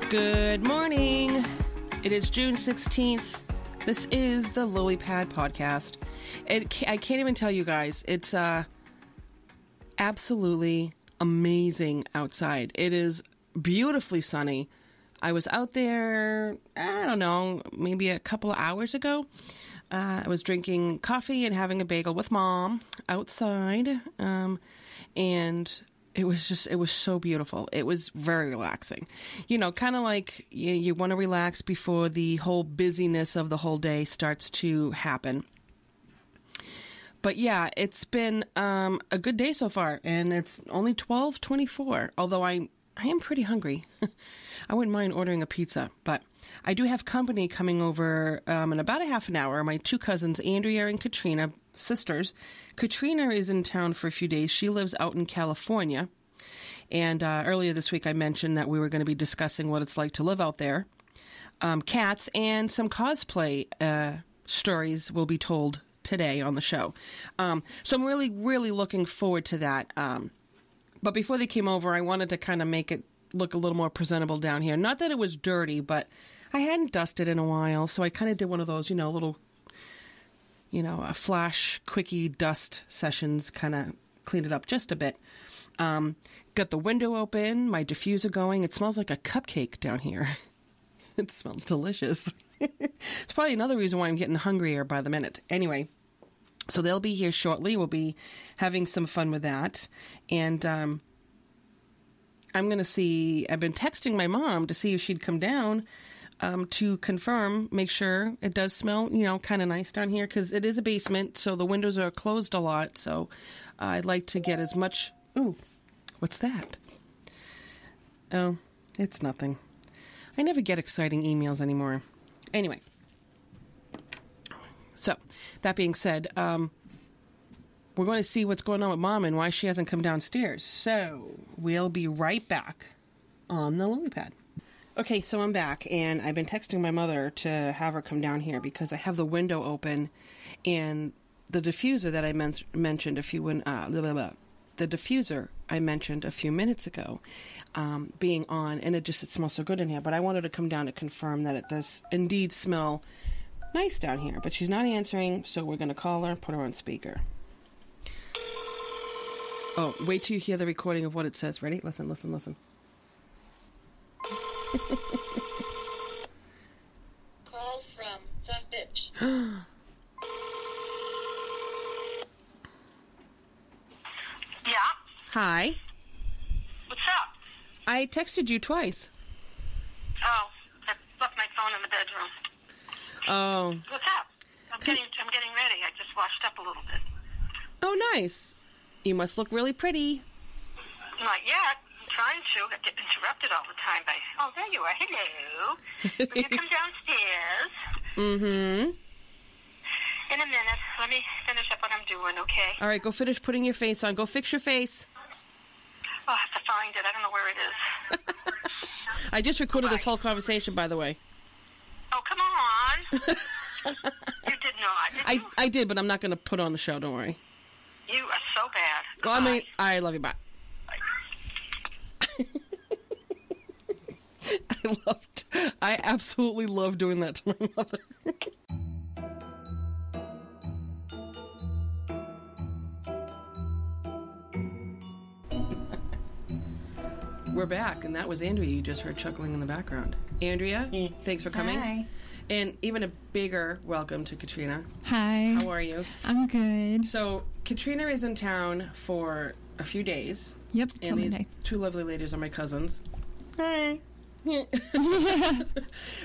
Good morning. It is June 16th. This is the Lily Pad podcast. I can't even tell you guys. It's absolutely amazing outside. It is beautifully sunny. I was out there, I don't know, maybe a couple of hours ago. I was drinking coffee and having a bagel with Mom outside. And it was so beautiful. It was very relaxing. You know, kind of like you want to relax before the whole busyness of the whole day starts to happen. But yeah, it's been a good day so far, and it's only 12:24, although I am pretty hungry. I wouldn't mind ordering a pizza, but I do have company coming over in about a half an hour. My two cousins, Andrea and Katrina, sisters. Katrina is in town for a few days. She lives out in California. And earlier this week, I mentioned that we were going to be discussing what it's like to live out there. Cats and some cosplay stories will be told today on the show. So I'm really, really looking forward to that. But before they came over, I wanted to kind of make it look a little more presentable down here. Not that it was dirty, but I hadn't dusted in a while, so I kind of did one of those, little, a flash, quickie dust sessions, kind of cleaned it up just a bit. Got the window open, my diffuser going. It smells like a cupcake down here. It smells delicious. It's probably another reason why I'm getting hungrier by the minute. Anyway, so they'll be here shortly. We'll be having some fun with that. And I'm going to see, I've been texting my mom to see if she'd come down to confirm, make sure it does smell, kind of nice down here, because it is a basement, so the windows are closed a lot. So I'd like to get as much... Ooh, what's that? Oh, it's nothing. I never get exciting emails anymore. Anyway. So, that being said, we're going to see what's going on with Mom and why she hasn't come downstairs. So, we'll be right back on the Lily Pad. Okay, so I'm back, and I've been texting my mother to have her come down here because I have the window open, and the diffuser that I mentioned the diffuser I mentioned a few minutes ago being on, and it smells so good in here. But I wanted to come down to confirm that it does indeed smell nice down here. But she's not answering, so we're going to call her and put her on speaker. Oh, wait till you hear the recording of what it says. Ready? Listen. Call from the bitch. Yeah? Hi. What's up? I texted you twice. Oh, I left my phone in the bedroom. Oh. What's up? I'm getting ready. I just washed up a little bit. Oh, nice. You must look really pretty. Not yet. I'm trying to. I get interrupted all the time by, oh, there you are. Hello. Will you come downstairs? Mm-hmm. In a minute. Let me finish up what I'm doing, okay? All right, go finish putting your face on. Go fix your face. Oh, I have to find it. I don't know where it is. I just recorded this whole conversation, by the way. Oh, come on. You did not, did you? I did, but I'm not going to put on the show. Don't worry. You are so bad. Well, I love you. Bye. I absolutely love doing that to my mother. We're back, and that was Andrea you just heard chuckling in the background. Andrea, thanks for coming. Hi. And even a bigger welcome to Katrina. Hi. How are you? I'm good. So, Katrina is in town for a few days. Yep, and these two lovely ladies are my cousins. Hi.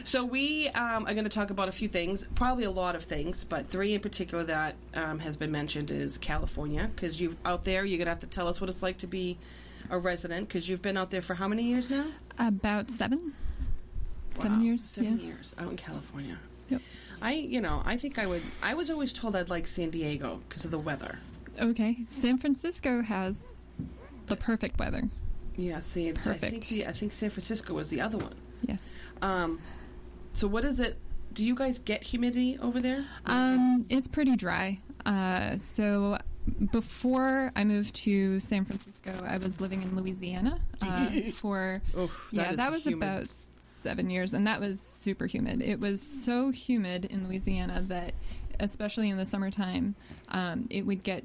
So we are going to talk about a few things, probably a lot of things, but three in particular that has been mentioned is California, because you're out there, you're going to have to tell us what it's like to be a resident, because you've been out there for how many years now? About 7. Wow, 7 years. 7 years out in California. Yep. I think I would. I was always told I'd like San Diego because of the weather. Okay. San Francisco has the perfect weather. Yeah, see, perfect. I think San Francisco was the other one. Yes. So what is it? Do you guys get humidity over there? It's pretty dry. So before I moved to San Francisco, I was living in Louisiana that was humid. About 7 years, and that was super humid. It was so humid in Louisiana that, especially in the summertime, it would get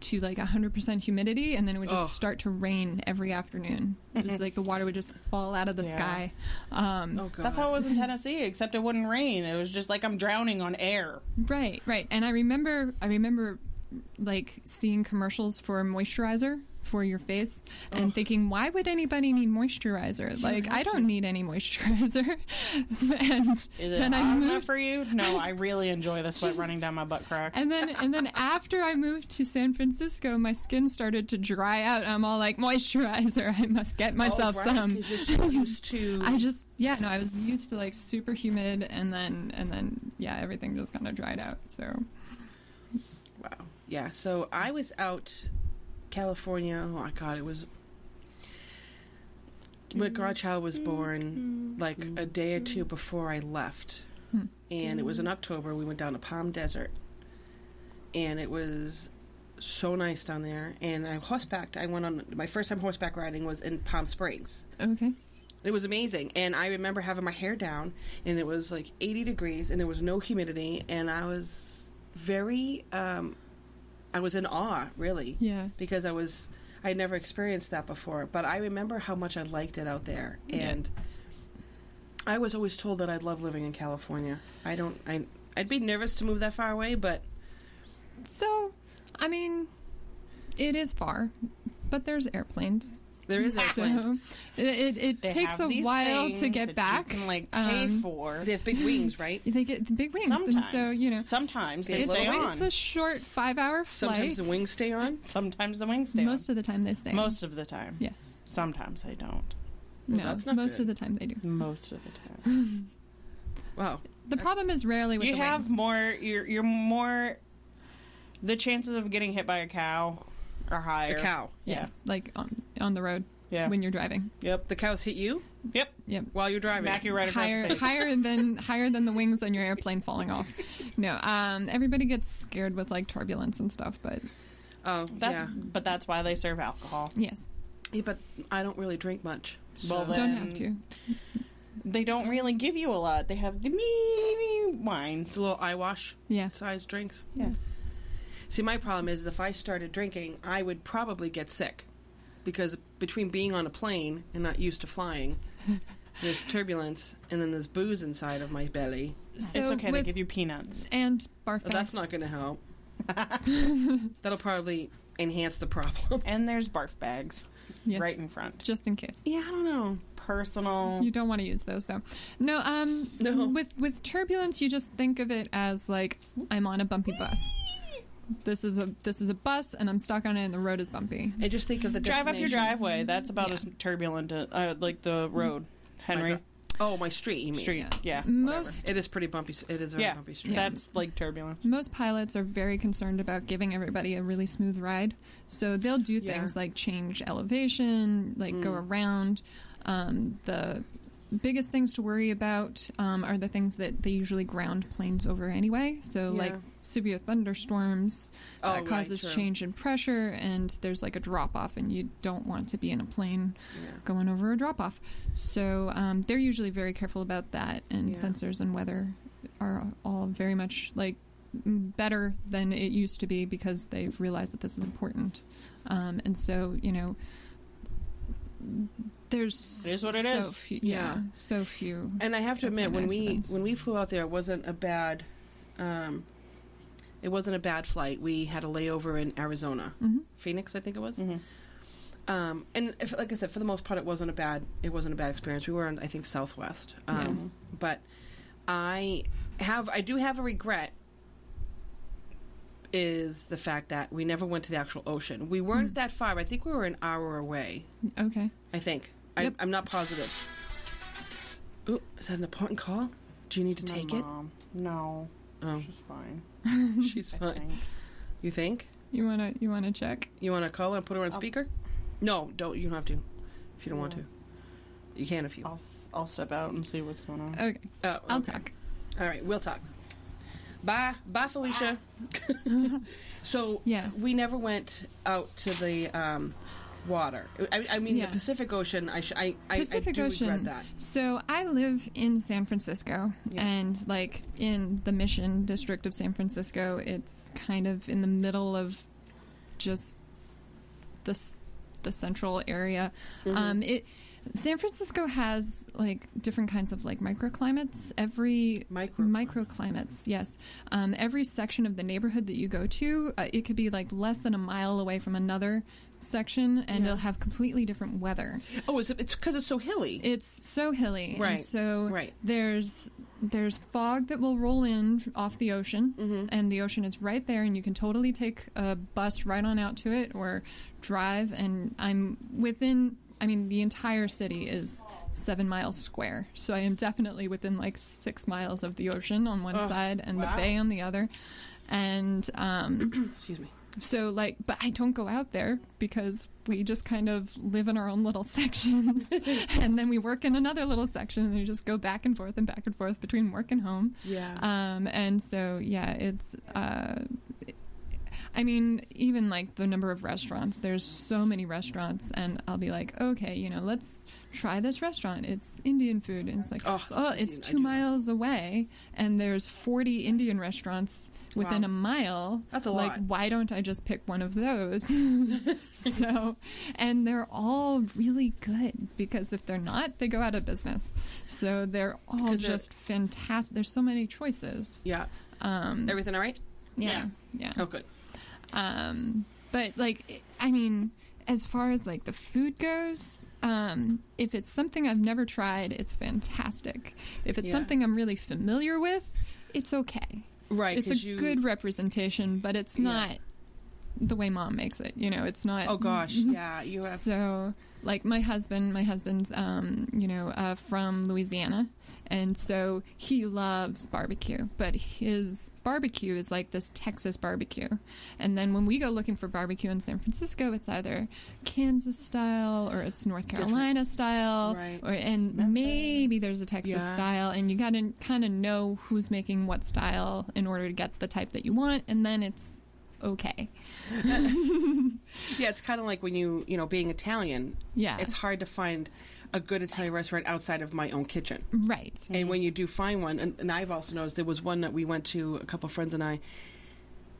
to like 100% humidity, and then it would just start to rain every afternoon. It was like the water would just fall out of the sky. That's how it was in Tennessee, except it wouldn't rain. It was just like I'm drowning on air. Right. And I remember like seeing commercials for moisturizer for your face and thinking, why would anybody need moisturizer? Like, I don't need any moisturizer. And Is it then hot enough for you? No, I really enjoy the sweat running down my butt crack. And then after I moved to San Francisco, my skin started to dry out. I'm all like, moisturizer, I must get myself some. 'Cause you're so used to... I was used to like super humid, and then everything just kind of dried out. So Wow. Yeah, so I was out California. Oh my God, it was when Godchild was born, like a day or two before I left, and it was in October. We went down to Palm Desert, and it was so nice down there. And I horsebacked. I went on my first time horseback riding was in Palm Springs. okay. It was amazing, and I remember having my hair down, and it was like 80 degrees, and there was no humidity, and I was very. I was in awe, really. Yeah. Because I had never experienced that before. But I remember how much I liked it out there. And I was always told that I'd love living in California. I'd be nervous to move that far away, but... So, I mean, it is far, but there's airplanes. There is airplanes. So it takes a while to get back. You can like pay for. They have big wings, right? They get the big wings. Sometimes, So, you know, sometimes they it's, stay on. it's a short 5-hour flight. Sometimes the wings stay on. Sometimes the wings stay on. Most of the time they stay on. Most of the time. Yes. Sometimes I don't. Well, No, that's not most good. of the time they do. Most of the time. Wow. The problem is rarely with You the have wings. more. You're more. The chances of getting hit by a cow are higher. A cow. Yes, like on the road Yeah. when you're driving. Yep. The cows hit you Yep. Yep. while you're driving. Smack you right across the face. higher than the wings on your airplane falling off. No, everybody gets scared with like turbulence and stuff, but Oh, But that's why they serve alcohol. yes, yeah. But I don't really drink much. Well, So. then- don't have to. They don't really give you a lot. They have the mini wines. It's a little eye wash Yeah. size drinks. Yeah. See, my problem is if I started drinking, I would probably get sick. Because between being on a plane and not used to flying, there's turbulence, and then there's booze inside of my belly. So It's okay. They with- give you peanuts. and barf But that's bags. not going to help. That'll probably enhance the problem. And there's barf bags Yes, right in front. just in case. Yeah, I don't know. Personal. You don't want to use those though. No, No. with turbulence, you just think of it as like I'm on a bumpy bus. This is a bus, and I'm stuck on it, and the road is bumpy. I just think of the Drive up your destination. driveway. That's about Yeah. as turbulent like the road. Henry Oh, my street, you mean. Street. Yeah. Most It is pretty bumpy. It is a very Yeah. bumpy street. That's like turbulent. Most pilots are very concerned about giving everybody a really smooth ride, so they'll do things like change elevation, like go around. The biggest things to worry about are the things that they usually ground planes over anyway. So, Yeah. like severe thunderstorms Oh, right, causes true. change in pressure, and there's like a drop off, and you don't want to be in a plane Yeah. going over a drop off. So they're usually very careful about that, and Yeah. sensors and weather are all very much like better than it used to be because they've realized that this is important. And so, you know, there's It is what it so is. few, Yeah. so few. And I have to admit, when accidents. we flew out there, it wasn't a bad flight. We had a layover in Arizona, Phoenix, I think it was. And like I said, for the most part, it wasn't a bad experience. We were in, I think, Southwest. But I do have a regret. Is the fact that we never went to the actual ocean. We weren't that far. I think we were an hour away. Okay. I think. Yep. I'm not positive. Ooh, is that an important call? Do you need to take My mom. No. Oh. She's fine. it? She's I fine. think. You think? You wanna check? You want to call her and put her on speaker? No, don't. You don't have to. If you don't want to, you can if you. I'll step out and see what's going on. Okay. Oh, I'll okay. talk. All right, we'll talk. Bye, Felicia. So Yeah. we never went out to the water. I mean, Yeah. the Pacific Ocean. I Pacific do Ocean. regret that. So I live in San Francisco, and like in the Mission District of San Francisco, it's kind of in the middle of just the central area. San Francisco has like different kinds of like microclimates. Microclimates, yes. Every section of the neighborhood that you go to, it could be like less than a mile away from another section, and it'll have completely different weather. Oh, it's because it's so hilly. It's so hilly, Right. And so Right. there's fog that will roll in off the ocean, and the ocean is right there, and you can totally take a bus right on out to it or drive. And I'm within. I mean, the entire city is 7 miles square, so I am definitely within like 6 miles of the ocean on one side and the bay on the other. And Excuse me. so, like, but I don't go out there because we just kind of live in our own little sections, and then we work in another little section, and we just go back and forth between work and home. Yeah. And so, yeah, it's. I mean, even like the number of restaurants, there's so many restaurants, and I'll be like, okay, let's try this restaurant. It's Indian food. And it's like, it's 2 miles away, and there's 40 Indian restaurants within a mile. That's a like, lot. why don't I just pick one of those? So, and they're all really good, because if they're not, they go out of business. So they're all just fantastic. There's so many choices. Yeah. Everything all right? Yeah. Oh, good. But like, I mean, as far as like the food goes, if it's something I've never tried, it's fantastic. If it's something I'm really familiar with, it's okay. Right. It's a good representation, but it's not the way Mom makes it. It's not. Oh gosh, yeah. You have. So, like my husband's, from Louisiana, and so he loves barbecue, but his barbecue is like this Texas barbecue. And then when we go looking for barbecue in San Francisco, it's either Kansas style or it's North Carolina style, Right. and maybe there's a Texas style, and you got to kind of know who's making what style in order to get the type that you want, and then it's okay. Yeah, it's kind of like when you being Italian. Yeah. It's hard to find a good Italian restaurant outside of my own kitchen. Right. And when you do find one, and I've also noticed there was one that we went to, a couple of friends and I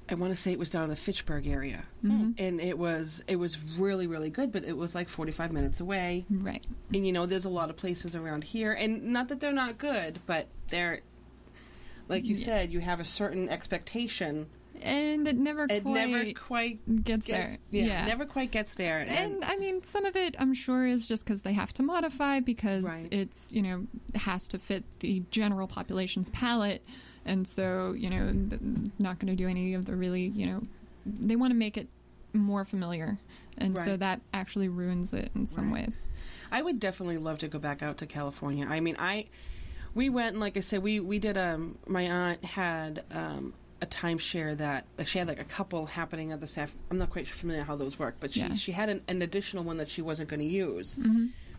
want to say it was down in the Fitchburg area. And it was really, really good, but it was like 45 minutes away. Right. And there's a lot of places around here, and not that they're not good, but they're, like you said, you have a certain expectation. And it never quite gets there. Yeah, it never quite gets there. And I mean, some of it, I'm sure, is just because they have to modify, because it's, it has to fit the general population's palate. And so, not going to do any of the really, they want to make it more familiar. And so that actually ruins it in some ways. I would definitely love to go back out to California. I mean, we went, and like I said, we did, my aunt had, a timeshare that she had like a couple happening at the staff. I'm not quite familiar how those work, but she had an additional one that she wasn't going to use.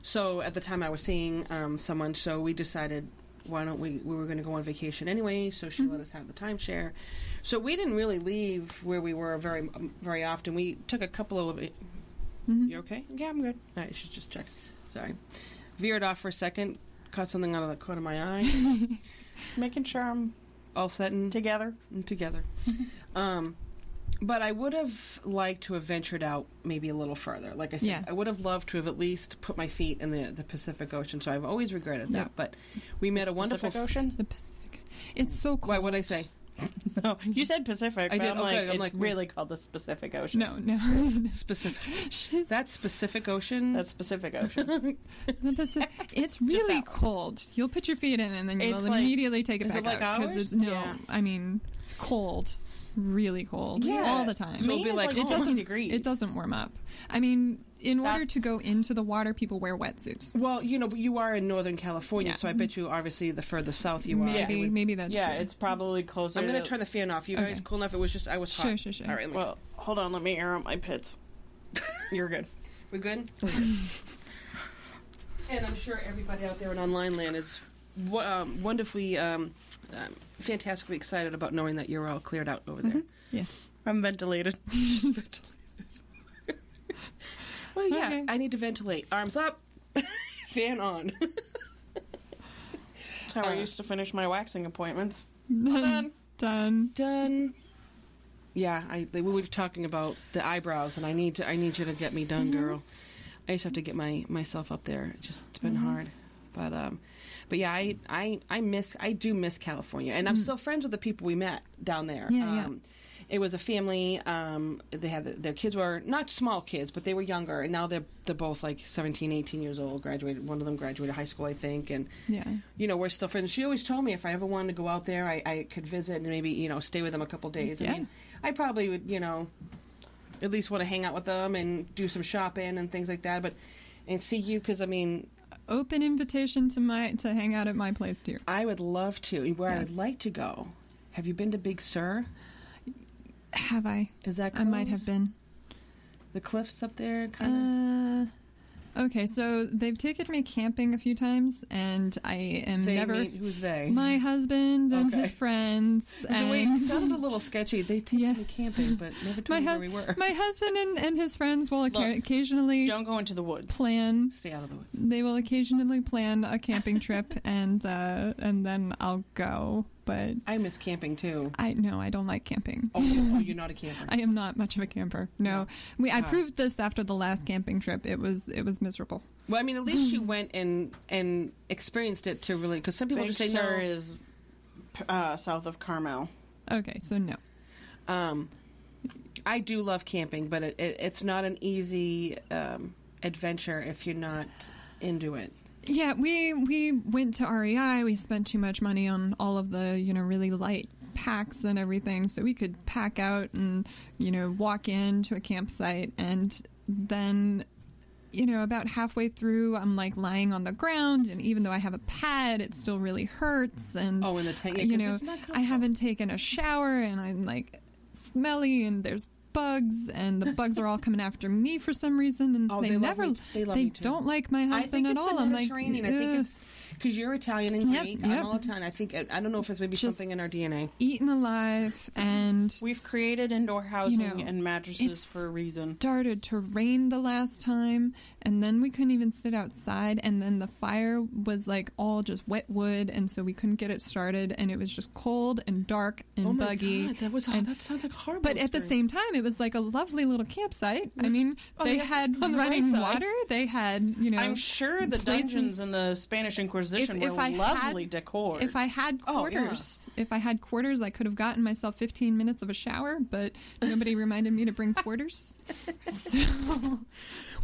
So at the time I was seeing someone, so we decided, why don't we were going to go on vacation anyway, so she let us have the timeshare. So we didn't really leave where we were very, very often. We took a couple of... You okay? Yeah, I'm good. All right, I should just check. Sorry. Veered off for a second, caught something out of the corner of my eye. Making sure I'm all set and together. But I would have liked to have ventured out maybe a little further. Like I said, I would have loved to have at least put my feet in the Pacific Ocean, so I've always regretted that. But we met a wonderful... Ocean? The Pacific. It's so cold. Why, what'd I say? No, you said Pacific. I did. I'm like, it's really called the Pacific Ocean. No. Specific. That's Pacific Ocean? That's Pacific Ocean. It's really cold. You'll put your feet in, and then you'll immediately take it back out. Because it's I mean, cold. Really cold all the time. So it'll be like it doesn't degrees. It doesn't warm up. I mean, in order to go into the water, people wear wetsuits. Well, but you are in Northern California, so I bet you obviously the further south you are. Maybe that's true. Yeah, it's probably closer. I'm going to turn the fan off. You guys cool enough? It was just I was hot. Sure. All right. Well, hold on. Let me air out my pits. You're good. We're good. And I'm sure everybody out there in online land is wonderfully, fantastically excited about knowing that you're all cleared out over there. Yes. I'm ventilated. Well, yeah, Okay. I need to ventilate. Arms up, fan on. That's how I used to finish my waxing appointments. Done. Yeah, we were talking about the eyebrows, and I need you to get me done, girl. I just have to get myself up there. It's been hard, but yeah, I do miss California, and I'm still friends with the people we met down there. Yeah. It was a family. They had their kids were not small kids, but they were younger, and now they're both like 17, 18 years old. Graduated. One of them graduated high school, I think, and we're still friends. She always told me if I ever wanted to go out there, I could visit and maybe stay with them a couple days. Yeah. I mean, I probably would at least want to hang out with them and do some shopping and things like that. And see you, because I mean, open invitation to hang out at my place too. I would love to. Where Yes. I'd like to go. Have you been to Big Sur? Have I? Is that I might have been. The cliffs up there, kind Okay, so they've taken me camping a few times, and I am of? never. Who's they? My husband and Okay. his friends. So wait, And it sounded a little sketchy. They take Yeah. me camping, but never told me where we were. my husband and his friends will occasionally Don't go into the woods. plan. Stay out of the woods. They will occasionally plan a camping trip, and then I'll go. But I miss camping too. I don't like camping. Oh, you're not a camper. I am not much of a camper. No, I proved this after the last camping trip. It was miserable. Well, I mean, at least you went and experienced it to really, because some people Big just say Sur no. is south of Carmel. Okay, so no. I do love camping, but it's not an easy adventure if you're not into it. Yeah, we went to REI. We spent too much money on all of the really light packs and everything, so we could pack out and walk into a campsite, and then about halfway through, I'm like lying on the ground, and even though I have a pad, it still really hurts. And Oh, in the tent, yeah, 'cause it's not I comfortable. haven't taken a shower, and I'm like smelly, and there's bugs, and the bugs are all coming after me for some reason, and Oh, they they love never me- they love they me too. don't like my husband I think at it's all. the I'm like, Mediterranean. I think "Ugh." it's because you're Italian and Yep, Greek. yep. I'm all Italian. I don't know if it's maybe Just- something in our DNA. Eaten alive, and We've created indoor housing know, and mattresses it's- for a reason. started to rain the last time, and then we couldn't even sit outside, and then the fire was like all just wet wood, and so we couldn't get it started, and it was just cold and dark and Oh my buggy. God, that sounds like a horrible. But at the experience. same time, it was like a lovely little campsite. I mean, they yeah, had on the running right side. water. They had, I'm sure the places- dungeons in the Spanish Inquisition were lovely decor. If I had quarters, I could have gotten myself 15 minutes of a shower, but nobody reminded me to bring quarters. So,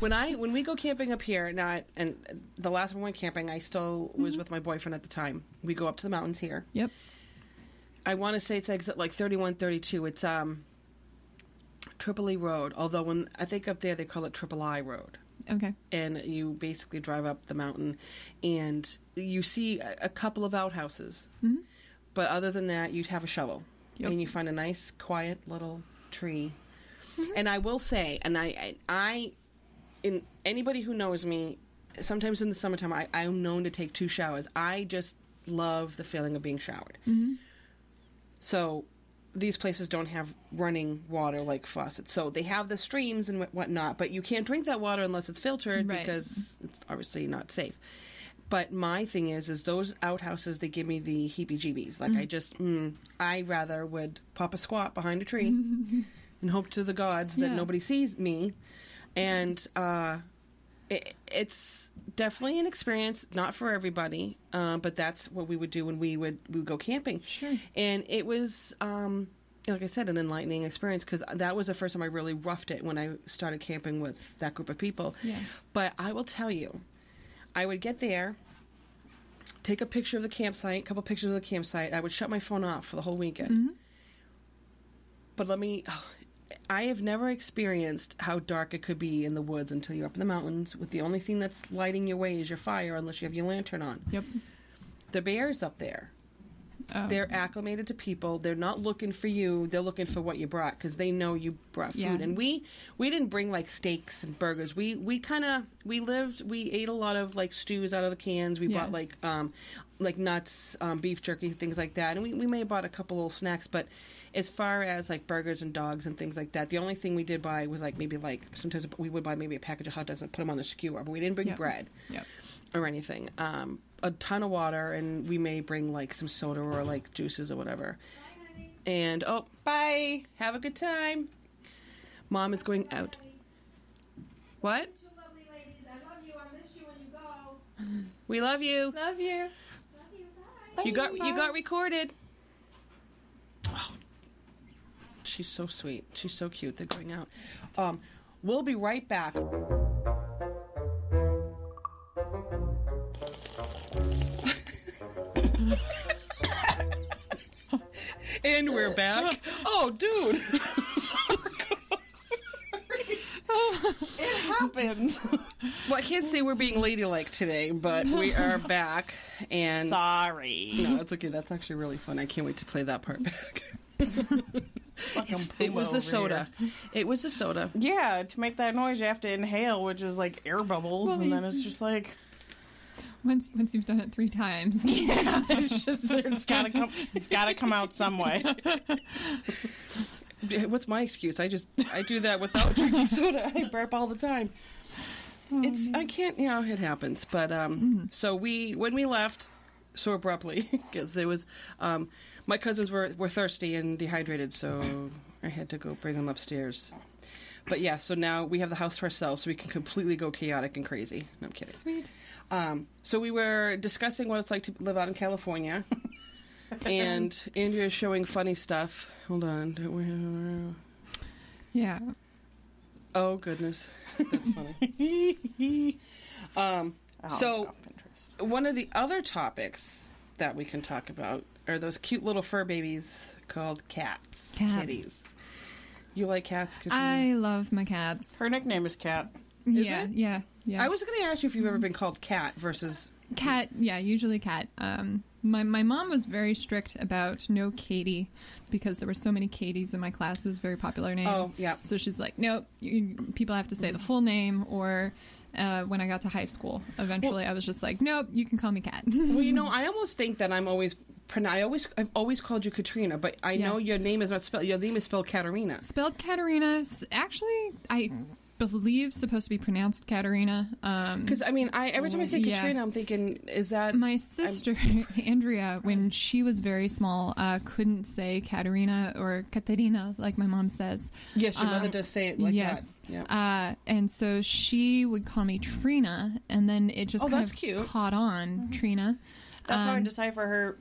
when we go camping up here, and the last time we went camping, I still was with my boyfriend at the time. We go up to the mountains here. yep. I want to say it's exit like 3132. It's Tripoli Road. Although when I think up there they call it Triple I Road. Okay. And you basically drive up the mountain, and you see a couple of outhouses. Mm-hmm. But other than that, you'd have a shovel, Yep. and you find a nice, quiet little tree. And I will say, and I, in anybody who knows me, sometimes in the summertime, I'm known to take 2 showers. I just love the feeling of being showered. Mm-hmm. So these places don't have running water like faucets. So they have the streams and whatnot, but you can't drink that water unless it's filtered Right. because it's obviously not safe. But my thing is those outhouses, they give me the heebie-jeebies. Like I rather would pop a squat behind a tree and hope to the gods that Yeah. nobody sees me. And it's definitely an experience, not for everybody, but that's what we would do when we would go camping. Sure. And it was, like I said, an enlightening experience, because that was the first time I really roughed it when I started camping with that group of people. Yeah. But I will tell you, I would get there, take a picture of the campsite, a couple pictures of the campsite. I would shut my phone off for the whole weekend. Mm-hmm. But I have never experienced how dark it could be in the woods until you're up in the mountains with the only thing that's lighting your way is your fire, unless you have your lantern on. Yep. The bears up there, Oh. they're acclimated to people. They're not looking for you. They're looking for what you brought, because they know you brought food. Yeah. And we didn't bring like steaks and burgers. We ate a lot of like stews out of the cans. We Yeah. bought like like nuts, beef jerky, things like that. And we may have bought a couple little snacks, but as far as like burgers and dogs and things like that, the only thing we did buy was like maybe like sometimes we would buy maybe a package of hot dogs and put them on the skewer, but we didn't bring bread or anything. A ton of water, and we may bring like some soda or like juices or whatever. And bye, have a good time. Mom is going out. What? We love you. Love you. You got recorded. Oh, she's so sweet. She's so cute. They're going out. We'll be right back. And we're back. Oh, dude. It happens. Well, I can't say we're being ladylike today, but we are back. And sorry. No, it's okay. That's actually really fun. I can't wait to play that part back. It was the soda. It was the soda. Yeah, to make that noise, you have to inhale, which is like air bubbles, and then it's just like once you've done it 3 times, it's gotta come out some way. What's my excuse? I do that without drinking soda. I burp all the time. I can't, it happens. But so when we left so abruptly, because there was my cousins were thirsty and dehydrated, so I had to go bring them upstairs. But yeah, so now we have the house to ourselves, so we can completely go chaotic and crazy. No, I'm kidding. Sweet. So we were discussing what it's like to live out in California. And Andrea's showing funny stuff. Hold on. Yeah. Oh, goodness. That's funny. So one of the other topics that we can talk about are those cute little fur babies called cats. Kitties. You like cats, Katrina? I love my cats. Her nickname is Cat. Yeah. I was going to ask you if you've ever been called Cat versus... Cat, yeah, usually Cat. My mom was very strict about no Katie because there were so many Katies in my class. It was a very popular name. Oh, yeah. So she's like, nope, people have to say the full name. Or when I got to high school, eventually I was just like, nope, you can call me Cat. Well, I almost think that I've always called you Katrina, but I know your name is not spelled. Your name is spelled Katarina. Spelled Katarina. Actually, I believe supposed to be pronounced Katarina. Because every time I say Katrina, I'm thinking, is that my sister Andrea, when she was very small, couldn't say Katarina or Katerina like my mom says. Yes, your mother does say it like that. Yeah. And so she would call me Trina, and then it just kind of cute. Caught on Trina. That's how I decipher her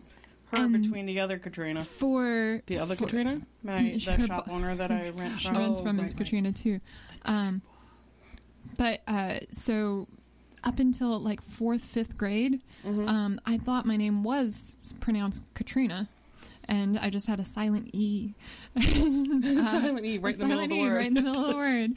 between the other Katrina. The other Katrina? The shop owner that I rent from. She rents from is Katrina too. But so up until like 4th, 5th grade, I thought my name was pronounced Katrina. And I just had a silent E. Silent E right in the middle of the word. Right in the middle of the word.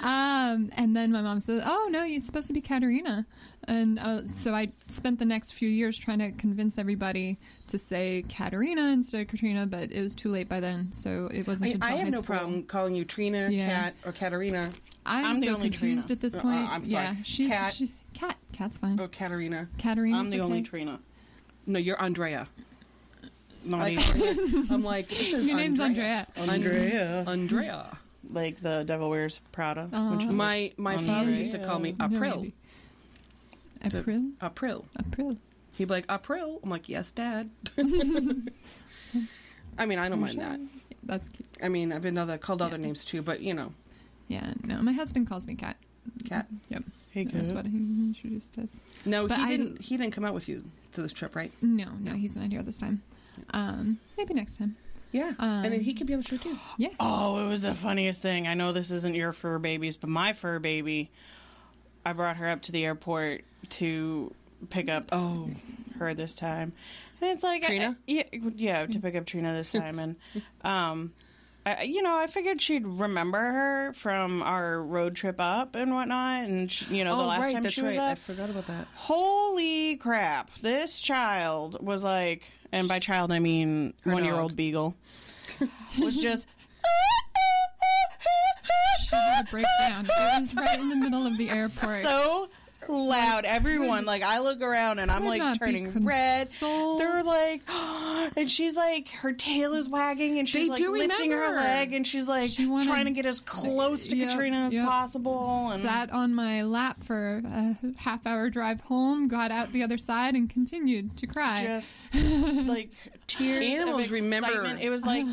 And then my mom said, oh, no, you're supposed to be Katarina. And so I spent the next few years trying to convince everybody to say Katarina instead of Katrina, but it was too late by then, so it wasn't until high school. I have no problem calling you Trina, Kat, or Katarina. I'm so confused at this point. I'm sorry. Yeah, she's Kat. Cat's fine. Oh, Katarina. Katarina's I'm the only Trina. No, you're Andrea. I'm like, this is your name's Andrea. Andrea. Like the Devil Wears Prada. My father used to call me April. April? April. He'd be like, April. I'm like, yes, Dad. I don't mind that. That's cute. I've been called other names too, but Yeah, no, my husband calls me Cat. Cat? Yep. Hey, that's what he introduced us. No, but he didn't come out with you to this trip, right? No, he's not here this time. Maybe next time. Yeah, and then he could be on the show too. Yeah. Oh, it was the funniest thing. I know this isn't your fur babies, but my fur baby, I brought her up to the airport to pick up her this time. And it's like... Trina? To pick up Trina this time. And, I figured she'd remember her from our road trip up and whatnot. And, the last time she was up. I forgot about that. Holy crap. This child was like... And by child, I mean her 1-year-old beagle. Was just... She had a breakdown. It was right in the middle of the airport. So loud. Everyone, like, I look around and I'm Could like not be turning red. consoled. They're like, and she's like, her tail is wagging and she's They like do lifting her remember. leg and she's like trying to get as close to Yep, Katrina as yep. possible. And Sat on my lap for a half-hour drive home, got out the other side, and continued to cry. just like tears Animals of remember. excitement. It was like,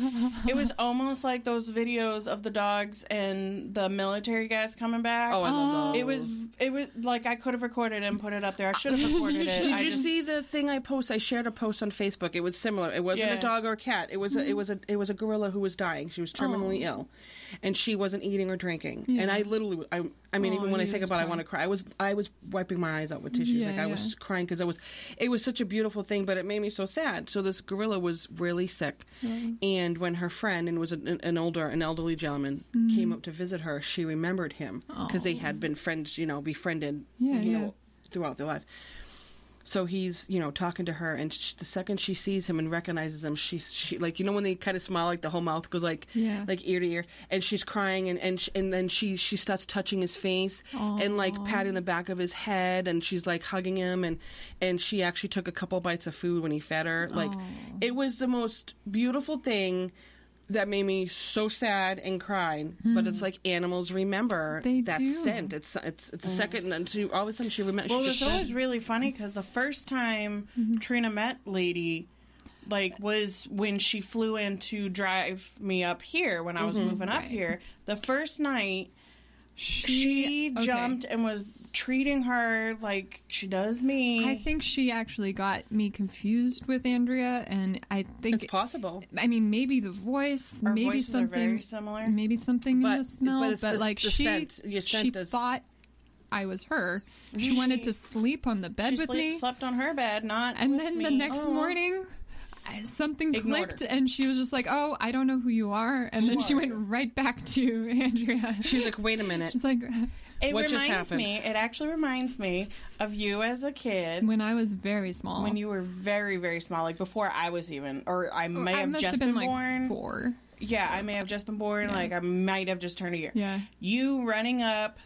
it was almost like those videos of the dogs and the military guys coming back. Oh, I love those. It was like I could have recorded it and put it up there. I should have recorded it. Did you see the thing I posted? I shared a post on Facebook. It was similar. It wasn't a dog or a cat. It was a gorilla who was dying. She was terminally ill, and she wasn't eating or drinking. Yeah. And I literally, I mean, even when I he think was about it, I crying. want to cry. I was wiping my eyes out with tissues. Yeah, like I was crying because it was such a beautiful thing, but it made me so sad. So this gorilla was really sick, and when her friend, and it was an elderly gentleman, came up to visit her, she remembered him because they had been friends, befriended, throughout their life. So he's, talking to her, and the second she sees him and recognizes him, she like, when they kind of smile, like the whole mouth goes like ear to ear, and she's crying, and then she starts touching his face and like patting the back of his head, and she's like hugging him, and she actually took a couple bites of food when he fed her. Like, it was the most beautiful thing. That made me so sad and crying, but it's like animals remember that do. scent. It's the second, and all of a sudden she remembers. Well, it's always really funny because the first time Trina met Lady, like, was when she flew in to drive me up here when I was moving up here. The first night, she jumped and was treating her like she does me. I think she actually got me confused with Andrea, and I think It's possible. I mean, maybe the voice, Our maybe voices are something very similar. maybe something But- in the smell, but but, it's like the she scent. Your scent she does- thought I was her. She wanted to sleep on the bed She with me, slept on her bed, not and with then me. the next morning. Something Ignored clicked, her. and she was just like, "Oh, I don't know who you are," and then she went right back to Andrea. She's like, wait a minute. She's like, It What just reminds happened? me. It actually reminds me of you as a kid. when I was very small. When you were very, very small, like before I was even, or I may I have must just have been been like born. 4. Yeah, I may have just been born. Like I might have just turned a year. Yeah. You running up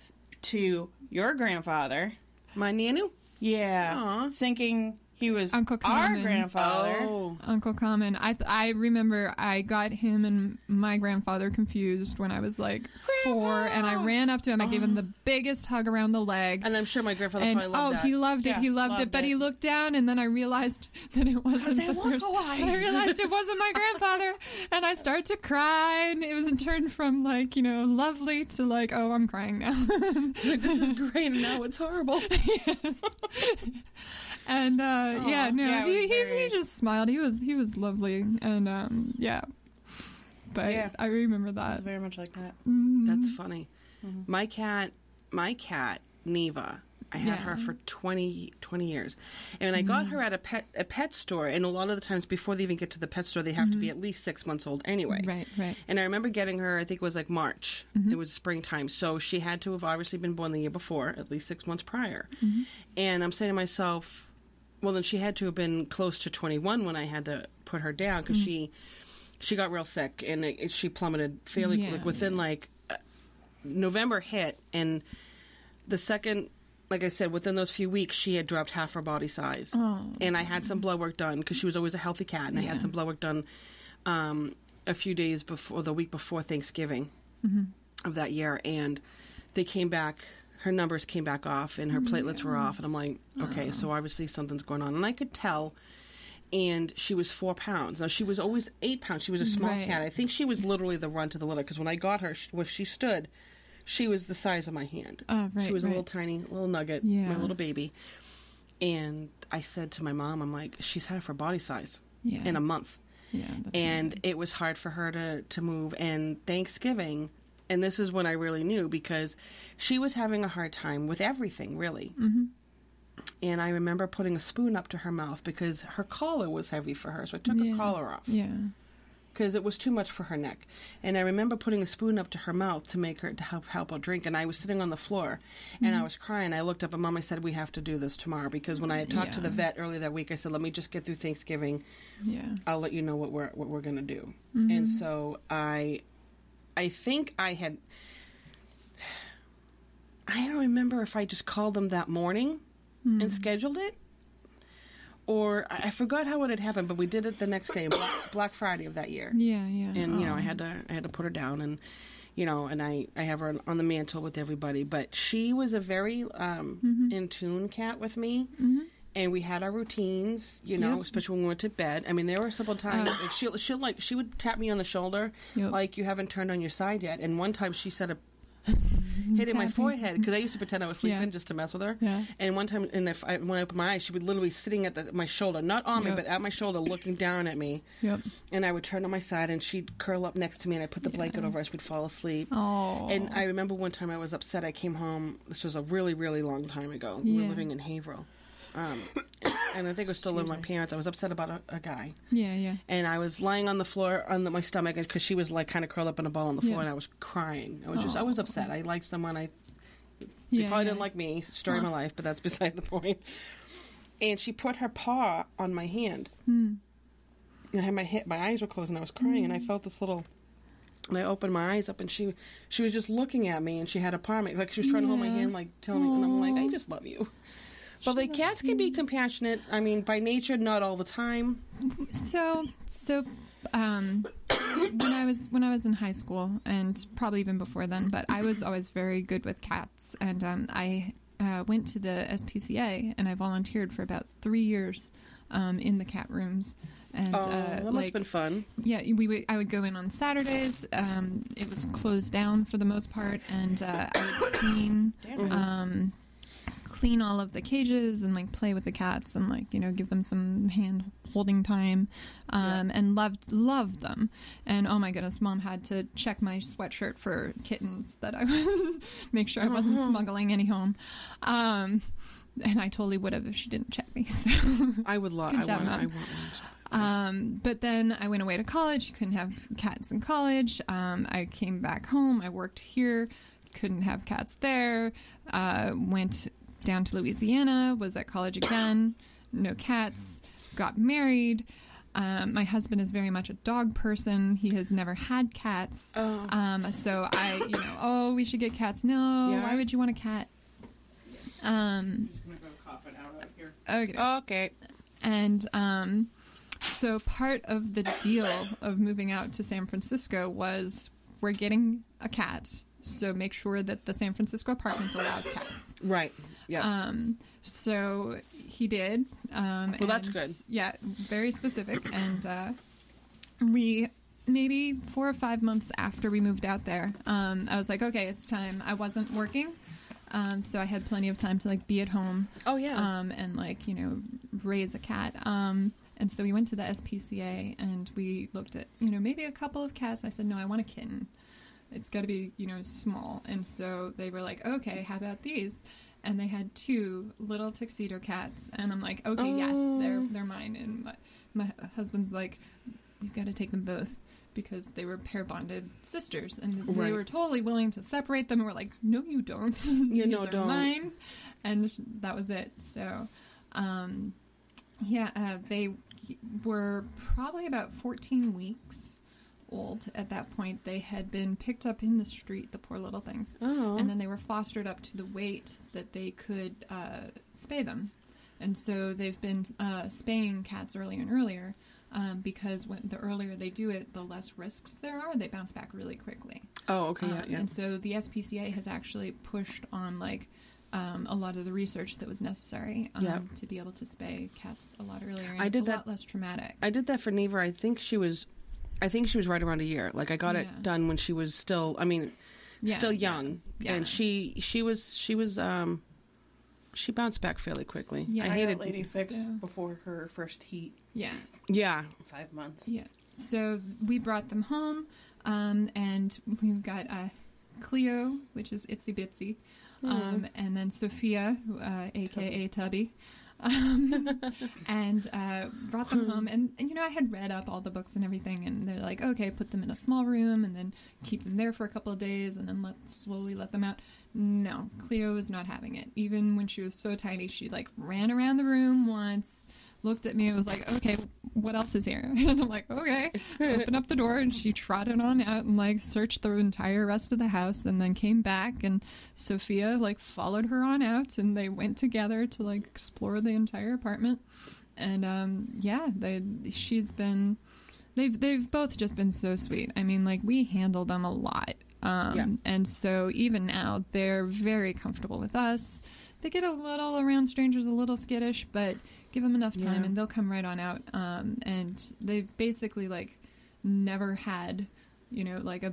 to your grandfather. My Nanu? Yeah. Aw. Thinking he was Uncle our Common. grandfather. Oh. Uncle Common. I remember I got him and my grandfather confused when I was like 4, and I ran up to him. I gave him the biggest hug around the leg. And I'm sure my grandfather And probably loved that. he loved it. Yeah, He loved it. But he looked down, and then I realized that it wasn't they the look person. alike. I realized it wasn't my grandfather, and I started to cry. And it was turned from like lovely to like, oh, I'm crying now. Like, this is great, and now it's horrible. And Yeah, it was he very- just smiled. He was lovely, and yeah. But Yeah. I remember It that. was very much like that. That's funny. My cat, Neva, I had her for 20 years. And I got her at a pet store, and a lot of the times before they even get to the pet store, they have to be at least 6 months old anyway. Right. And I remember getting her, I think it was like March. It was springtime. So she had to have obviously been born the year before, at least 6 months prior. And I'm saying to myself, well, then she had to have been close to 21 when I had to put her down, because she got real sick, and she plummeted fairly quick. Within November hit, and the second, like I said, within those few weeks, she had dropped half her body size. And I had some blood work done, because she was always a healthy cat, and I had some blood work done a few days before, the week before Thanksgiving of that year, and they came back. Her numbers came back off, and her platelets were off, and I'm like, okay, so obviously something's going on, and I could tell. And she was 4 pounds. Now, she was always 8 pounds. She was a small cat. I think she was literally the runt of the litter, because when I got her, when she stood, she was the size of my hand. Oh, right, she was a right. little tiny, little nugget, my little baby. And I said to my mom, I'm like, she's half her body size in a month. Yeah, that's And it was hard for her to move. And Thanksgiving, and this is when I really knew, because she was having a hard time with everything, really. And I remember putting a spoon up to her mouth because her collar was heavy for her. So I took her collar off. Yeah. Because it was too much for her neck. And I remember putting a spoon up to her mouth to make her, to help her drink. And I was sitting on the floor, and I was crying. I looked up at Mom. I said, we have to do this tomorrow. Because when I had talked to the vet earlier that week, I said, let me just get through Thanksgiving. Yeah. I'll let you know what we're going to do. And so I think I I don't remember if I just called them that morning and scheduled it, or I forgot how it had happened, but we did it the next day, Black Friday of that year. Yeah. And, I had to put her down, and, and I have her on the mantle with everybody. But she was a very in tune cat with me. Mm-hmm. And we had our routines, especially when we went to bed. I mean, there were several times she would tap me on the shoulder, like, you haven't turned on your side yet. And one time she said hitting my forehead, because I used to pretend I was sleeping just to mess with her. Yeah. And one time, when I opened my eyes, she would literally be sitting at my shoulder, not on me, but at my shoulder, looking down at me. Yep. And I would turn on my side, and she'd curl up next to me, and I'd put the blanket over her. She would fall asleep. Oh. And I remember one time I was upset. I came home. This was a really, really long time ago. We were living in Haverhill. And I think I was still living with my parents. I was upset about a guy. Yeah. And I was lying on the floor on my stomach because she was like kind of curled up in a ball on the floor, and I was crying. I was upset. I liked someone. They probably didn't like me. Story of my life, but that's beside the point. And she put her paw on my hand. And I had my eyes were closed, and I was crying, and I felt this little. And I opened my eyes up, and she was just looking at me, and she had a paw on me, like she was trying to hold my hand, like telling me, and I'm like, I just love you. But like cats can be compassionate. I mean, by nature, not all the time. So when I was in high school, and probably even before then, but I was always very good with cats, and I went to the SPCA, and I volunteered for about 3 years in the cat rooms. And that must have been fun. Yeah, I would go in on Saturdays. It was closed down for the most part, and I would clean all of the cages and like play with the cats and like give them some hand holding time, and loved them. And oh my goodness, Mom had to check my sweatshirt for kittens that I wasn't make sure I wasn't smuggling any home. And I totally would have if she didn't check me. So. I would love. I want one. But then I went away to college. You couldn't have cats in college. I came back home. I worked here. Couldn't have cats there. Went down to Louisiana, was at college again, no cats, got married. My husband is very much a dog person. He has never had cats. So I, we should get cats. No, why would you want a cat? I'm just going to go cough it out here. Okay. And so part of the deal of moving out to San Francisco was we're getting a cat. So make sure that the San Francisco apartment allows cats. Right. Yeah. So he did. Well, that's good. Yeah, very specific. And we maybe 4 or 5 months after we moved out there, I was like, okay, it's time. I wasn't working, so I had plenty of time to like be at home. Oh yeah. And like raise a cat. And so we went to the SPCA and we looked at maybe a couple of cats. I said, no, I want a kitten. It's got to be, small. And so they were like, okay, how about these? And they had 2 little tuxedo cats. And I'm like, okay, yes, they're mine. And my husband's like, you've got to take them both because they were pair bonded sisters. And they were totally willing to separate them. And we're like, no, you don't. These are mine. And that was it. So, they were probably about 14 weeks old at that point. They had been picked up in the street, the poor little things, and then they were fostered up to the weight that they could spay them. And so they've been spaying cats earlier and earlier because the earlier they do it, the less risks there are. They bounce back really quickly. Oh, okay, yeah. And so the SPCA has actually pushed on like a lot of the research that was necessary to be able to spay cats a lot earlier. And it's a lot less traumatic. I did that for Neva. I think she was right around a year. Like I got it done when she was still, still young. Yeah. And she bounced back fairly quickly. Yeah. I hated Lady Fix before her first heat. Yeah. Yeah. 5 months. Yeah. So we brought them home, and we've got Cleo, which is Itsy Bitsy, and then Sophia, a.k.a. Tubby. And brought them home, and I had read up all the books and everything, and they're like, okay, put them in a small room and then keep them there for a couple of days and then slowly let them out. No, Cleo was not having it. Even when she was so tiny, she like ran around the room once, looked at me and was like, okay, what else is here? And I'm like, okay. Open up the door, and she trotted on out and like searched the entire rest of the house, and then came back, and Sophia like followed her on out, and they went together to like explore the entire apartment. And they've both just been so sweet. I mean, like, we handle them a lot. And so even now they're very comfortable with us. They get a little around strangers, a little skittish, but give them enough time and they'll come right on out. And they've basically like never had, like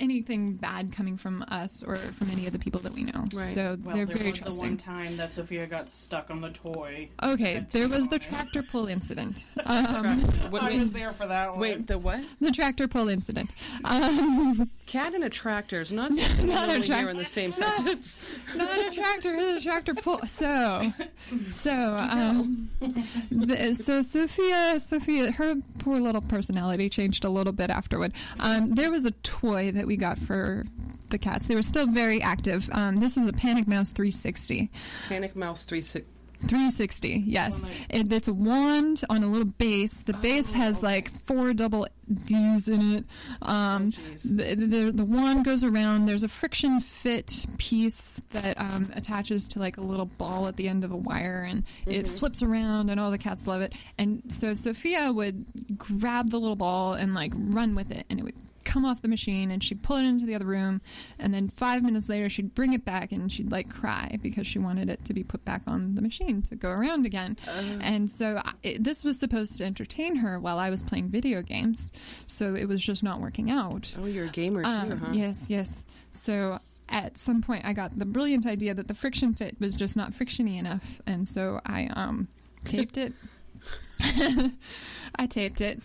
anything bad coming from us or from any of the people that we know. Right. So they're very trusting. The one time that Sophia got stuck on the toy. Okay, there was the tractor pull incident. I was there for that one. Wait, the what? The tractor pull incident. Cat and a tractor is not here in the same sentence. Not a tractor, it's a tractor pull. So Sophia, her poor little personality changed a little bit afterward. There was a toy that we got for the cats. They were still very active. This is a Panic Mouse 360. Panic Mouse 360. 360, yes. It's a wand on a little base. The base has like 4 double D's in it. The wand goes around. There's a friction fit piece that attaches to like a little ball at the end of a wire, and it flips around, and all the cats love it. And so Sophia would grab the little ball and like run with it, and it would come off the machine, and she'd pull it into the other room, and then 5 minutes later she'd bring it back, and she'd like cry because she wanted it to be put back on the machine to go around again. And so this was supposed to entertain her while I was playing video games, so it was just not working out. Oh, you're a gamer too, huh? Yes. So at some point I got the brilliant idea that the friction fit was just not frictiony enough, and so I taped it. I taped it.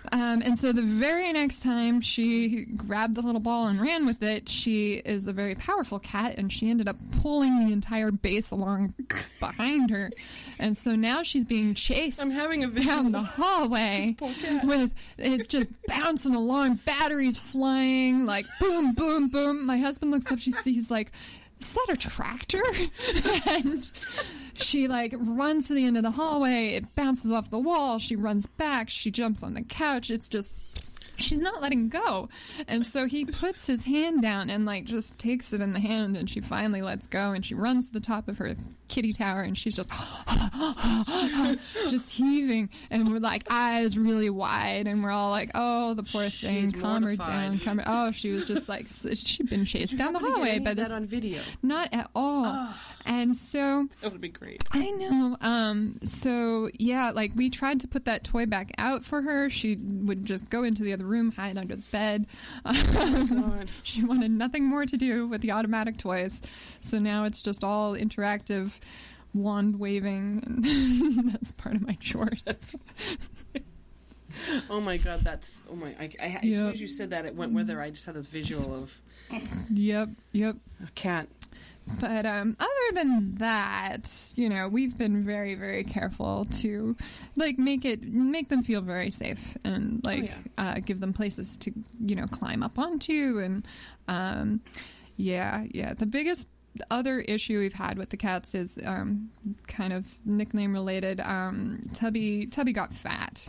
And so the very next time she grabbed the little ball and ran with it, she is a very powerful cat, and she ended up pulling the entire base along behind her. And so now she's being chased down the hallway with it's just bouncing along, batteries flying, like boom, boom, boom. My husband looks up, he's like, is that a tractor? And she like runs to the end of the hallway. It bounces off the wall. She runs back. She jumps on the couch. It's just, she's not letting go. And so he puts his hand down and like just takes it in the hand, and she finally lets go, and she runs to the top of her kitty tower, and she's just just heaving, and we're like eyes really wide, and we're all like, oh, the poor thing, calm her down. Oh, she was just like, she'd been chased down the hallway by this. That on video? Not at all. Oh. And so that would be great. I know. So yeah, like we tried to put that toy back out for her. She would just go into the other room, hide under the bed. She wanted nothing more to do with the automatic toys. So now it's just all interactive wand waving, and that's part of my chores. Oh my god, as soon as you said that, it went with her. I just had this visual of Yep. a cat. But other than that, we've been very, very careful to like make them feel very safe, and like give them places to climb up onto, and the biggest other issue we've had with the cats is kind of nickname related. Tubby got fat.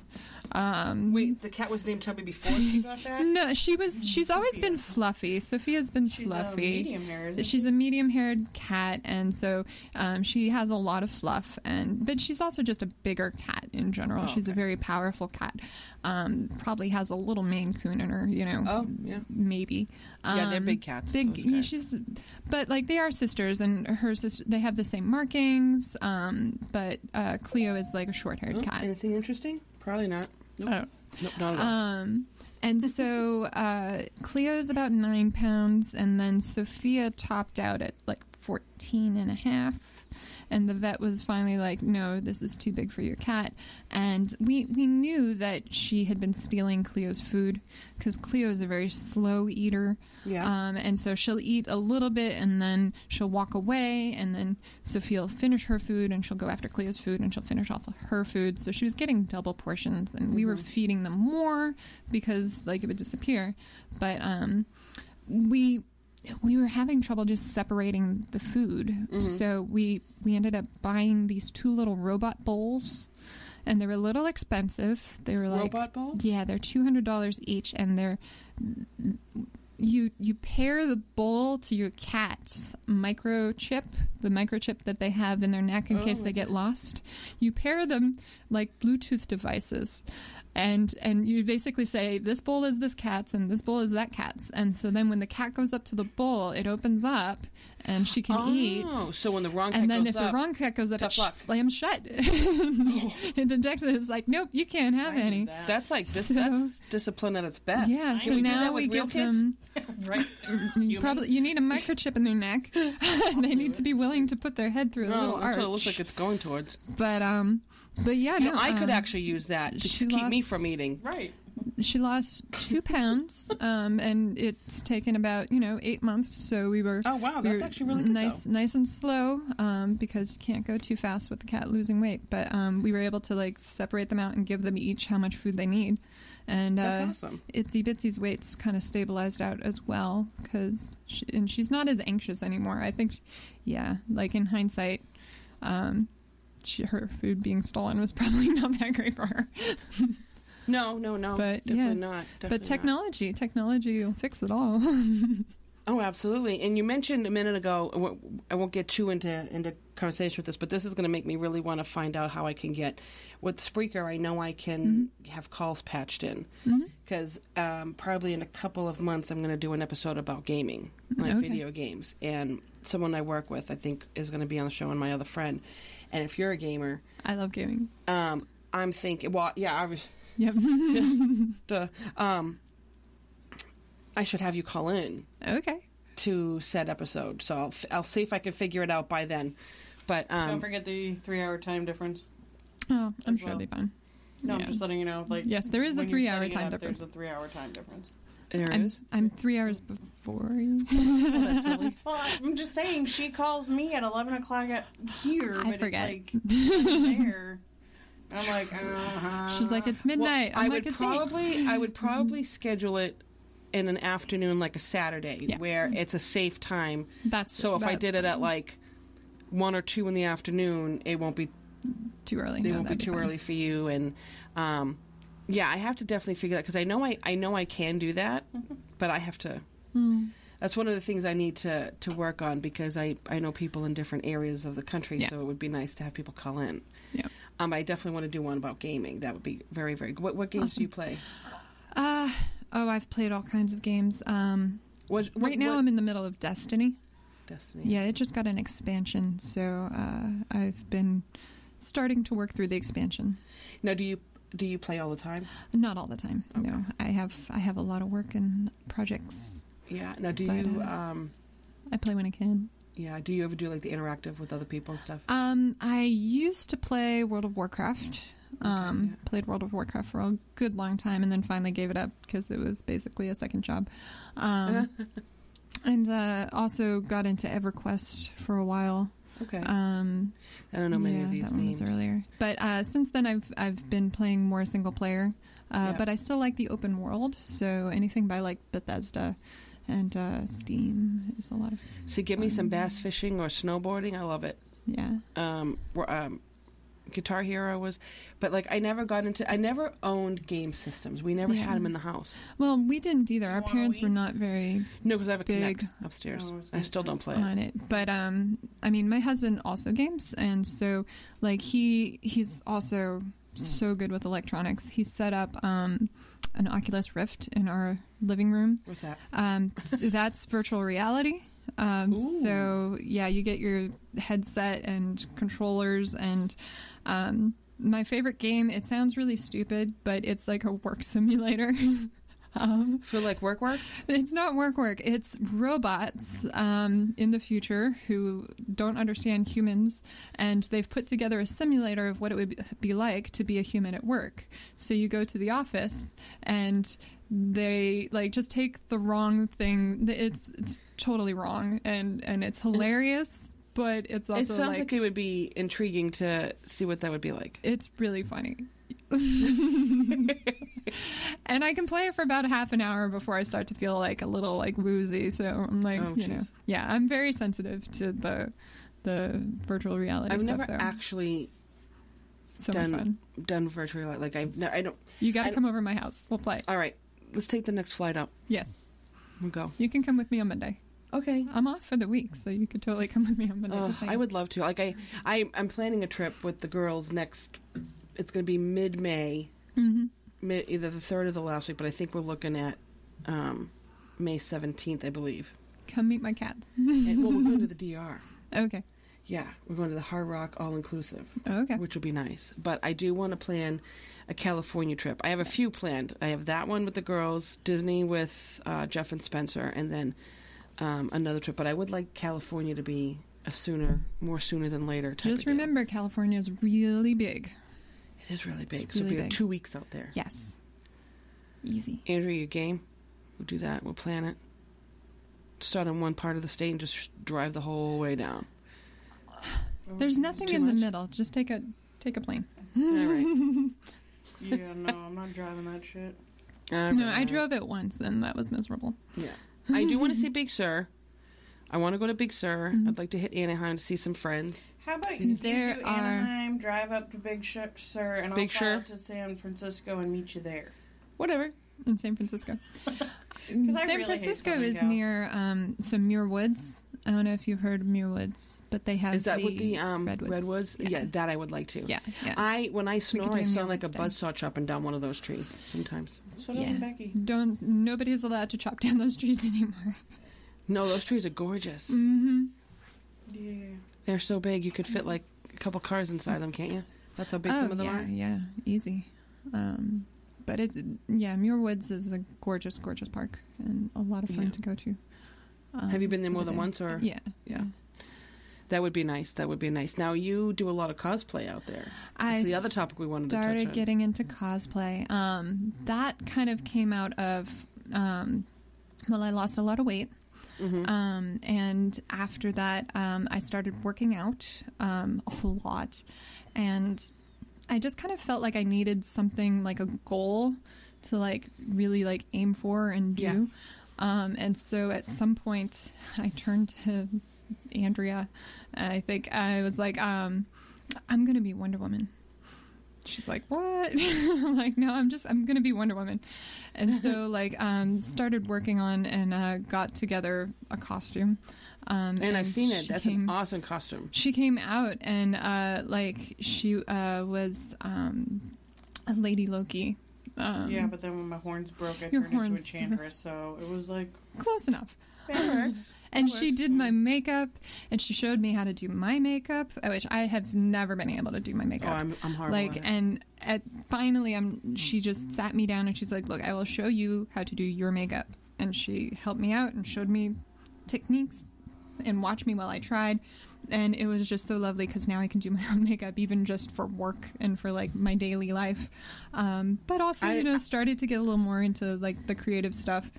Wait, the cat was named Tubby before she got fat? No, she's always been fluffy. Sophia's been fluffy. She's a medium-haired cat, and so she has a lot of fluff, but she's also just a bigger cat in general. She's a very powerful cat. Probably has a little Maine Coon in her, Oh, yeah. Maybe. Yeah, they're big cats. But like they are sisters, and her sister, they have the same markings. But Cleo is like a short-haired cat. Anything interesting? Probably not. Nope. Oh. Nope, not at all. And so Cleo's about 9 pounds, and then Sophia topped out at like 14 and a half. And the vet was finally like, no, this is too big for your cat. And we knew that she had been stealing Cleo's food, because Cleo is a very slow eater. Yeah. And so she'll eat a little bit, and then she'll walk away, and then Sophia will finish her food, and she'll go after Cleo's food, and she'll finish off her food. So she was getting double portions, and we were feeding them more because like it would disappear. But we were having trouble just separating the food. So we ended up buying these 2 little robot bowls, and they were a little expensive. They were like robot bowls? Yeah, they're $200 each, and they're you pair the bowl to your cat's microchip, the microchip that they have in their neck in case they get lost. You pair them like Bluetooth devices. And you basically say, this bowl is this cat's and this bowl is that cat's. And so then when the cat goes up to the bowl, it opens up and she can eat. Oh, so when the wrong cat and then goes if up, the wrong cat goes up, it tough luck. slams shut. It detects it. It's like, nope, you can't have any. That's like So- that's discipline at its best. Yeah, so Can we do now that we with real give kids? them. Right. You need a microchip in their neck. They need to be willing to put their head through a little That's arch. what it looks like it's going towards. But yeah, no, I could actually use that to she keep me lost- from eating. Right. She lost 2 pounds, and it's taken about 8 months. So we were. Oh wow, we that's were actually really good. nice and slow, because you can't go too fast with the cat losing weight. But we were able to like separate them out and give them each how much food they need. And That's awesome. Itsy Bitsy's weight's kind of stabilized out as well because she's not as anxious anymore. I think, like in hindsight, her food being stolen was probably not that great for her. No, But definitely not. But technology will fix it all. Oh, absolutely. And you mentioned a minute ago, I won't get too into conversation with this, but this is going to make me really want to find out how I can get, with Spreaker, I know I can have calls patched in. Because probably in a couple of months, I'm going to do an episode about gaming, like video games. And someone I work with, I think, is going to be on the show, and my other friend. And if you're a gamer... I love gaming. I'm thinking, well, yeah, I was... Yep. Duh. I should have you call in. Okay. To said episode, so I'll see if I can figure it out by then. But Don't forget the 3-hour time difference. Oh, I'm As sure well. it'll be fine. No, Yeah. I'm just letting you know. Like, Yes, there is a when you're 3-hour setting it time up, difference. There's a 3-hour time difference. there is. I'm 3 hours before you. That's silly. Well, I'm just saying, she calls me at 11 o'clock here, I but forget. it's like there. I'm like, She's like, it's midnight. Well, I'm like, it's 8. I would probably schedule it in an afternoon, like a Saturday, Yeah. where it's a safe time. So if I did it at like 1 or 2 in the afternoon, it won't be too early. It won't be too early for you. And I have to definitely figure that, because I know I can do that, but I have to. That's one of the things I need to work on, because I know people in different areas of the country, so it would be nice to have people call in. Yeah. I definitely want to do one about gaming. That would be very, very good. What games do you play? I've played all kinds of games. Right now I'm in the middle of Destiny. Destiny. Yeah, it just got an expansion, so I've been starting to work through the expansion. Now, do you play all the time? Not all the time. Okay. No, I have a lot of work and projects. Yeah. Now, I play when I can. Yeah. Do you ever do like the interactive with other people and stuff? I used to play World of Warcraft. Played World of Warcraft for a good long time, and then finally gave it up because it was basically a second job. And also got into EverQuest for a while. Okay. I don't know many of these that names. one was earlier. But since then, I've been playing more single player. But I still like the open world. So anything by like Bethesda and Steam is a lot of. So give me some bass fishing or snowboarding. I love it. Yeah. Guitar Hero was, but like I never owned game systems. We never had them in the house. Well, we didn't either. Our want parents Wii? were not very No, because I have a big. Kinect upstairs. Oh, I was I still don't play it. on it. But I mean, my husband also games, and so like he's also so good with electronics. He set up an Oculus Rift in our living room. What's that? That's virtual reality. So yeah, you get your headset and controllers, and my favorite game, it sounds really stupid, but it's like a work simulator. For like work? It's not work. It's robots in the future who don't understand humans, and they've put together a simulator of what it would be like to be a human at work. So you go to the office, and they like just take the wrong thing. It's totally wrong, and it's hilarious, but it's also It sounds like it would be intriguing to see what that would be like. it's really funny. And I can play it for about a half an hour before I start to feel like a little like woozy. So I'm like, yeah, I'm very sensitive to the virtual reality stuff. I've never actually so done virtual reality. Like I don't. You got to come over to my house. We'll play. All right, let's take the next flight up. Yes, we'll go. You can come with me on Monday. Okay. I'm off for the week, so you could totally come with me on Monday. I would love to. Like I'm planning a trip with the girls next. It's going to be mid-May, either the third or the last week. But I think we're looking at May 17th, I believe. Come meet my cats. And, we're going to the DR. Okay. Yeah, we're going to the Hard Rock all-inclusive. Okay. Which will be nice. But I do want to plan a California trip. I have a few planned. I have that one with the girls, Disney with Jeff and Spencer, and then another trip. But I would like California to be more sooner than later type Just remember, California is really big. It is really big. It's So really it'll be big. 2 weeks out there. Yes. Easy. Andrew, you game? We'll do that. We'll plan it. Start in one part of the state and just drive the whole way down. There's nothing in the middle. Just take a plane. All right. Yeah, no, I'm not driving that shit. No, I drove it once and that was miserable. Yeah. I do want to see Big Sur. I want to go to Big Sur. I'd like to hit Anaheim to see some friends. How about you do Anaheim, drive up to Big Sur, and I'll fly out to San Francisco and meet you there. Whatever. In San Francisco. San Francisco is near some Muir Woods. I don't know if you've heard of Muir Woods, but they have Is that with the redwoods? Yeah, that I would like to. Yeah. When I snore, I sound like a buzzsaw chopping down one of those trees sometimes. So does Becky. Nobody's allowed to chop down those trees anymore. No, those trees are gorgeous. Mm-hmm. Yeah. They're so big you could fit like a couple cars inside them, can't you? That's how big some of them are. Yeah, easy. But Muir Woods is a gorgeous, gorgeous park and a lot of fun to go to. Have you been there more than once, or? Yeah. That would be nice. Now you do a lot of cosplay out there. That's the other topic we wanted to touch on. Started getting into cosplay. That kind of came out of I lost a lot of weight. Mm-hmm. And after that, I started working out a lot, and I just kind of felt like I needed something like a goal to like really like aim for and do. Yeah. And so at some point I turned to Andrea and I think I was like, I'm going to be Wonder Woman. She's like, what? I'm like, no, I'm going to be Wonder Woman. And so like, started working on and got together a costume. And I've seen it. That's an awesome costume. She came out and she was a Lady Loki. Yeah, but then when my horns broke, I turned into Enchantress, so it was like... Close enough. That works. And she did my makeup, and she showed me how to do my makeup, which I have never been able to do my makeup. Oh, I'm horrible at it. And finally, she just sat me down, and she's like, look, I will show you how to do your makeup. And she helped me out and showed me techniques and watched me while I tried. And it was just so lovely because now I can do my own makeup, even just for work and for like my daily life. But also, started to get a little more into like the creative stuff.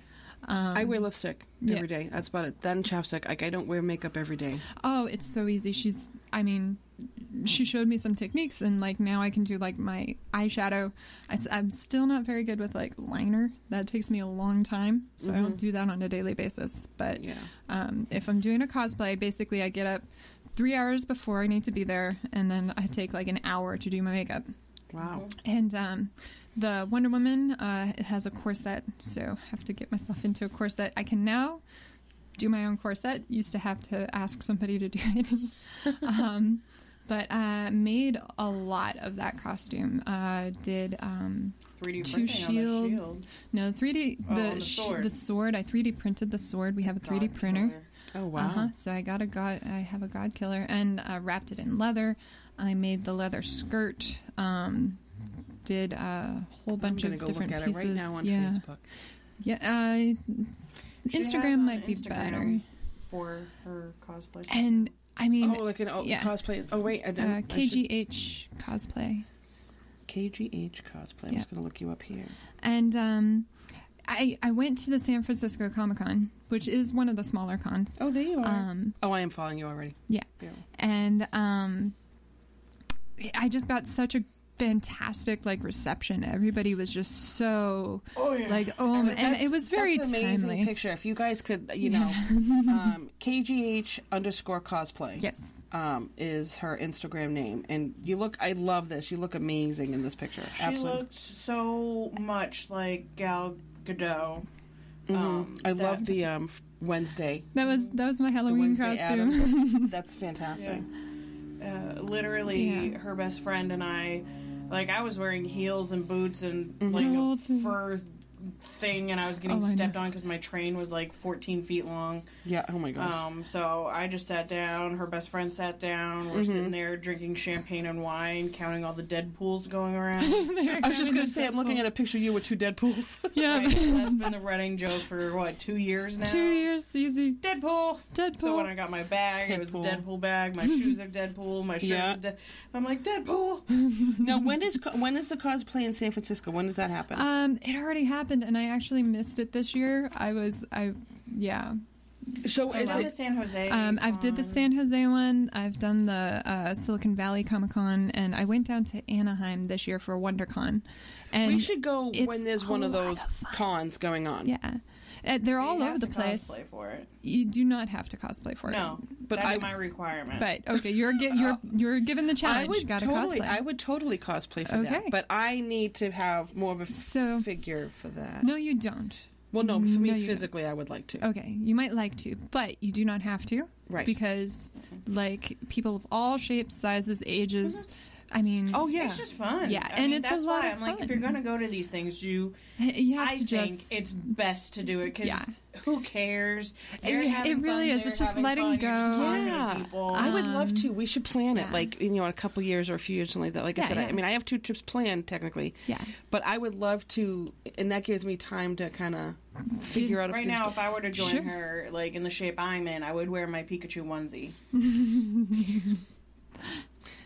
I wear lipstick every day. That's about it. That and chapstick. Like, I don't wear makeup every day. Oh, it's so easy. She showed me some techniques, and like now I can do like my eyeshadow. I'm still not very good with like liner. That takes me a long time, so I don't do that on a daily basis. But if I'm doing a cosplay, basically I get up 3 hours before I need to be there, and then I take like an hour to do my makeup. Wow. And the Wonder Woman has a corset, so I have to get myself into a corset. I can now do my own corset. Used to have to ask somebody to do it. But made a lot of that costume. Did 3D two shields. Shield. No, 3D the sword. I 3D printed the sword. We have a 3D printer. Killer. Oh wow! So I have a God Killer and wrapped it in leather. I made the leather skirt. Did a whole bunch of different pieces. Right now on Facebook. Yeah, Instagram might be better for her cosplay. And I mean, cosplay. Oh wait, KGH cosplay. KGH cosplay. I'm just gonna look you up here. And I went to the San Francisco Comic-Con, which is one of the smaller cons. Oh, there you are. I am following you already. Yeah. And I just got such a fantastic like reception. Everybody was just so like and it was very that's an amazing timely picture. If you guys could, KGH_cosplay. Yes. Is her Instagram name, and I love this. You look amazing in this picture. She Absolutely. looked so much like Gal Gadot. I love the Wednesday. That was my Halloween costume. That's fantastic. Literally, her best friend and I, like, I was wearing heels and boots and like a fur thing, and I was getting stepped on because my train was like 14 feet long. Yeah. Oh my gosh. So I just sat down. Her best friend sat down. We're sitting there drinking champagne and wine, counting all the Deadpools going around. I was just going to say, I'm looking at a picture of you with 2 Deadpools. Yeah. Right? That's been the running joke for, 2 years now? 2 years, easy. Deadpool. So when I got my bag, it was a Deadpool bag. My shoes are Deadpool. My shirt is I'm like, Deadpool. Now, when is the cosplay in San Francisco? When does that happen? It already happened, and I actually missed it this year. So is it the San Jose? I've did the San Jose one. I've done the Silicon Valley Comic Con, and I went down to Anaheim this year for WonderCon. And we should go when there's one of those cons going on. Yeah. They're all over the place. Cosplay for it. You do not have to cosplay for it. No, but that's my requirement. But okay, you're given the challenge. You got to cosplay. I would totally cosplay for that. But I need to have more of a figure for that. No, you don't. Well, no, for me physically, I would like to. Okay, you might like to, but you do not have to. Right. Because, like, people of all shapes, sizes, ages. I mean, it's just fun. Yeah, I mean, it's that's a lot why of I'm fun. like, if you're gonna go to these things, have I to think it's best to do it because who cares? It really is. It's just letting go. Yeah, I would love to. We should plan it, like in a couple years or a few years, something like that. Like I said, I mean, I have 2 trips planned technically. Yeah, but I would love to, and that gives me time to kind of figure out. Right now, if I were to join her, like in the shape I'm in, I would wear my Pikachu onesie.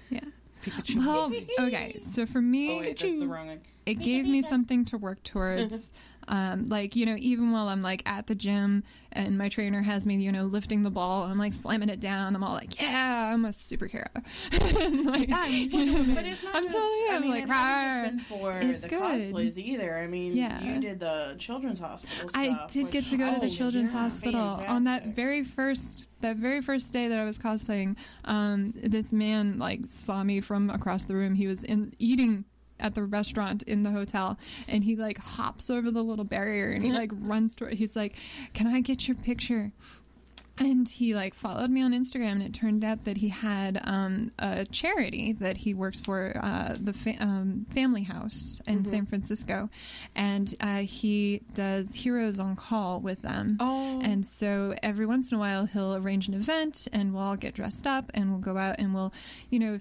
Yeah. Pikachu. Well, okay, so for me, that's the wrong. It gave me something to work towards. Like, even while I'm like at the gym and my trainer has me, lifting the ball, I'm like slamming it down. I'm all like, yeah, I'm a superhero. Like, but it's not I'm telling you, I mean, like, it hasn't just been for it's the good. Cosplays either. I mean, you did the children's hospital stuff. I did get to go to the children's hospital on that very first day that I was cosplaying. This man like saw me from across the room. He was eating at the restaurant in the hotel, and he like hops over the little barrier and he like runs toward. He's like, "Can I get your picture?" And he like followed me on Instagram, and it turned out that he had a charity that he works for, the Family House in San Francisco, and he does Heroes on Call with them. Oh. And so every once in a while he'll arrange an event, and we'll all get dressed up, and we'll go out and we'll,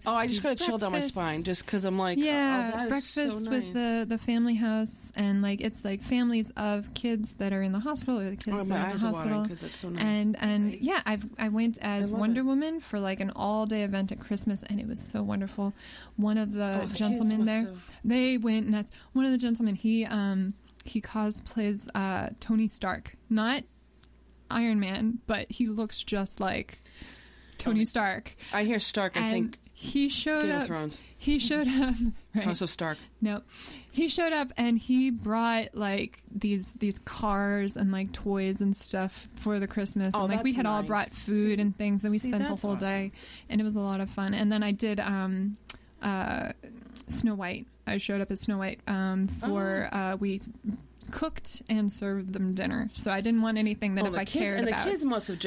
I just got a chill down my spine just because I'm like, that breakfast is so nice. with the Family House, and like it's like families of kids that are in the hospital or the kids that are in the hospital. It's so nice. And yeah, I went as Wonder Woman for like an all-day event at Christmas, and it was so wonderful. One of the gentlemen there, they went nuts. One of the gentlemen, he cosplays Tony Stark, not Iron Man, but he looks just like Tony Stark. I hear Stark. I think he showed Game up. of Thrones. He showed up. Right. House of Stark. No, he showed up and he brought like these cars and like toys and stuff for the Christmas, and like we had all brought food and things, and we spent the whole day, and it was a lot of fun. And then I did Snow White. I showed up as Snow White we cooked and served them dinner, so I didn't want anything that if I cared about. And the kids must have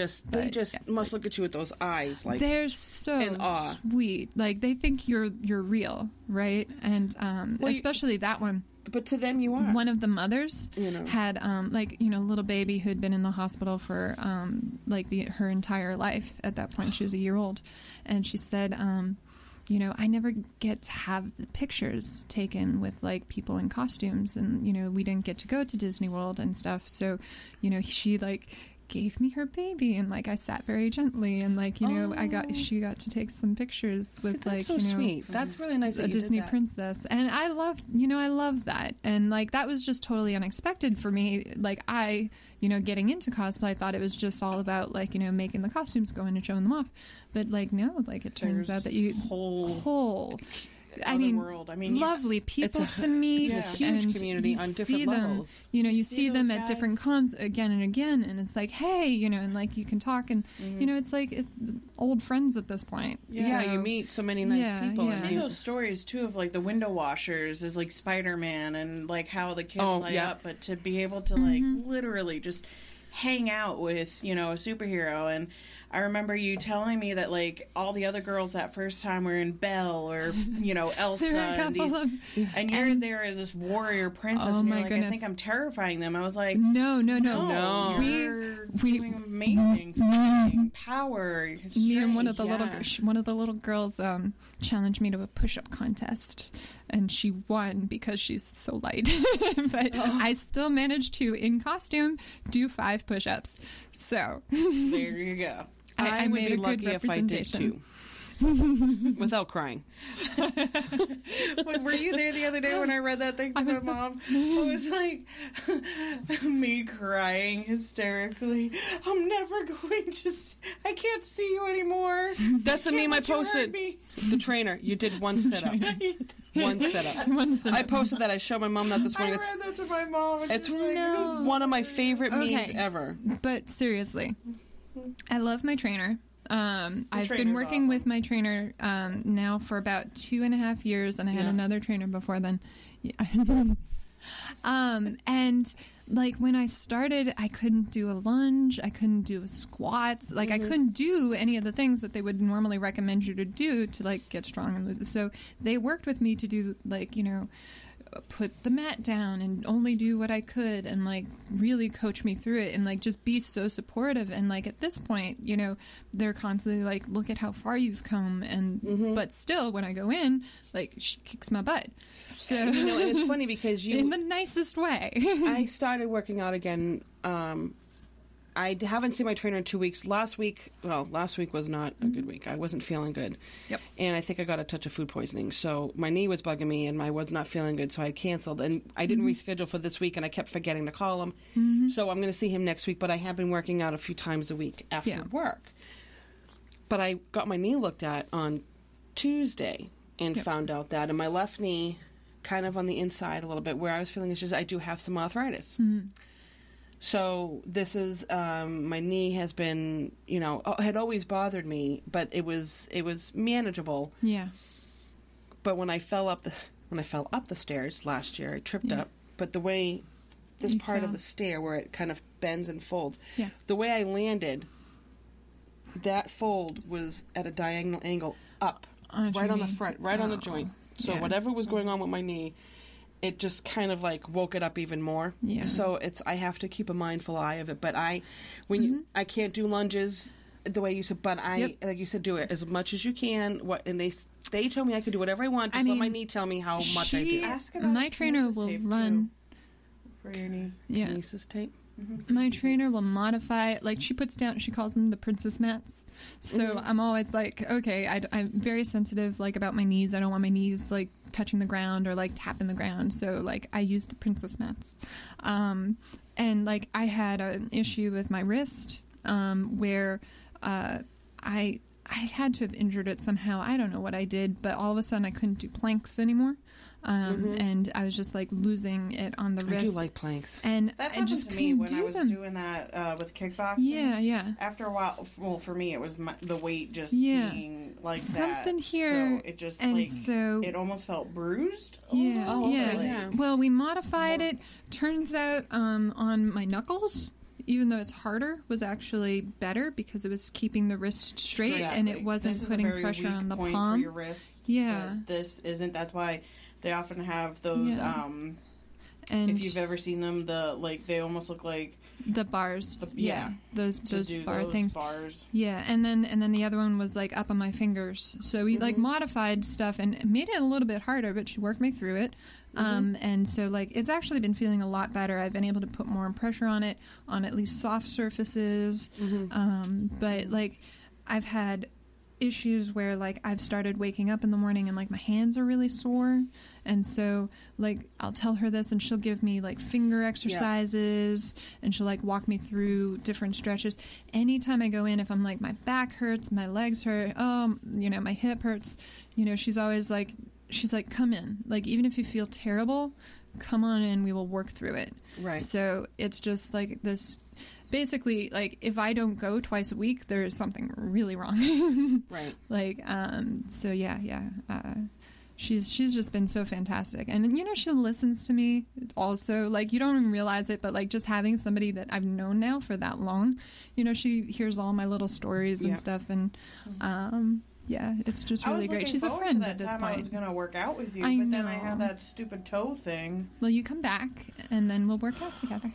must look at you with those eyes, like they're so sweet. Like they think you're real, right? And especially that one. But to them, you are. One of the mothers had little baby who had been in the hospital for her entire life. At that point, she was a year old, and she said, I never get to have the pictures taken with like people in costumes, and we didn't get to go to Disney World and stuff. So, she like gave me her baby, and like I sat very gently, and like she got to take some pictures with that's so sweet. That's really nice. A Disney princess, and I love that, and like that was just totally unexpected for me. Like I getting into cosplay, I thought it was just all about like making the costumes, going and showing them off, but like no, like it turns out that you whole world. I mean, lovely people to meet. It's a huge and community you on different see them, levels. you see them those at guys. different cons again and again, and it's like, hey, and like you can talk, and it's like old friends at this point. Yeah, So, you meet so many nice people. yeah. and see you- those stories too of like the window washers is like Spider-Man and like how the kids Oh, light yeah. up, but to be able to like literally just hang out with a superhero. And I remember you telling me that like all the other girls that first time were in Belle or Elsa There are a and, couple of- and you're there as this warrior princess Oh and you're my like, I goodness. think I'm terrifying them. I was like, No. No. you're We- doing amazing fighting, power, Me and strength. one of the little girls challenged me to a push-up contest, and she won because she's so light. But I still managed to, in costume, do 5 push-ups. So There you go. I I would made be a good lucky if I did representation. too. Without crying. Were you there the other day when I read that thing to my mom? I was like, me crying hysterically. I'm never going to. I can't see you anymore. That's the meme I Can't let you hurt posted. me. The trainer. You did one sit-up. One sit-up. I posted that. I showed my mom that this I morning. read that to my mom. And It's she's like, No. one of my favorite memes Okay. ever. But seriously, I love my trainer. I've been trainer's working awesome. with my trainer now for about 2.5 years, and I had Yeah. another trainer before then. Yeah. And like when I started, I couldn't do a lunge, I couldn't do squats, like I couldn't do any of the things that they would normally recommend you to do to like get strong and lose. So they worked with me to do like put the mat down and only do what I could and like really coach me through it and like just be so supportive. And like at this point, they're constantly like, look at how far you've come. And but still when I go in, like she kicks my butt. So And it's funny because in the nicest way. I started working out again. I haven't seen my trainer in 2 weeks. Last week was not a good week. I wasn't feeling good. Yep. And I think I got a touch of food poisoning. So my knee was bugging me and I was not feeling good. So I canceled. And I didn't reschedule for this week and I kept forgetting to call him. So I'm going to see him next week. But I have been working out a few times a week after work. But I got my knee looked at on Tuesday and found out that in my left knee, kind of on the inside a little bit, where I was feeling issues, I do have some arthritis. So this is my knee has been, had always bothered me, but it was manageable. Yeah. But when I fell up the stairs last year, I tripped up. But the way this You part fell. of the stair where it kind of bends and folds, Yeah. the way I landed, that fold was at a diagonal angle up, right on the front, right on the joint. So yeah. whatever was going on with my knee, it just kind of like woke it up even more. Yeah. So I have to keep a mindful eye of it. But I can't do lunges the way you said, but like you said, do it as much as you can. And they told me I could do whatever I want. Just let my knee tell me how much I do. Ask about My the trainer kinesis will tape, run. For your knee. Yeah. Kinesis tape. My trainer will modify, like she calls them the princess mats. So I'm always like, okay, I'm very sensitive, like about my knees. I don't want my knees like touching the ground or like tapping the ground. So like I use the princess mats. And like I had an issue with my wrist where I had to have injured it somehow. I don't know what I did, but all of a sudden I couldn't do planks anymore. And I was just like losing it on the wrist. I do like planks. And That I happened just to me couldn't when I do was them. doing that with kickboxing. Yeah. After a while, well, for me, it was the weight just Yeah. being like Something that. here, So it just and like so- it almost felt bruised. Yeah, Oh, yeah. okay, yeah. Well, we modified it. Turns out on my knuckles, even though it's harder, was actually better because it was keeping the wrist straight and it wasn't this putting is a very pressure weak on the point palm. for your wrist. Yeah. but this isn't. That's why they often have those. Yeah. And If you've ever seen them, they almost look like the bars, yeah, those to do bar those things. bars. Yeah, and then the other one was like up on my fingers. So we like modified stuff and made it a little bit harder, but she worked me through it. And so like it's actually been feeling a lot better. I've been able to put more pressure on it, on at least soft surfaces. But like I've had issues where like I've started waking up in the morning and like my hands are really sore, and so like I'll tell her this and she'll give me like finger exercises and she'll like walk me through different stretches. Anytime I go in, if I'm like my back hurts, my legs hurt, my hip hurts, she's always like, she's like, come in. Like, even if you feel terrible, come on in. We will work through it. Right. So it's just like this. Basically, like, if I don't go twice a week, there is something really wrong. Right. Like, so yeah. She's just been so fantastic. And, you know, she listens to me also. Like, you don't even realize it, but, like, just having somebody that I've known now for that long, you know, she hears all my little stories and stuff. And, yeah, it's just really great. She's a friend at this point. I was going to work out with you, I but then know. I had that stupid toe thing. Well, you come back, and then we'll work out together.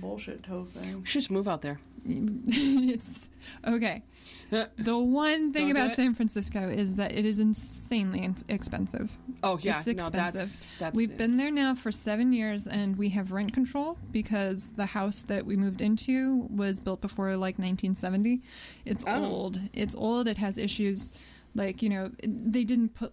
Bullshit toe thing. We should just move out there. It's okay. The one thing about San Francisco is that it is insanely expensive. Oh, yeah. It's expensive. No, that's We've been there now for 7 years, and we have rent control because the house that we moved into was built before, like, 1970. It's old. It's old. It has issues. Like, you know, they didn't put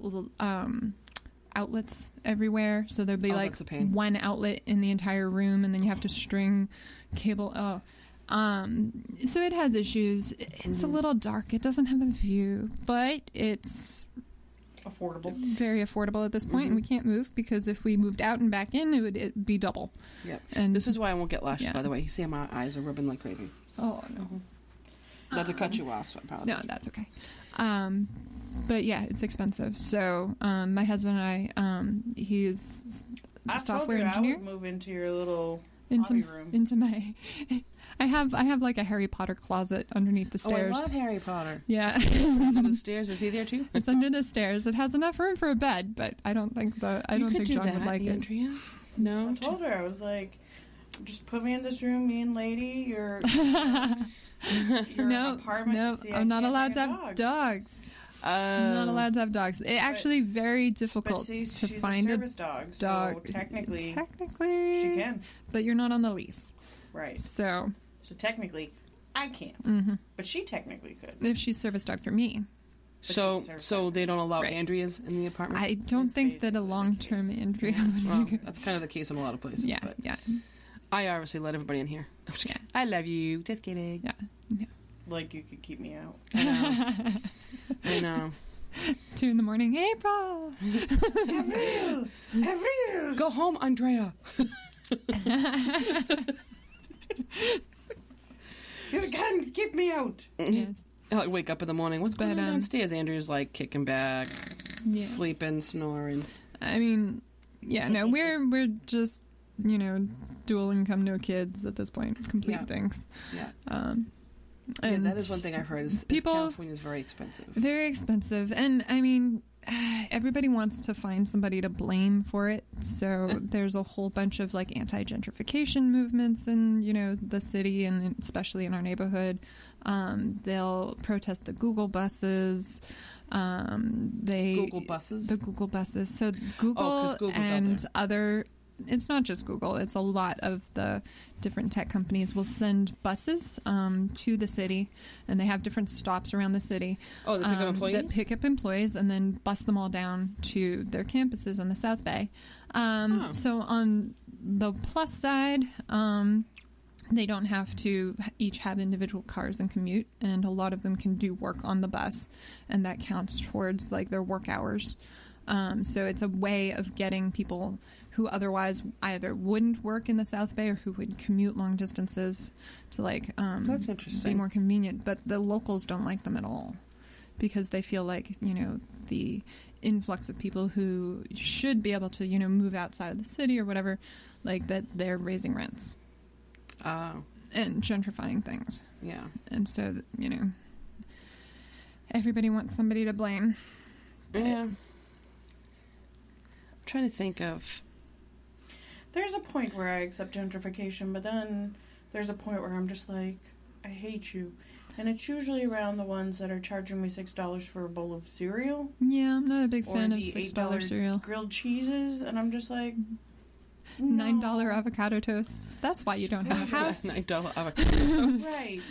outlets everywhere, so there'd be like one outlet in the entire room, and then you have to string cable. So it has issues. It's a little dark. It doesn't have a view, but it's affordable, very affordable at this point. And we can't move because if we moved out and back in, it'd be double. Yep. And this is why I won't get lashes. By the way, you see how my eyes are rubbing like crazy. Oh no. Not to cut you off, so I apologize. No, that's okay. But yeah, it's expensive. So my husband and I, he's a software engineer. I would move into your little into room. Into my. I have like a Harry Potter closet underneath the stairs. Oh, I love Harry Potter. Yeah. Under the stairs, is he there too? It's under the stairs. It has enough room for a bed, but I don't think John would like Andrea. No, I told her, I was like, just put me in this room, me and lady. Your apartment. No, I'm not allowed to have dogs. I'm not allowed to have dogs. It's actually very difficult to find a service dog. So technically, she can. But you're not on the lease, right? So technically, I can't. But she technically could if she's service dog for me. So they don't allow Andreas in the apartment? I don't think that a long-term Andrea would be. That's kind of the case in a lot of places. Yeah, but yeah. I obviously let everybody in here. Yeah. I love you. Just kidding. Yeah. Like you could keep me out. I know. 2 a.m. April! Avril! Go home, Andrea. You can't keep me out. Yes. I wake up in the morning. What's going on downstairs? Andrea's like kicking back, sleeping, snoring. I mean, yeah, no, we're just, you know, dual income, no kids at this point. Complete things. Yeah. And that is one thing I've heard is California is very expensive. Very expensive. And I mean, everybody wants to find somebody to blame for it. So there's a whole bunch of like anti-gentrification movements in, you know, the city and especially in our neighborhood. They'll protest the Google buses. Google buses? The Google buses. So Google and other... It's not just Google. It's a lot of the different tech companies will send buses to the city, and they have different stops around the city. Oh, they pick up employees? That pick up employees and then bus them all down to their campuses on the South Bay. So on the plus side, they don't have to each have individual cars and commute, and a lot of them can do work on the bus, and that counts towards like their work hours. So it's a way of getting people who otherwise either wouldn't work in the South Bay or who would commute long distances to like that's interesting. Be more convenient. But the locals don't like them at all because they feel like, you know, the influx of people who should be able to, you know, move outside of the city or whatever, like that they're raising rents and gentrifying things. Yeah. And so, you know, everybody wants somebody to blame. Yeah. I'm trying to think of... There's a point where I accept gentrification, but then there's a point where I'm just like, I hate you. And it's usually around the ones that are charging me $6 for a bowl of cereal. Yeah, I'm not a big fan of $6 cereal. Grilled cheeses, and I'm just like... No. $9 avocado toasts. That's why you don't have a house. $9 avocado toast. Right.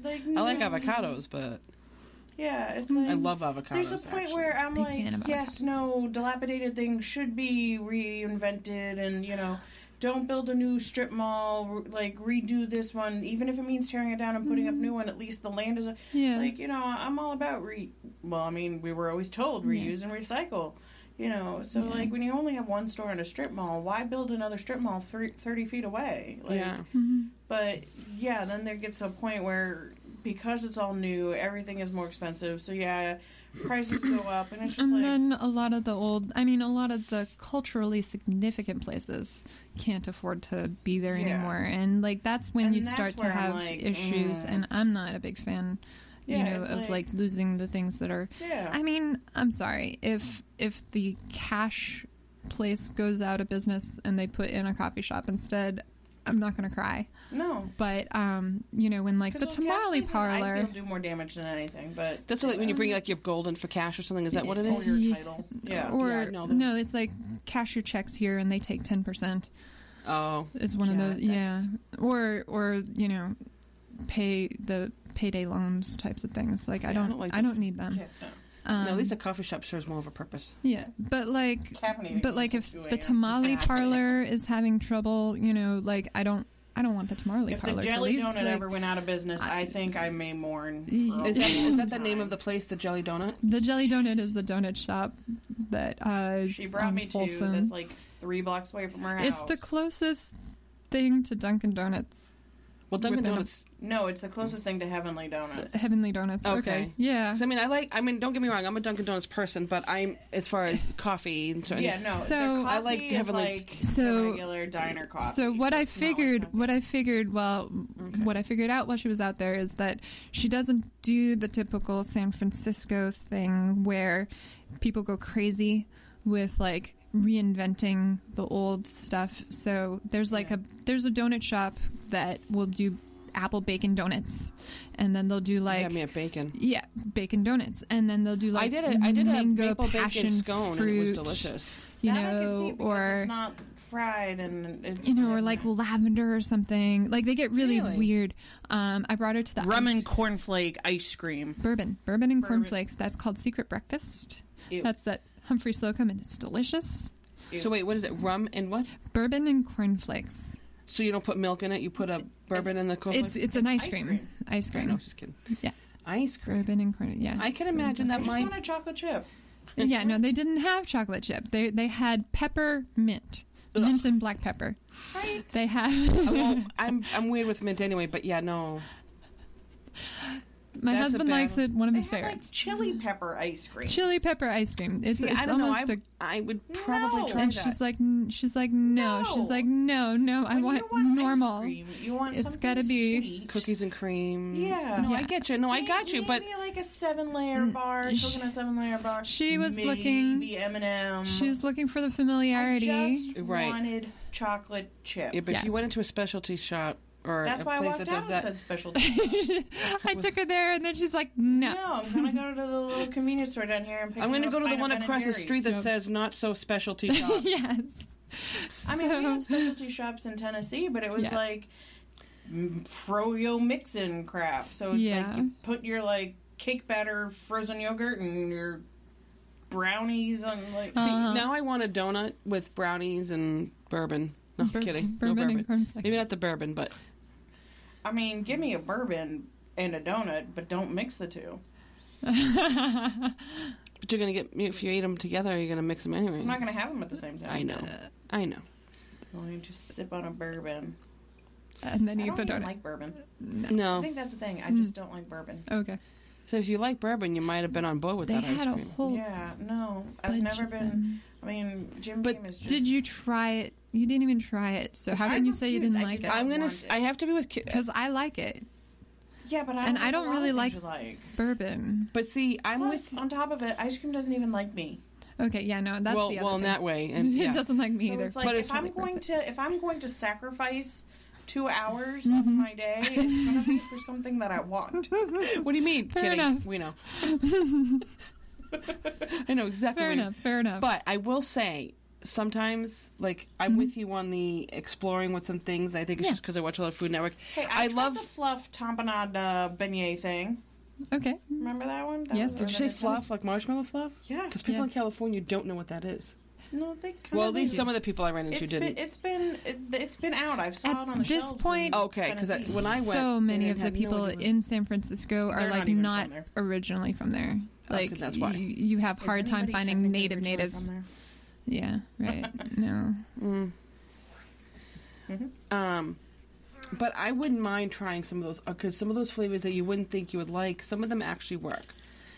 Like, I like avocados, but... Yeah, it's like... I love avocados, There's a point where I'm Big like, yes, no, dilapidated things should be reinvented and, you know, don't build a new strip mall, like, redo this one, even if it means tearing it down and putting up new one, at least the land is... Like, you know, I'm all about well, I mean, we were always told reuse and recycle. You know, so like when you only have one store in a strip mall, why build another strip mall 30 feet away? Like, but yeah, then there gets a point where because it's all new, everything is more expensive. So prices go up, and it's just and then a lot of the culturally significant places can't afford to be there anymore, and like that's when you start to have issues. And I'm not a big fan. Of like losing the things that are. Yeah. I mean, I'm sorry if the cash place goes out of business and they put in a coffee shop instead, I'm not going to cry. No. But when like the tamale parlor, I feel do more damage than anything. But that's like when you bring like your gold in for cash or something. Is that what it is? Or your title. Yeah. Or no, it's like cash your checks here and they take 10%. Oh. It's one of those. Yeah. Or pay the payday loans types of things. Like I don't need them. No, at least a coffee shop serves more of a purpose. Yeah, but if the tamale parlor is having trouble, like I don't want the tamale parlor to leave. If the jelly donut ever went out of business, I think I may mourn. Is that the name of the place, the Jelly Donut? The Jelly Donut is the donut shop that she brought me Folsom. to. That's like 3 blocks away from her house. It's the closest thing to Dunkin' Donuts. Well, Dunkin' Donuts. No, it's the closest thing to Heavenly Donuts. Heavenly Donuts. Okay. Yeah. So, don't get me wrong. I'm a Dunkin' Donuts person, but as far as coffee and So I like Heavenly. The regular diner coffee. So what I figured out while she was out there is that she doesn't do the typical San Francisco thing where people go crazy with like reinventing the old stuff. So there's like there's a donut shop that will do apple bacon donuts, and then they'll do like bacon. Yeah, bacon donuts, and then they'll do like I did a mango maple passion bacon scone, fruit, and it was delicious. I can see because it's not fried and it's or like lavender or something. Like they get really weird. I brought her to the rum and cornflake ice cream. Bourbon and cornflakes. That's called Secret Breakfast. Ew. That's at Humphrey Slocum, and it's delicious. Ew. So wait, what is it? Rum and what? Bourbon and cornflakes. So you don't put milk in it? You put a bourbon in the cornflakes? It's an ice cream. Ice cream. No, just kidding. Yeah. Ice cream. Bourbon and corn. Yeah. I can imagine that might. I just want a chocolate chip. Yeah, no, they didn't have chocolate chip. They had peppermint. Mint and black pepper. Right. They have. Well, I'm weird with mint anyway, but yeah, no. My husband likes it. One of his favorites. Like chili pepper ice cream. Chili pepper ice cream. It's almost I would probably try and that. she's like no. She's like no. I want normal. Ice cream. You want it's got to be sweet. Cookies and cream. Yeah. No, I get you. No, I got you. But maybe like a 7-layer bar. Cooking a 7-layer bar. She was maybe looking. M&M. She was looking for the familiarity. I just wanted chocolate chip. Yeah, but if you went into a specialty shop. Or that's why I walked out and said specialty. I took her there, and then she's like, "No, I'm gonna go to the little convenience store down here and pick. I'm gonna go to the one across the street that says "not so specialty shop." Yes. I mean, we had specialty shops in Tennessee, but it was like froyo mix-in crap. So it's like you put your like cake batter, frozen yogurt, and your brownies on like. See, now I want a donut with brownies and bourbon. No, I'm kidding. No bourbon. Maybe not the bourbon, but. I mean, give me a bourbon and a donut, but don't mix the two. But you're going to get, if you eat them together, you're going to mix them anyway. I'm not going to have them at the same time. I know. Well, you just sip on a bourbon. And then eat the donut. I don't like bourbon. No. I think that's the thing. I just don't like bourbon. Okay. So if you like bourbon, you might have been on board with that ice cream. Yeah, no. I've never been. I mean, Jim Beam is just... Did you try it? You didn't even try it, so how can you say you didn't like it? I have to be with... Because I like it. Yeah, but I don't really like bourbon. But see, on top of it, ice cream doesn't even like me. Okay, yeah, no, that's the other well, in that way. And, it doesn't like me either. It's like, if I'm going to sacrifice 2 hours of my day, it's going to be for something that I want. What do you mean? Fair Kidding. enough. We know. I know exactly. Fair enough. But I will say, sometimes, like, I'm with you on the exploring with some things. I think it's just because I watch a lot of Food Network. Hey, I love the fluff tamponade beignet thing. Okay. Remember that one? Yes. Did you say fluff, like marshmallow fluff? Yeah. Because people in California don't know what that is. No, they kind well, at least some of the people I ran into didn't. It's been out. I've saw it on the this shelves. Point, okay, because when I went, so many of the people in San Francisco are like not originally from there. Like, that's why. you have hard time finding natives. Yeah, right. No. But I wouldn't mind trying some of those, because some of those flavors that you wouldn't think you would like, some of them actually work.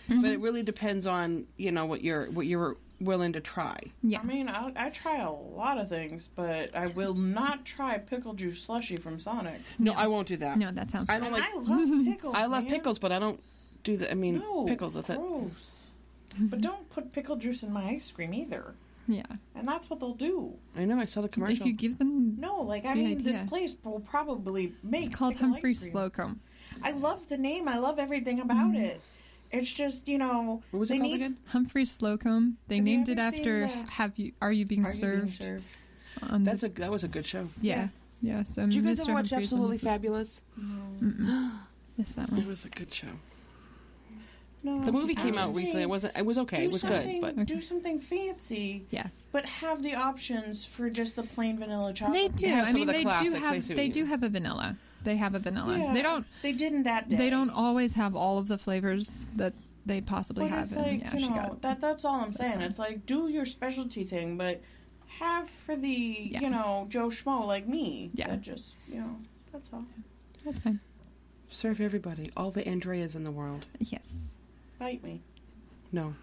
But it really depends on, what you're willing to try. Yeah. I mean, I try a lot of things, but I will not try pickle juice slushy from Sonic. No, I won't do that. No, that sounds. I love pickles. I love pickles, but I don't do that. I mean, No, pickles. That's gross. But don't put pickle juice in my ice cream either. Yeah. And that's what they'll do. it. I know. I saw the commercial. If you give them. No, like, I The mean, this idea. place will probably make It's called pickle Humphrey ice cream. Slocum. I love the name. I love everything about it. It's just, What was it they called need- again? Humphrey Slocum. They Have you named it ever after seen Are You Being Are you Served? being served? On the, That was a good show. yeah. Yeah. So Did you guys Mr. ever watch Humphreys Absolutely and Mrs. Fabulous? Yes, that It one. was a good show. No, The movie came I'm out just recently. saying, It wasn't. It was okay. It was good, but do something fancy. Yeah. But have the options for just the plain vanilla chocolate. They do. have I some mean, of the they classics. do I have. see what They you do mean. have a vanilla. They have a vanilla. Yeah, They don't. They didn't that day. They don't always have all of the flavors that they possibly But have. it's And like, yeah, she got. that's all I'm saying. fine. It's like, do your specialty thing, but have for the, Yeah. Joe Schmo like me. Yeah. That just, that's all. That's fine. serve everybody. All the Andreas in the world. Yes. Bite me. No.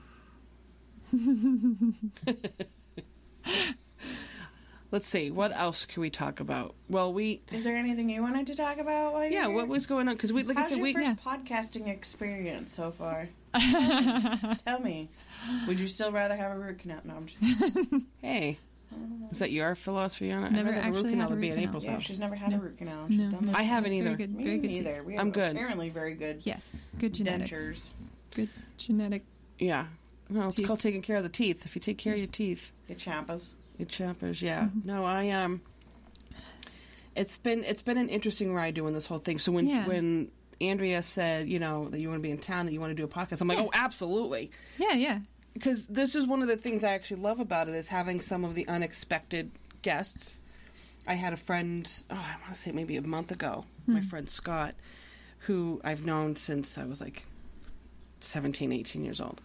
Let's see. What else can we talk about? Well, Is there anything you wanted to talk about while you're here? what was going on? Because like I How's said, your first Yeah. podcasting experience so far? Tell me. Would you still rather have a root canal? No, I'm just kidding. Hey, is that your philosophy on it? Never I'd rather have actually had a would be root at canal. April's Yeah, house. she's never had a No. root canal. She's done this. I haven't either. Very good. Me Very good neither. teeth. We have I'm good. apparently very good Yes. Good genetics. dentures. Good genetic. Yeah. No, it's Teeth. called taking care of the teeth. If you take care of your Yes. teeth, Get champas. your chappers. Yeah. No, I It's been an interesting ride doing this whole thing. So when Andrea said, that you want to be in town, that you want to do a podcast, I'm like, oh, absolutely. Yeah. Yeah. Because this is one of the things I actually love about it is having some of the unexpected guests. I had a friend, I want to say maybe a month ago, my friend Scott, who I've known since I was like 17, 18 years old.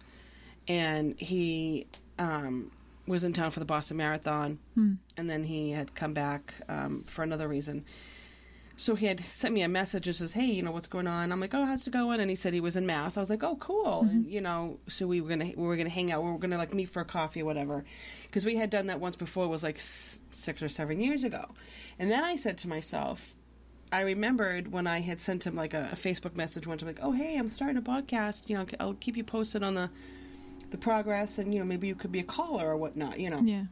And he was in town for the Boston Marathon, and then he had come back for another reason. So he had sent me a message and says, hey, what's going on? I'm like, oh, how's it going? And he said he was in Mass. I was like, oh, cool. And, so we were gonna hang out. We were gonna meet for a coffee or whatever. Because we had done that once before. It was like 6 or 7 years ago. And then I said to myself, I remembered when I had sent him like a Facebook message once. I'm like, oh, hey, I'm starting a podcast. I'll keep you posted on the progress, and maybe you could be a caller or whatnot. Yeah.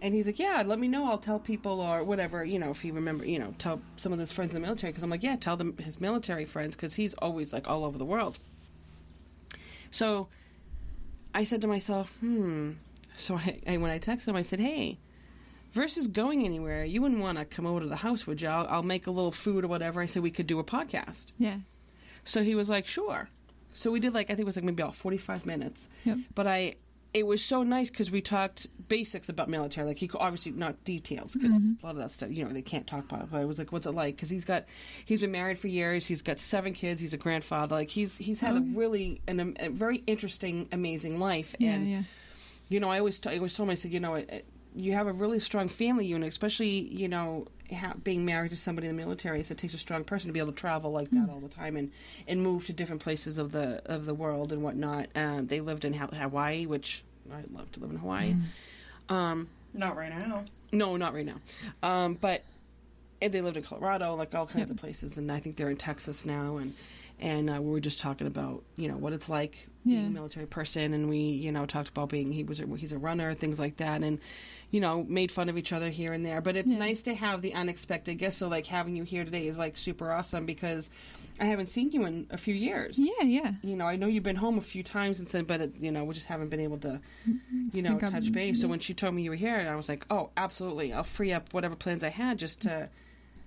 And he's like, yeah, let me know. I'll tell people or whatever, if he remember, tell some of his friends in the military. Because I'm like, yeah, tell them his military friends, because he's always like all over the world. So I said to myself, So when I texted him, I said, hey, versus going anywhere, you wouldn't want to come over to the house, would you? I'll make a little food or whatever. I said we could do a podcast. Yeah. So he was like, sure. So we did I think it was maybe about 45 minutes. Yep. But it was so nice because we talked basics about military. Like, he could obviously not details because a lot of that stuff, they can't talk about. But I was like, what's it like? Because he's been married for years. He's got 7 kids. He's a grandfather. Like, he's had a really, a very interesting, amazing life. Yeah. And, Yeah. I always told him, I said, you have a really strong family unit, especially, being married to somebody in the military. So it takes a strong person to be able to travel like that all the time and move to different places of the world and whatnot. They lived in Hawaii, which I'd love to live in Hawaii. Not right now. No, not right now. But they lived in Colorado, like all kinds of places, and I think they're in Texas now. And we were just talking about what it's like being a military person, and we talked about he's a runner, things like that, and made fun of each other here and there. But it's nice to have the unexpected guests. So like having you here today is like super awesome because I haven't seen you in a few years. Yeah. I know you've been home a few times and said, but we just haven't been able to touch base. So when she told me you were here, I was like, oh, absolutely, I'll free up whatever plans I had just to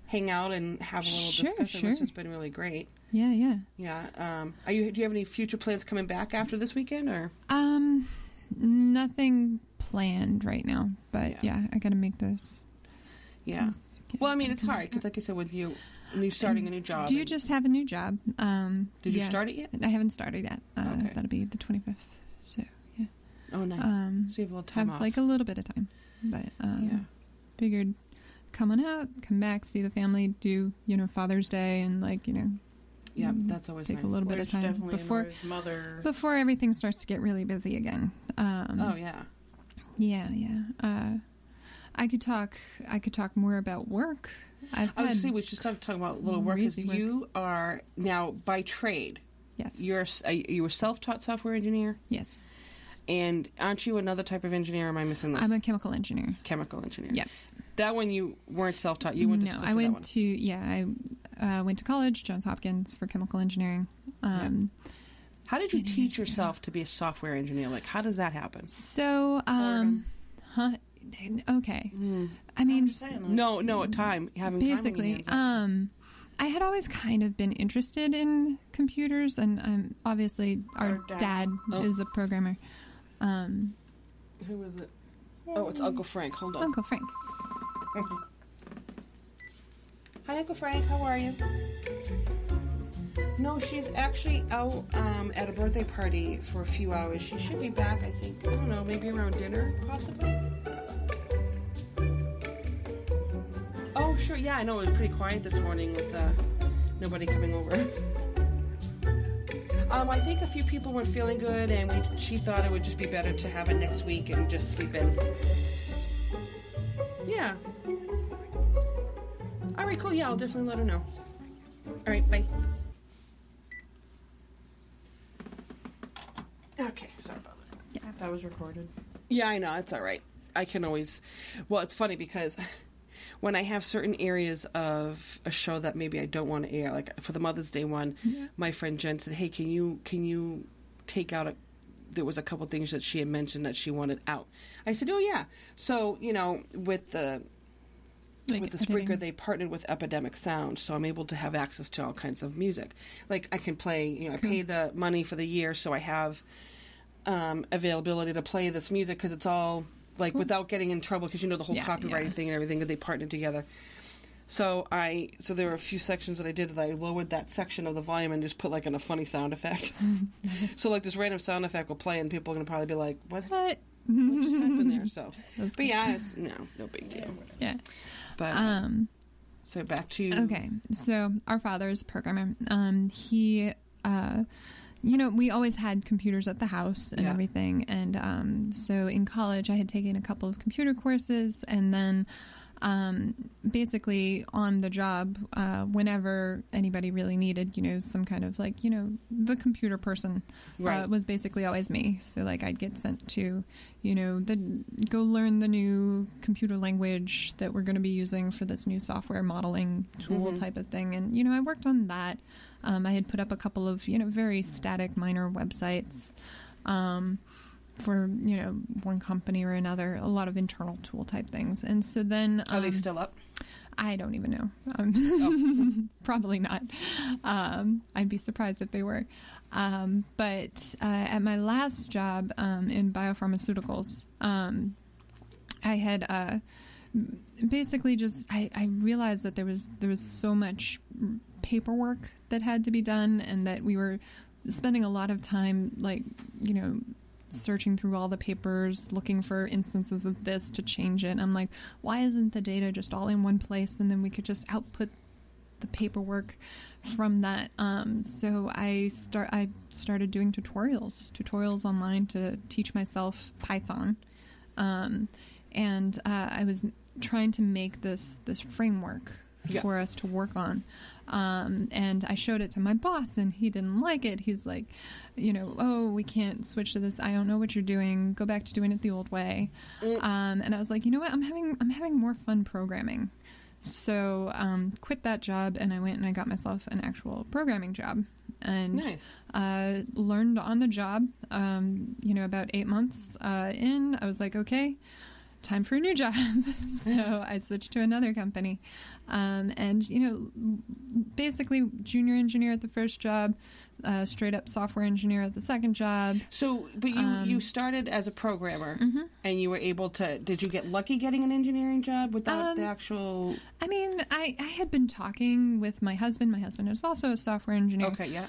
hang out and have a little discussion. Sure. It's just been really great. Yeah. Yeah. Do you have any future plans coming back after this weekend, or? Nothing planned right now, but yeah I gotta make those. Yeah. Well, I mean, it's hard because, like I said, with you, when you're starting a new job. Do you just have a new job? Did you start it yet? I haven't started yet. Okay. That'll be the 25th. So, yeah. Oh, nice. So you have a little time off. Like a little bit of time. But figured come on out, come back, see the family, do, Father's Day and, like, yeah, that's always take nice. a little bit of time before everything starts to get really busy again. Oh, yeah. Yeah. I could talk more about work. We should start talking about a little work because you are now by trade. Yes. You were self-taught software engineer. Yes. And aren't you another type of engineer? Or am I missing this? I'm a chemical engineer. Chemical engineer. Yeah. That one you weren't self-taught. You went to school I went to college, Johns Hopkins, for chemical engineering. How did you teach yourself to be a software engineer? Like, how does that happen? So, okay. I mean, time. Basically, I had always kind of been interested in computers, and obviously our dad is a programmer. Who is it? Oh, it's Uncle Frank. Hold on. Uncle Frank. Hi, Uncle Frank. How are you? No, she's actually out at a birthday party for a few hours. She should be back, I think, I don't know, maybe around dinner, possibly? Oh, sure. Yeah, I know. It was pretty quiet this morning with nobody coming over. I think a few people weren't feeling good, and she thought it would just be better to have it next week and just sleep in. Yeah. All right, cool. Yeah, I'll definitely let her know. All right, bye. Okay, sorry about that. Yeah, that was recorded. Yeah, I know. It's all right. I can always... Well, it's funny because when I have certain areas of a show that maybe I don't want to air, like for the Mother's Day one, my friend Jen said, hey, can you take out there was a couple things that she had mentioned that she wanted out. I said, oh, yeah. So, with the Spreaker, they partnered with Epidemic Sound, so I'm able to have access to all kinds of music. Like, I can play, I pay the money for the year, so I have availability to play this music, because it's all, like, without getting in trouble, because the whole copyright thing and everything, that they partnered together. So there were a few sections that I did that I lowered that section of the volume and just put, like, in a funny sound effect. Nice. So, like, this random sound effect will play, and people are going to probably be like, what just happened there? So, but yeah, it's no big deal. Yeah. But so back to okay. So our father is a programmer. He, we always had computers at the house and everything. And so in college, I had taken a couple of computer courses, and then basically on the job, whenever anybody really needed, some kind of like, the computer person was basically always me. So like I'd get sent to, go learn the new computer language that we're going to be using for this new software modeling tool type of thing. And, I worked on that. I had put up a couple of, very static minor websites. For one company or another, a lot of internal tool type things. And so then are they still up? I don't even know. Probably not. I'd be surprised if they were. But at my last job in biopharmaceuticals, I had basically just I realized that there was so much paperwork that had to be done, and that we were spending a lot of time, like, searching through all the papers, looking for instances of this to change it. And I'm like, why isn't the data just all in one place, and then we could just output the paperwork from that? So I started doing tutorials online to teach myself Python, and I was trying to make this framework for us to work on. And I showed it to my boss, and he didn't like it. He's like, oh, we can't switch to this. I don't know what you're doing. Go back to doing it the old way. And I was like, you know what? I'm having more fun programming. So quit that job, and I went and I got myself an actual programming job. And learned on the job. About 8 months in, I was like, okay, time for a new job. So I switched to another company. And, you know, basically junior engineer at the first job, straight up software engineer at the second job. So, but you started as a programmer, and you were able to, did you get lucky getting an engineering job without the actual... I mean, I had been talking with my husband. My husband is also a software engineer. Okay, yeah.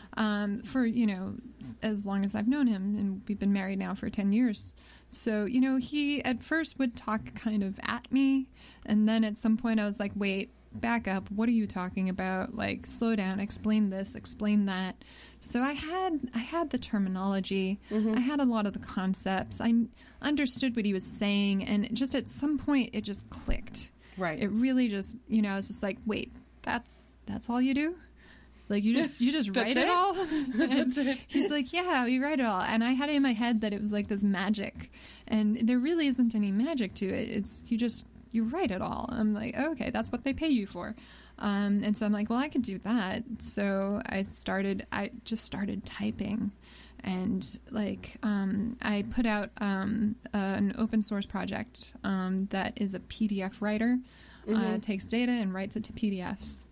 For, you know, as long as I've known him, and we've been married now for 10 years. So, you know, he at first would talk kind of at me, and then at some point I was like, wait, back up. What are you talking about? Like, slow down, explain this, explain that. So I had the terminology. I had a lot of the concepts. I understood what he was saying, and just at some point it just clicked. Right. It really just, you know, I was just like, wait, that's all you do? Like, you just write it all? That's it. He's like, yeah, you write it all. And I had it in my head that it was like this magic, and there really isn't any magic to it. It's you write it all. I'm like, okay, that's what they pay you for. And so I'm like, well, I could do that. So I just started typing, and like, I put out an open source project that is a PDF writer. Takes data and writes it to PDFs.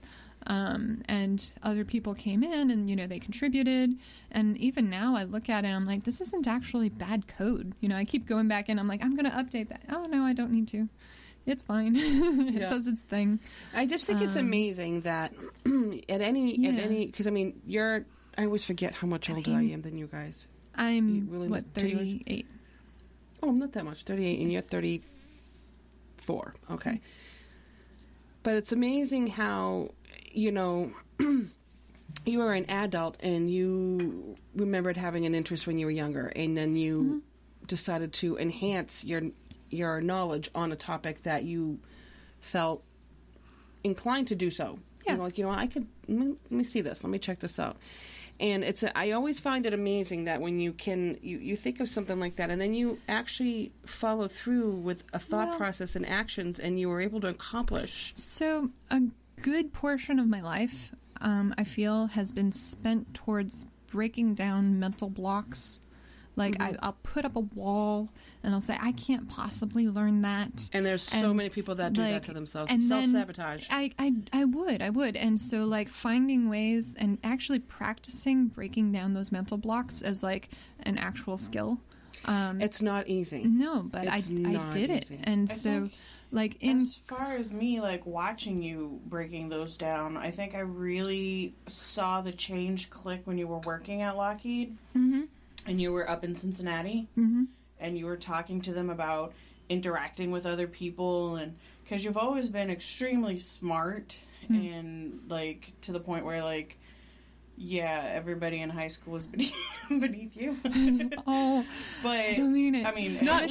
And other people came in and, you know, they contributed. And even now I look at it and I'm like, this isn't actually bad code. You know, I keep going back in. I'm like, I'm going to update that. Oh, no, I don't need to. It's fine. It does its thing. I just think it's amazing that at any, because I mean, I always forget how much older I am than you guys. I'm, really 38? Oh, I'm not that much, 38, and you're 34. Okay. But it's amazing how, you know, you were an adult and you remembered having an interest when you were younger, and then you decided to enhance your knowledge on a topic that you felt inclined to do so. Yeah. You know, like, you know, let me see this. Let me check this out. And I always find it amazing that when you think of something like that and then you actually follow through with a thought process and actions, and you were able to accomplish. So a good portion of my life, I feel, has been spent towards breaking down mental blocks. Like, I'll put up a wall and I'll say, I can't possibly learn that. And there's so many people that do that to themselves. And self-sabotage. I would. And so, like, finding ways and actually practicing breaking down those mental blocks as, like, an actual skill. It's not easy. No, but I did it. And so, like, as far as me, like, watching you breaking those down, I think I really saw the change click when you were working at Lockheed. And you were up in Cincinnati, and you were talking to them about interacting with other people, and because you've always been extremely smart, and, like, to the point where, like, yeah, everybody in high school was beneath you. Oh, but I don't mean it. I mean, not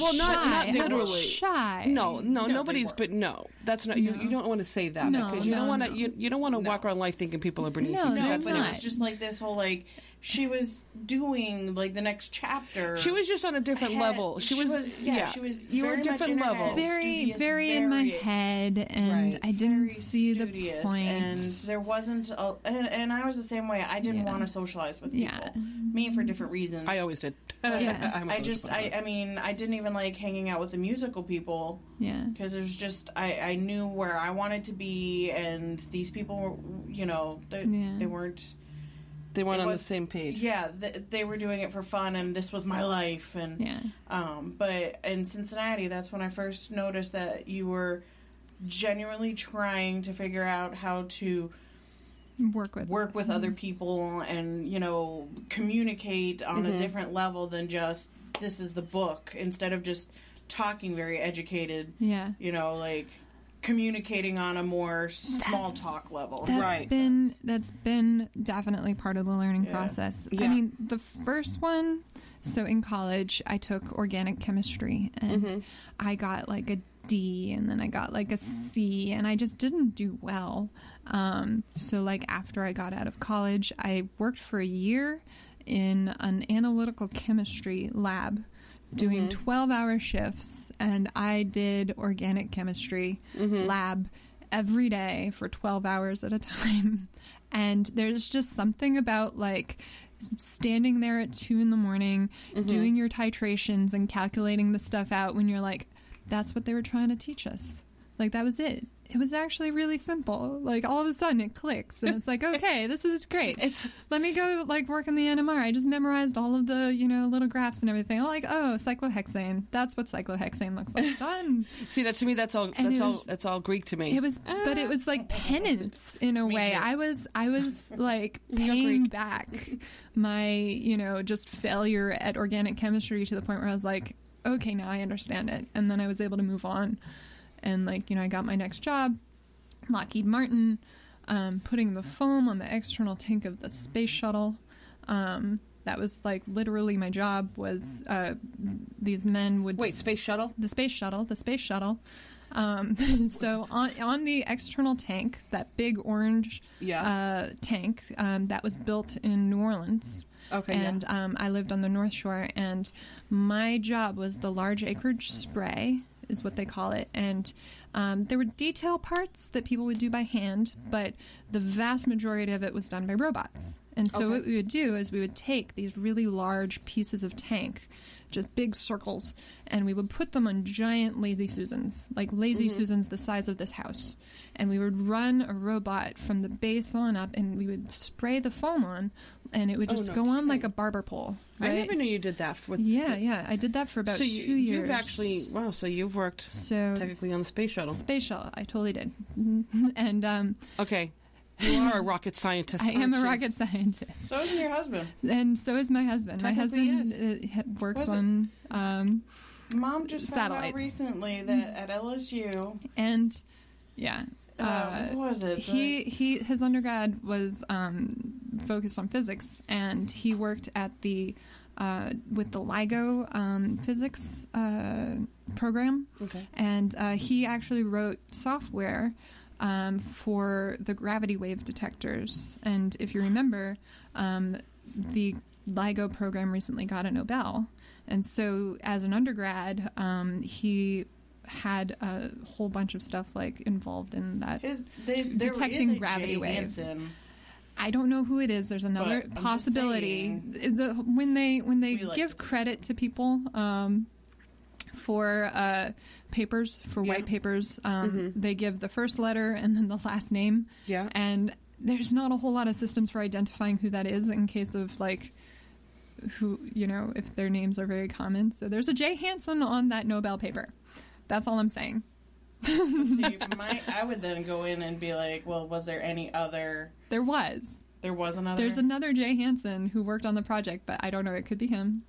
literally. Shy. No, nobody's. But no, that's not. You don't want to say that because you don't want to. You don't want to walk around life thinking people are beneath you. No, but it was just like this whole, like, she was doing, like, the next chapter. She was just on a different level. She was. You were a different level. Very in my head, and I didn't see the point. And there wasn't. And I was the same way. I didn't want to socialize with people. Me for different reasons. I always did. I mean, I didn't even like hanging out with the musical people. Yeah. Because there's just, I knew where I wanted to be, and these people were, you know, they weren't. They weren't on the same page. Yeah, they were doing it for fun, and this was my life. And but in Cincinnati, that's when I first noticed that you were genuinely trying to figure out how to work with other people, and, you know, communicate on a different level than just, this is the book, instead of just talking very educated. Yeah, you know, like, communicating on a more small talk level. That's been definitely part of the learning process. I mean, the first one, so in college I took organic chemistry, and I got like a D, and then I got like a C, and I just didn't do well. So, like, after I got out of college, I worked for a year in an analytical chemistry lab doing 12-hour shifts, and I did organic chemistry lab every day for 12 hours at a time. And there's just something about, like, standing there at 2 a.m, doing your titrations and calculating the stuff out when you're like, that's what they were trying to teach us. Like, that was it. It was actually really simple. Like, all of a sudden it clicks, and it's like, okay, this is great. Let me go, like, work in the NMR. I just memorized all of the, little graphs and everything. I'm like, oh, cyclohexane. That's what cyclohexane looks like. Done. See, that to me, that's all Greek to me. It was, but it was like penance in a way. I was like paying back my, just failure at organic chemistry to the point where I was like, okay, now I understand it. And then I was able to move on. And, like, I got my next job, Lockheed Martin, putting the foam on the external tank of the space shuttle. That was, like, literally my job was these men would... Wait, space shuttle? The space shuttle. So on the external tank, that big orange tank, that was built in New Orleans. Okay, and I lived on the North Shore, and my job was the large acreage spray, is what they call it. And there were detail parts that people would do by hand, but the vast majority of it was done by robots. And so what we would do is we would take these really large pieces of tank, just big circles, and we would put them on giant Lazy Susans, like Lazy Susans the size of this house. And we would run a robot from the base on up, and we would spray the foam on, and it would just go on like a barber pole. Right? I never knew you did that. Yeah. I did that for about 2 years. You've actually, so you've worked technically on the space shuttle. Space shuttle, I totally did. And okay. You are a rocket scientist. I am a rocket scientist. So is your husband. And so is my husband. My husband works on Mom just satellites. Found out recently that at LSU. And, yeah. What was it? His undergrad was focused on physics, and he worked at the with the LIGO physics program. Okay. And he actually wrote software for the gravity wave detectors. And if you remember, the LIGO program recently got a Nobel. And so as an undergrad, he had a whole bunch of stuff like involved in that detecting gravity waves. Hansen. I don't know who it is. There's another possibility. When they give credit to people for papers, for white papers, they give the first letter and then the last name. Yeah. And there's not a whole lot of systems for identifying who that is in case of like who, if their names are very common. So there's a J. Hansen on that Nobel paper. That's all I'm saying. See, I would then go in and be like, well, was there any other... There was. There was another? There's another J. Hansen who worked on the project, but I don't know. It could be him.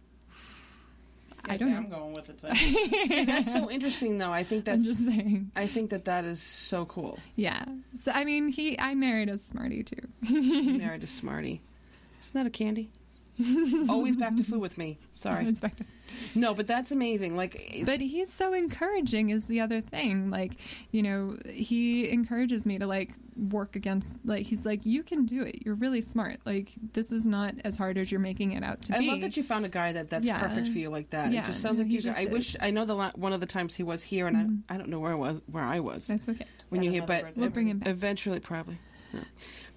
I don't know. I'm going with it. See, that's so interesting, though. I think that's... I'm just saying. I think that is so cool. Yeah. So, I mean, I married a smarty, too. Married a smarty. Isn't that a candy? Always back to food with me. Sorry. Always back to... No, but that's amazing. But he's so encouraging is the other thing. Like, he encourages me to like work against. Like, he's like, you can do it. You're really smart. Like, this is not as hard as you're making it out to be. I love that you found a guy that's perfect for you like that. Yeah, it just sounds like you. I wish I know one of the times he was here, and I don't know where I was. That's okay. When you're here, but we'll bring him back. Eventually, probably. Yeah.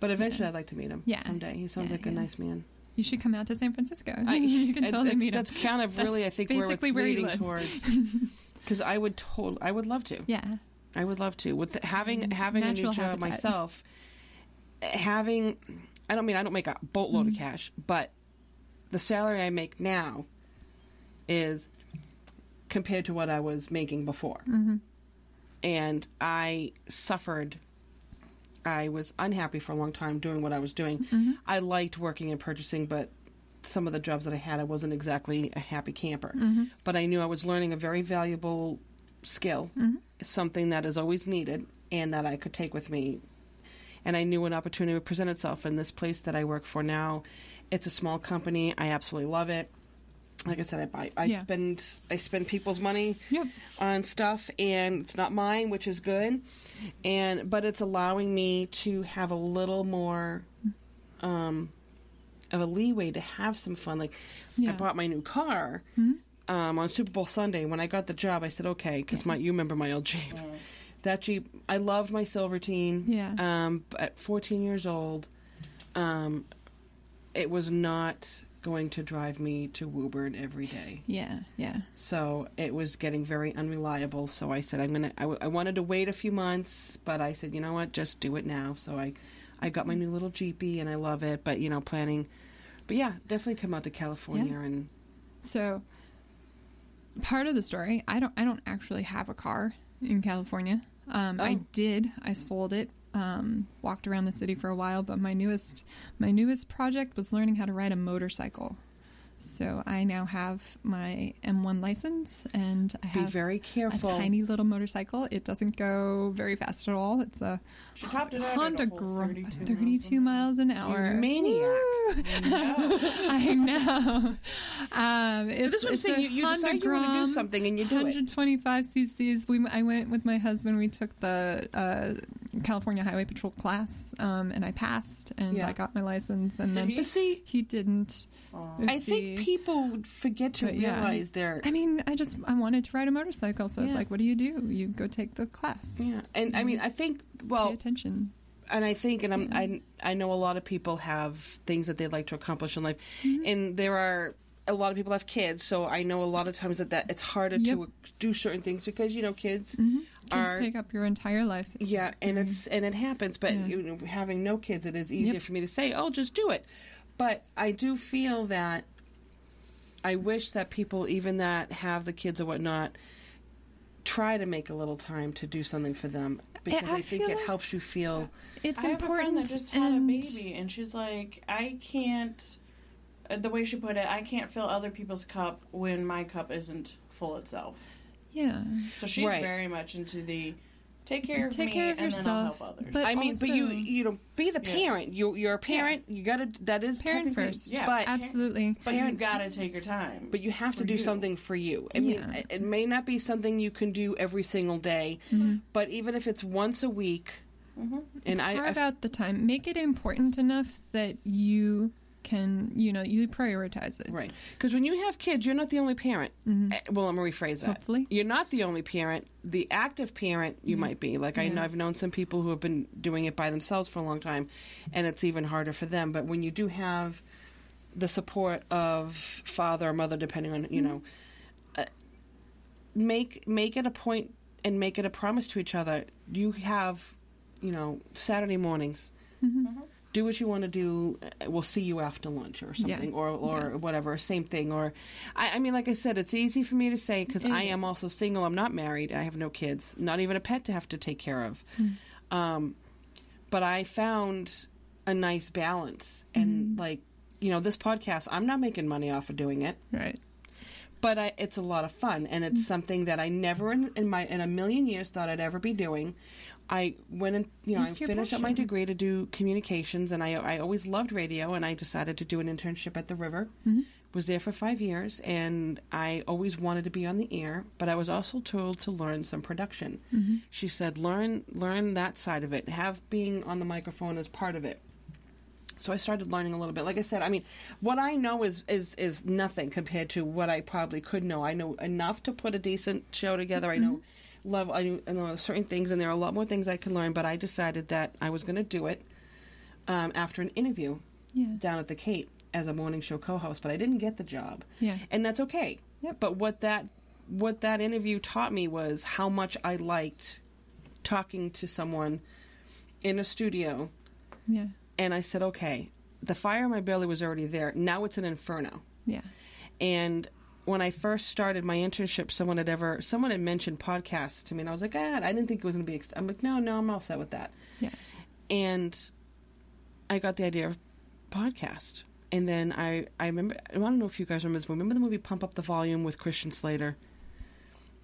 But eventually, I'd like to meet him. Yeah. Someday. He sounds like a nice man. You should come out to San Francisco. You can totally meet him. That's kind of really, I think, where it's leading towards. Because I would love to. Yeah, I would love to. With having a new job myself, I don't make a boatload of cash, but the salary I make now is compared to what I was making before, and I suffered. I was unhappy for a long time doing what I was doing. I liked working and purchasing, but some of the jobs that I had, I wasn't exactly a happy camper. But I knew I was learning a very valuable skill, something that is always needed, and that I could take with me. And I knew an opportunity would present itself in this place that I work for now. It's a small company. I absolutely love it. Like I said, I spend people's money on stuff, and it's not mine, which is good. But it's allowing me to have a little more of a leeway to have some fun. Like I bought my new car on Super Bowl Sunday. When I got the job, I said, okay, because you remember my old Jeep. That Jeep, I loved my Silvertine. Yeah. At 14 years old, it was not going to drive me to Woburn every day. Yeah, yeah. So it was getting very unreliable. So I said, I wanted to wait a few months, but I said, you know what, just do it now. So I got my new little Jeepy and I love it, but planning. But yeah, definitely come out to California and. So part of the story, I don't actually have a car in California. I sold it. Walked around the city for a while, but my newest project was learning how to ride a motorcycle. So I now have my M1 license, and I have very careful. A tiny little motorcycle. It doesn't go very fast at all. It's a she topped it out Honda at a whole 32 miles an hour. You maniac! I know. This what I'm saying. You decide you want to do something, and you do 125 cc's. I went with my husband. We took the California Highway Patrol class, and I passed, and I got my license. And then he didn't. I think people forget to realize they're. I mean, I wanted to ride a motorcycle, so it's like, what do? You go take the class. Yeah, and I mean, I think pay attention. And I think, and I know a lot of people have things that they'd like to accomplish in life, and there are a lot of people have kids, so I know a lot of times that it's harder to do certain things because kids. Kids take up your entire life. And it happens. But having no kids, it is easier for me to say, "Oh, just do it." But I do feel that I wish that people, even that have the kids or whatnot, try to make a little time to do something for them because I think it helps you feel. It's I important. have a friend that just had a baby, and she's like, I can't. The way she put it, I can't fill other people's cup when my cup isn't full itself. Yeah. So she's very much into the take care of me and yourself, then I'll help others. But but you be the parent. You're a parent. You gotta. That is parent first. Yeah, but absolutely. But you gotta take your time. But you have to do something for you. I mean, it may not be something you can do every single day, but even if it's once a week, and carve out the time. Make it important enough that you can, you prioritize it. Right. Because when you have kids, you're not the only parent. Well, I'm going to rephrase that. Hopefully. You're not the only parent. The active parent, you might be. Like, I've known some people who have been doing it by themselves for a long time, and it's even harder for them. But when you do have the support of father or mother, depending on, make it a point and make it a promise to each other. You have, Saturday mornings. Do what you want to do. We'll see you after lunch or something, or whatever. Same thing. Or, I mean, like I said, it's easy for me to say because I am also single. I'm not married. I have no kids. Not even a pet to have to take care of. But I found a nice balance, and this podcast, I'm not making money off of doing it. Right. But it's a lot of fun, and it's something that I never in a million years thought I'd ever be doing. I went and, I finished up my degree to do communications, and I always loved radio, and I decided to do an internship at the River. Was there for 5 years, and I always wanted to be on the air, but I was also told to learn some production. She said, learn that side of it. Have being on the microphone as part of it. So I started learning a little bit. Like I said, I mean, what I know is nothing compared to what I probably could know. I know enough to put a decent show together. I know I know certain things, and there are a lot more things I can learn, but I decided that I was going to do it after an interview down at the Cape as a morning show co-host, but I didn't get the job. Yeah. And that's okay. Yep. But what that interview taught me was how much I liked talking to someone in a studio. Yeah. And I said, okay, the fire in my belly was already there. Now it's an inferno. Yeah. And when I first started my internship, someone had mentioned podcasts to me, and I was like, I didn't think it was going to be. I'm like, no, I'm all set with that. Yeah. And I got the idea of podcast, and then I remember. I don't know if you guys remember the movie Pump Up the Volume with Christian Slater.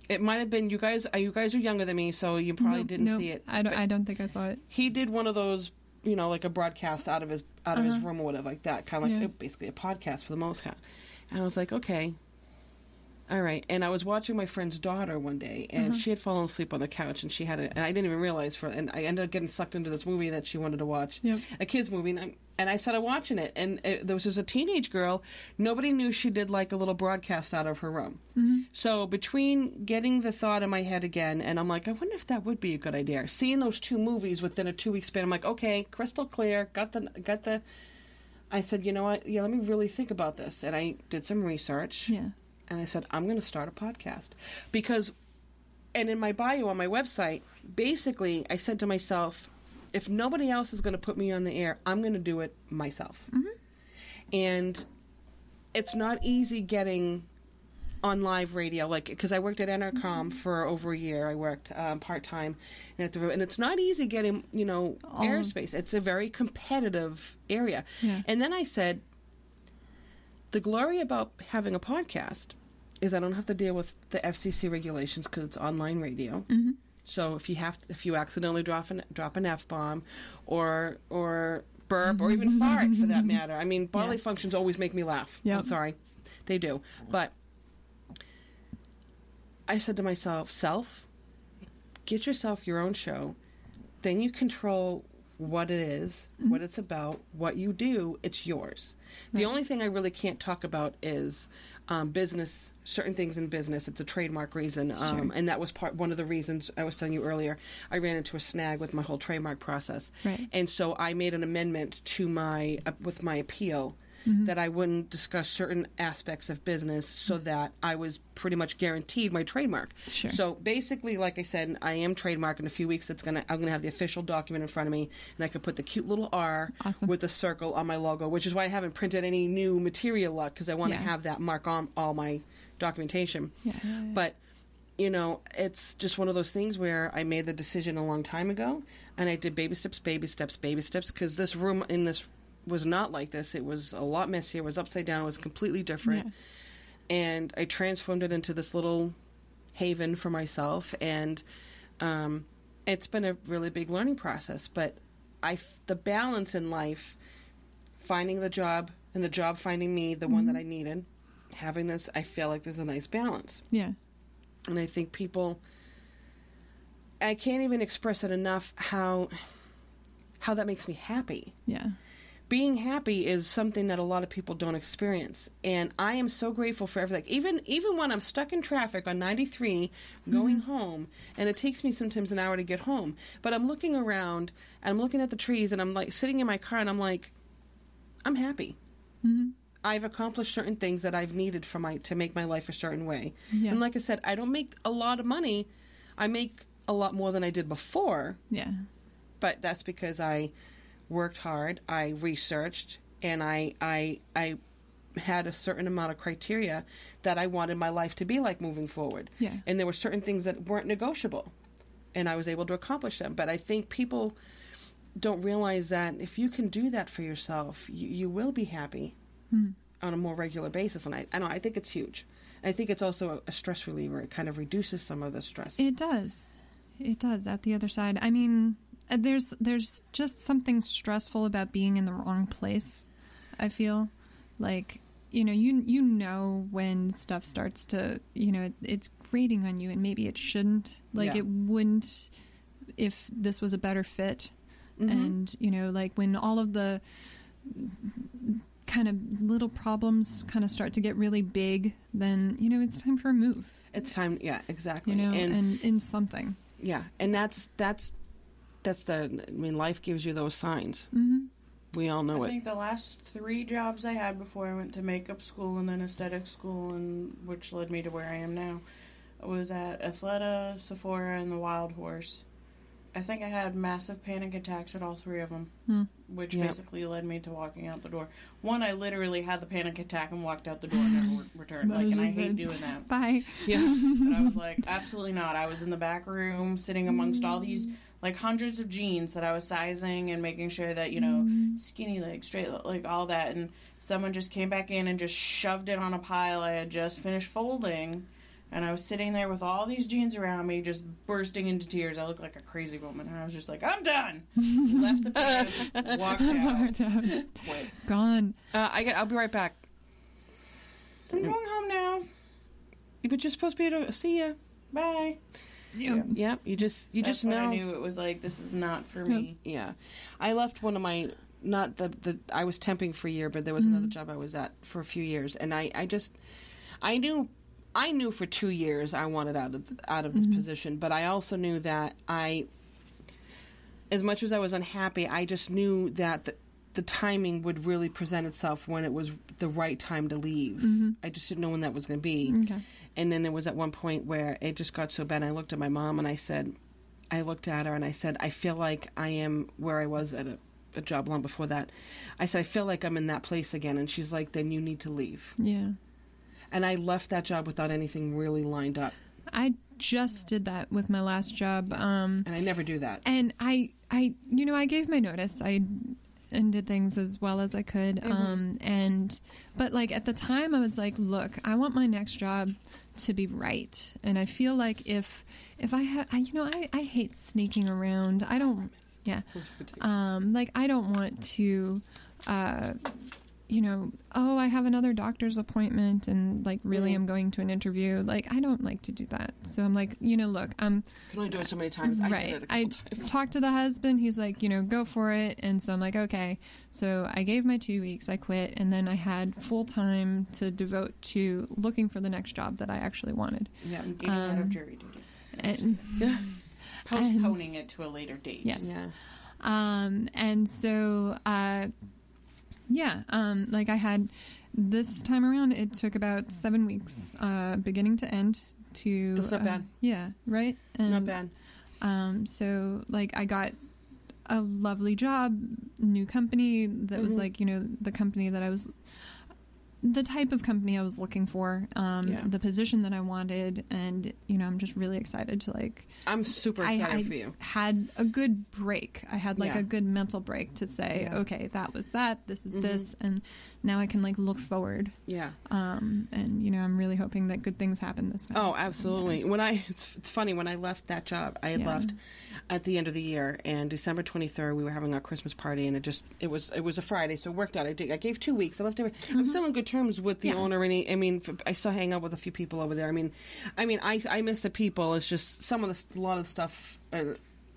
It might have been you guys. You guys are younger than me, so you probably didn't see it. I don't think I saw it. He did one of those, like a broadcast out of his room or whatever, like that, kind of like basically a podcast for the most part. And I was like, okay. All right. And I was watching my friend's daughter one day, and she had fallen asleep on the couch, and and I didn't even realize and I ended up getting sucked into this movie that she wanted to watch, a kid's movie, and I started watching it, and there was a teenage girl. Nobody knew she did like a little broadcast out of her room. So between getting the thought in my head again, and I'm like, I wonder if that would be a good idea. Seeing those two movies within a 2-week span, I'm like, okay, crystal clear, got the I said, you know what? Yeah, let me really think about this. And I did some research. Yeah. And I said, I'm going to start a podcast. Because, and in my bio on my website, basically, I said to myself, if nobody else is going to put me on the air, I'm going to do it myself. Mm-hmm. And it's not easy getting on live radio, like, because I worked at Entercom for over a year. I worked part-time, and it's not easy getting, airspace. It's a very competitive area. Yeah. And then I said, the glory about having a podcast is I don't have to deal with the FCC regulations because it's online radio. Mm-hmm. So if you accidentally drop an F-bomb or burp or even fart for that matter. I mean, bodily functions always make me laugh. Yep. I'm sorry. They do. But I said to myself, get yourself your own show. Then you control what it is, what it's about, what you do. It's yours. Right. The only thing I really can't talk about is business, certain things in business. It's a trademark reason. Sure. And that was one of the reasons I was telling you earlier. I ran into a snag with my whole trademark process. Right. And so I made an amendment to with my appeal that I wouldn't discuss certain aspects of business so that I was pretty much guaranteed my trademark. Sure. So basically, like I said, I am trademarked. In a few weeks, I'm gonna have the official document in front of me, and I could put the cute little R with a circle on my logo, which is why I haven't printed any new material yet, because I want to have that mark on all my documentation. Yeah. But it's just one of those things where I made the decision a long time ago, and I did baby steps, because this room in this was not like this. It was a lot messier. It was upside down. It was completely different. Yeah. And I transformed it into this little haven for myself. And it's been a really big learning process. But the balance in life, finding the job and the job finding me, the one that I needed, having this, I feel like there's a nice balance. Yeah. And I think I can't even express it enough how that makes me happy. Yeah. Being happy is something that a lot of people don't experience. And I am so grateful for everything. Even when I'm stuck in traffic on 93 going home, and it takes me sometimes an hour to get home, but I'm looking around, and I'm looking at the trees, and I'm like sitting in my car, and I'm like, I'm happy. Mm-hmm. I've accomplished certain things that I've needed to make my life a certain way. Yeah. And like I said, I don't make a lot of money. I make a lot more than I did before. Yeah. But that's because I worked hard, I researched, and I had a certain amount of criteria that I wanted my life to be like moving forward. Yeah. And there were certain things that weren't negotiable, and I was able to accomplish them. But I think people don't realize that if you can do that for yourself, you will be happy on a more regular basis. And I think it's huge. I think it's also a stress reliever. It kind of reduces some of the stress. It does. At the other side. I mean, there's just something stressful about being in the wrong place. I feel like, you know when stuff starts to, it's grating on you, and maybe it shouldn't. Like, it wouldn't if this was a better fit. And, like when all of the kind of little problems kind of start to get really big, then, it's time for a move. It's time. Yeah, exactly. And in something. Yeah. And that's life gives you those signs. Mm-hmm. We all know it. I think the last 3 jobs I had before I went to makeup school and then aesthetic school, and which led me to where I am now, was at Athleta, Sephora, and the Wild Horse. I think I had massive panic attacks at all 3 of them, which basically led me to walking out the door. One, I literally had the panic attack and walked out the door and never returned. And I hate doing that. Bye. Yeah. But I was like, absolutely not. I was in the back room sitting amongst all these, like, hundreds of jeans that I was sizing and making sure that, skinny legs, straight, like, all that. And someone just came back in and just shoved it on a pile I had just finished folding. And I was sitting there with all these jeans around me, just bursting into tears. I looked like a crazy woman. And I was just like, I'm done. Left the place, walked out, quit. Gone. I'll be right back. I'm going home now. But you're supposed to be able to see you. Bye. Yeah. You just know. I knew it was like, this is not for me. Yeah. I left one of my, I was temping for a year, but there was another job I was at for a few years. And I knew for 2 years I wanted out of this position, but I also knew that as much as I was unhappy, I just knew that the timing would really present itself when it was the right time to leave. I just didn't know when that was going to be. Okay. And then there was at one point where it just got so bad. I looked at my mom and I looked at her and I said, I feel like I am where I was at a job long before that. I said, I feel like I'm in that place again. And she's like, then you need to leave. Yeah. And I left that job without anything really lined up. I just did that with my last job. And I never do that. And I gave my notice. And did things as well as I could. But like at the time I was like, look, I want my next job to be right. And I feel like if I hate sneaking around. I don't, like I don't want to, I have another doctor's appointment and like really I'm going to an interview. Like I don't like to do that. So I'm like, look, You can only do it so many times. right. I did it a couple times. Talked to the husband. He's like, go for it. And so I'm like, okay. So I gave my 2 weeks. I quit. And then I had full time to devote to looking for the next job that I actually wanted. Yeah, and getting out of jury duty. And, Postponing it to a later date. yes. Yeah. And so, like I had this time around, it took about 7 weeks, beginning to end to. That's not bad. Yeah. Right. And, Not bad. So like I got a lovely job, new company that was like, the company that I was, the type of company I was looking for, the position that I wanted. And, I'm just really excited to like, I'm super excited for you. I had a good break. I had like Yeah. a good mental break to say, okay, that was that, this is this. And now I can like look forward. Yeah. And, I'm really hoping that good things happen this time. Oh, absolutely. It's funny, when I left that job, I had left at the end of the year, and December 23rd, we were having our Christmas party, and it was a Friday, so it worked out. I gave 2 weeks. I left I'm still on good terms with the owner, and I still hang out with a few people over there. I miss the people. It's just a lot of the stuff,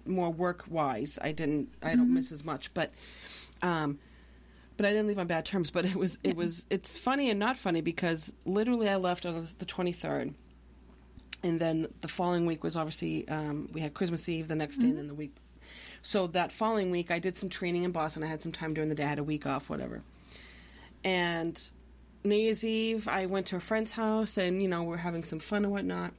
more work-wise, I don't miss as much, but I didn't leave on bad terms. But it's funny and not funny, because literally I left on the 23rd. And then the following week was obviously, we had Christmas Eve the next day, and then the week. So that following week, I did some training in Boston. I had some time during the day. I had a week off, whatever. And New Year's Eve, I went to a friend's house, and, we're having some fun and whatnot.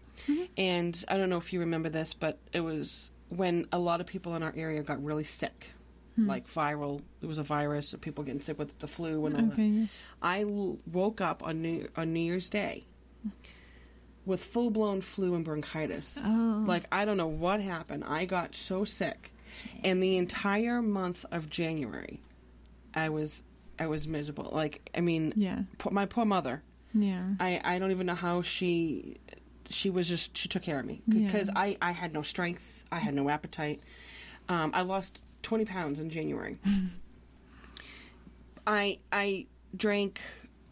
And I don't know if you remember this, but it was when a lot of people in our area got really sick. Like viral. It was a virus, so people getting sick with the flu and all that. Yeah. I woke up on New Year's Day with full-blown flu and bronchitis. Oh. Like, I don't know what happened. I got so sick. And the entire month of January, I was miserable. Like, my poor mother. Yeah. I don't even know how she took care of me. Because I had no strength. I had no appetite. I lost 20 pounds in January. I drank...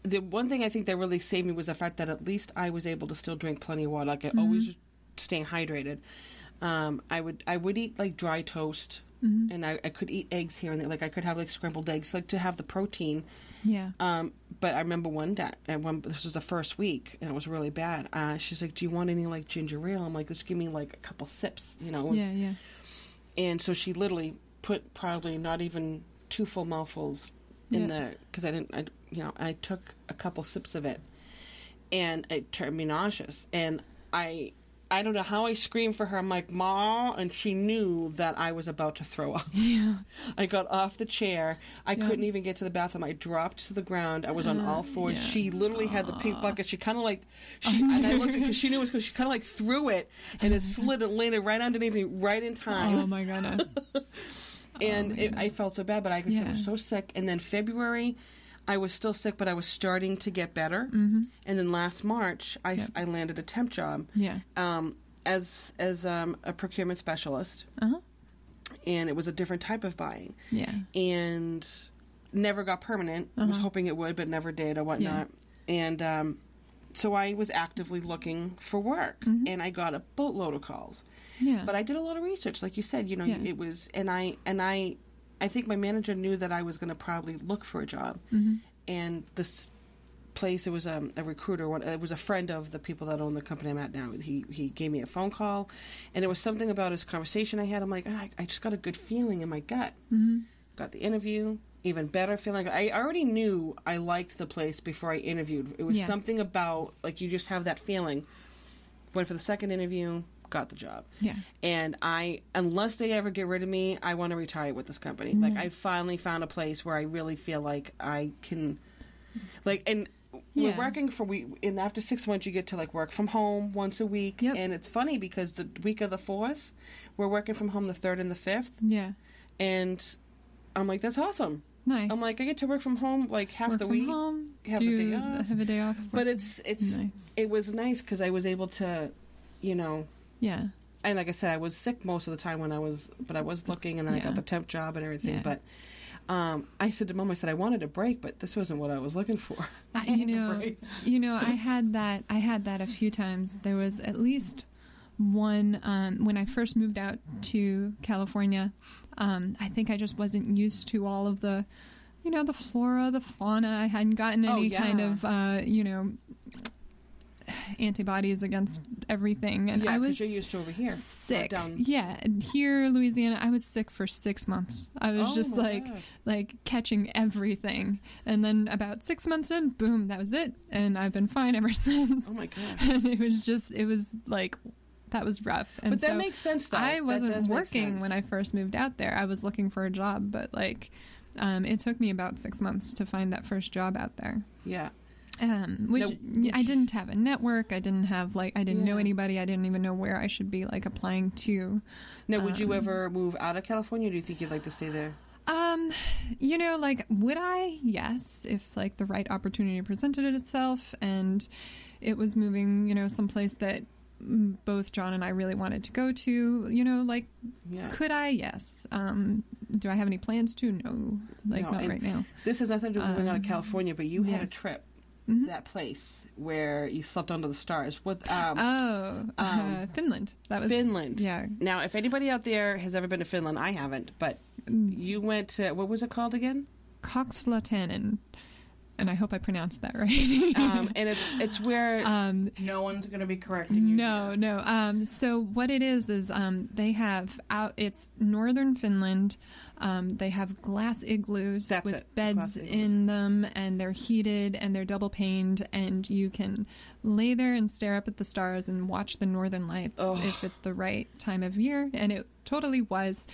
The one thing I think that really saved me was the fact that at least I was able to still drink plenty of water. Like, I always just staying hydrated. I would eat like dry toast, and I could eat eggs here and there. Like, I could have like scrambled eggs, like to have the protein. Yeah. But I remember one day, this was the first week, and it was really bad. She's like, "Do you want any like ginger ale?" I'm like, "Just give me like a couple sips," Yeah. And so she literally put probably not even 2 full mouthfuls in the, because I took a couple sips of it, and it turned me nauseous. And I don't know how I screamed for her. I'm like, "Ma," and she knew that I was about to throw up. Yeah. I got off the chair. I couldn't even get to the bathroom. I dropped to the ground. I was on all fours. Yeah. She literally had the pink bucket. She kind of like, and I looked at, because she knew it was, because she kind of like threw it, and it slid and landed right underneath me, right in time. Oh my goodness. And I felt so bad, but I was so sick. And then February, I was still sick, but I was starting to get better. Mm-hmm. And then last March, I landed a temp job. Yeah. As a procurement specialist. Uh-huh. And it was a different type of buying. Yeah. And never got permanent. I was hoping it would, but never did or whatnot. Yeah. And so I was actively looking for work, and I got a boatload of calls. Yeah. But I did a lot of research, like you said. It was, and I think my manager knew that I was going to probably look for a job. Mm-hmm. And this place, it was a recruiter. It was a friend of the people that own the company I'm at now. He gave me a phone call, and it was something about his conversation I had. I'm like, I just got a good feeling in my gut. Mm-hmm. Got the interview, even better feeling. I already knew I liked the place before I interviewed. It was something about, like, you just have that feeling. Went for the second interview, got the job. Yeah. And unless they ever get rid of me, I want to retire with this company. Like, I finally found a place where I really feel like I can, like, and we're working and after 6 months you get to, like, work from home once a week. Yep. And it's funny because the week of the 4th, we're working from home the 3rd and the 5th. Yeah. And I'm like, that's awesome. Nice. I'm like, I get to work from home like half work the from week. home, have a day off. But nice. It was nice because I was able to, you know. Yeah. And like I said, I was sick most of the time but I was looking, and then I got the temp job and everything. Yeah. But I said to Mom, I said I wanted a break, but this wasn't what I was looking for. I had that a few times. There was at least one when I first moved out to California. I think I just wasn't used to all of the, the flora, the fauna. I hadn't gotten any kind of, antibodies against everything, and I was you're used to over here, sick. Down. Yeah, here, Louisiana, I was sick for 6 months. I was just like catching everything, and then about 6 months in, boom, that was it, and I've been fine ever since. Oh my God! And it was like. That was rough. And but that makes sense, though. I wasn't working when I first moved out there. I was looking for a job, but it took me about 6 months to find that first job out there. Yeah. Which I didn't have a network. I didn't have I didn't know anybody. I didn't even know where I should be applying to. Now, would you ever move out of California? Or do you think you'd like to stay there? Would I? Yes, if the right opportunity presented itself and it was moving, someplace that both John and I really wanted to go to, could I? Yes. Do I have any plans to? No, not right now. This has nothing to do with moving out of California, but you had a trip, that place where you slept under the stars. Finland. That was Finland. Yeah. Now, if anybody out there has ever been to Finland, I haven't, but you went to, what was it called again? Kokslatanen. And I hope I pronounced that right. And it's where no one's going to be correcting you. No. So what it is they have it's northern Finland. They have glass igloos with beds in them, and they're heated and they're double paned, and you can lay there and stare up at the stars and watch the northern lights if it's the right time of year. And it totally was.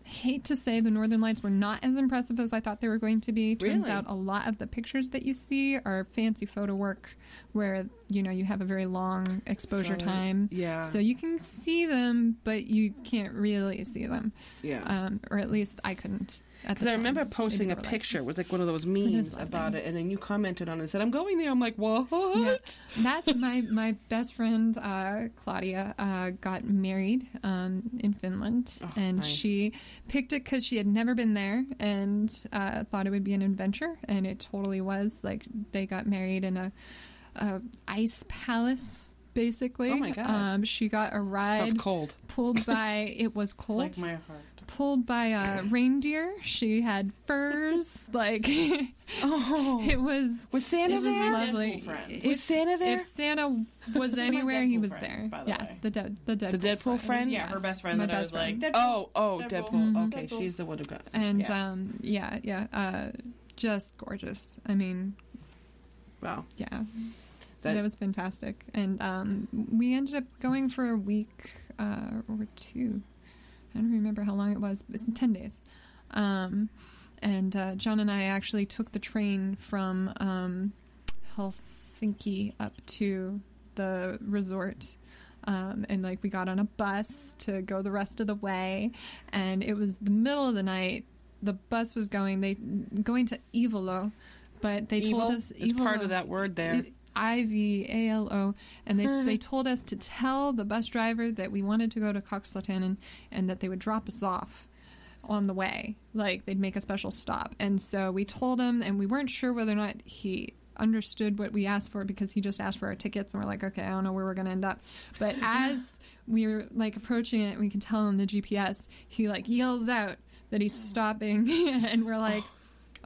Hate to say the northern lights were not as impressive as I thought they were going to be. Turns out a lot of the pictures that you see are fancy photo work where you have a very long exposure time. Yeah. So you can see them, but you can't really see them. Yeah. Or at least I couldn't. Because I remember posting a picture. It was one of those memes about it, and then you commented on it and said, "I'm going there." I'm like, "What?" Yeah. That's my best friend Claudia got married in Finland, and nice. she picked it because she had never been there and thought it would be an adventure, and it totally was. They got married in a ice palace. Basically, oh my God. She got a ride. Sounds cold. Pulled by it was cold. Like my heart. Pulled by a reindeer. She had furs. It was. Was Santa there? Lovely. Was Santa there? If Santa was anywhere, he was there. Yes, the Deadpool friend. Yeah, her best friend. My that I best was friend. like, Deadpool. Okay, Deadpool. she's the one who got. And just gorgeous. I mean, wow. Yeah. That was fantastic. And we ended up going for a week or two. I don't remember how long it was. It was 10 days. And John and I actually took the train from Helsinki up to the resort. And we got on a bus to go the rest of the way. And it was the middle of the night. The bus was going to Ivalo. But they told us... It's part of that word there. Ivalo, and they told us to tell the bus driver that we wanted to go to Kokslatanen and that they would drop us off on the way. They'd make a special stop. And so we told him, and we weren't sure whether or not he understood what we asked for because he just asked for our tickets, and we're like, okay, I don't know where we're going to end up. But as we were approaching it, we could tell on the GPS, he yells out that he's stopping, and we're like,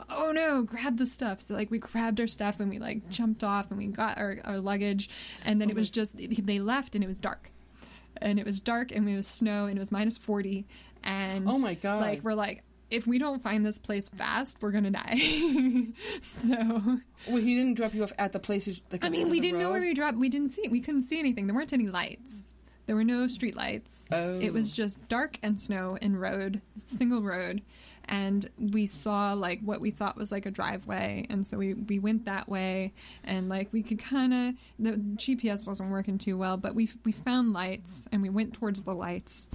oh no, grab the stuff. So we grabbed our stuff and we jumped off and we got our luggage, and then it was just, they left and it was dark. And it was dark and it was snow and it was -40. And oh my God. we're if we don't find this place fast, we're gonna die. So, well, he didn't drop you off at the places. Like, I mean, we didn't know where we dropped. We couldn't see anything. There weren't any lights. There were no street lights. Oh. It was just dark and snow and single road. And we saw, like, what we thought was, like, a driveway. And so we went that way. And, like, we could kind of... The GPS wasn't working too well. But we found lights. And we went towards the lights.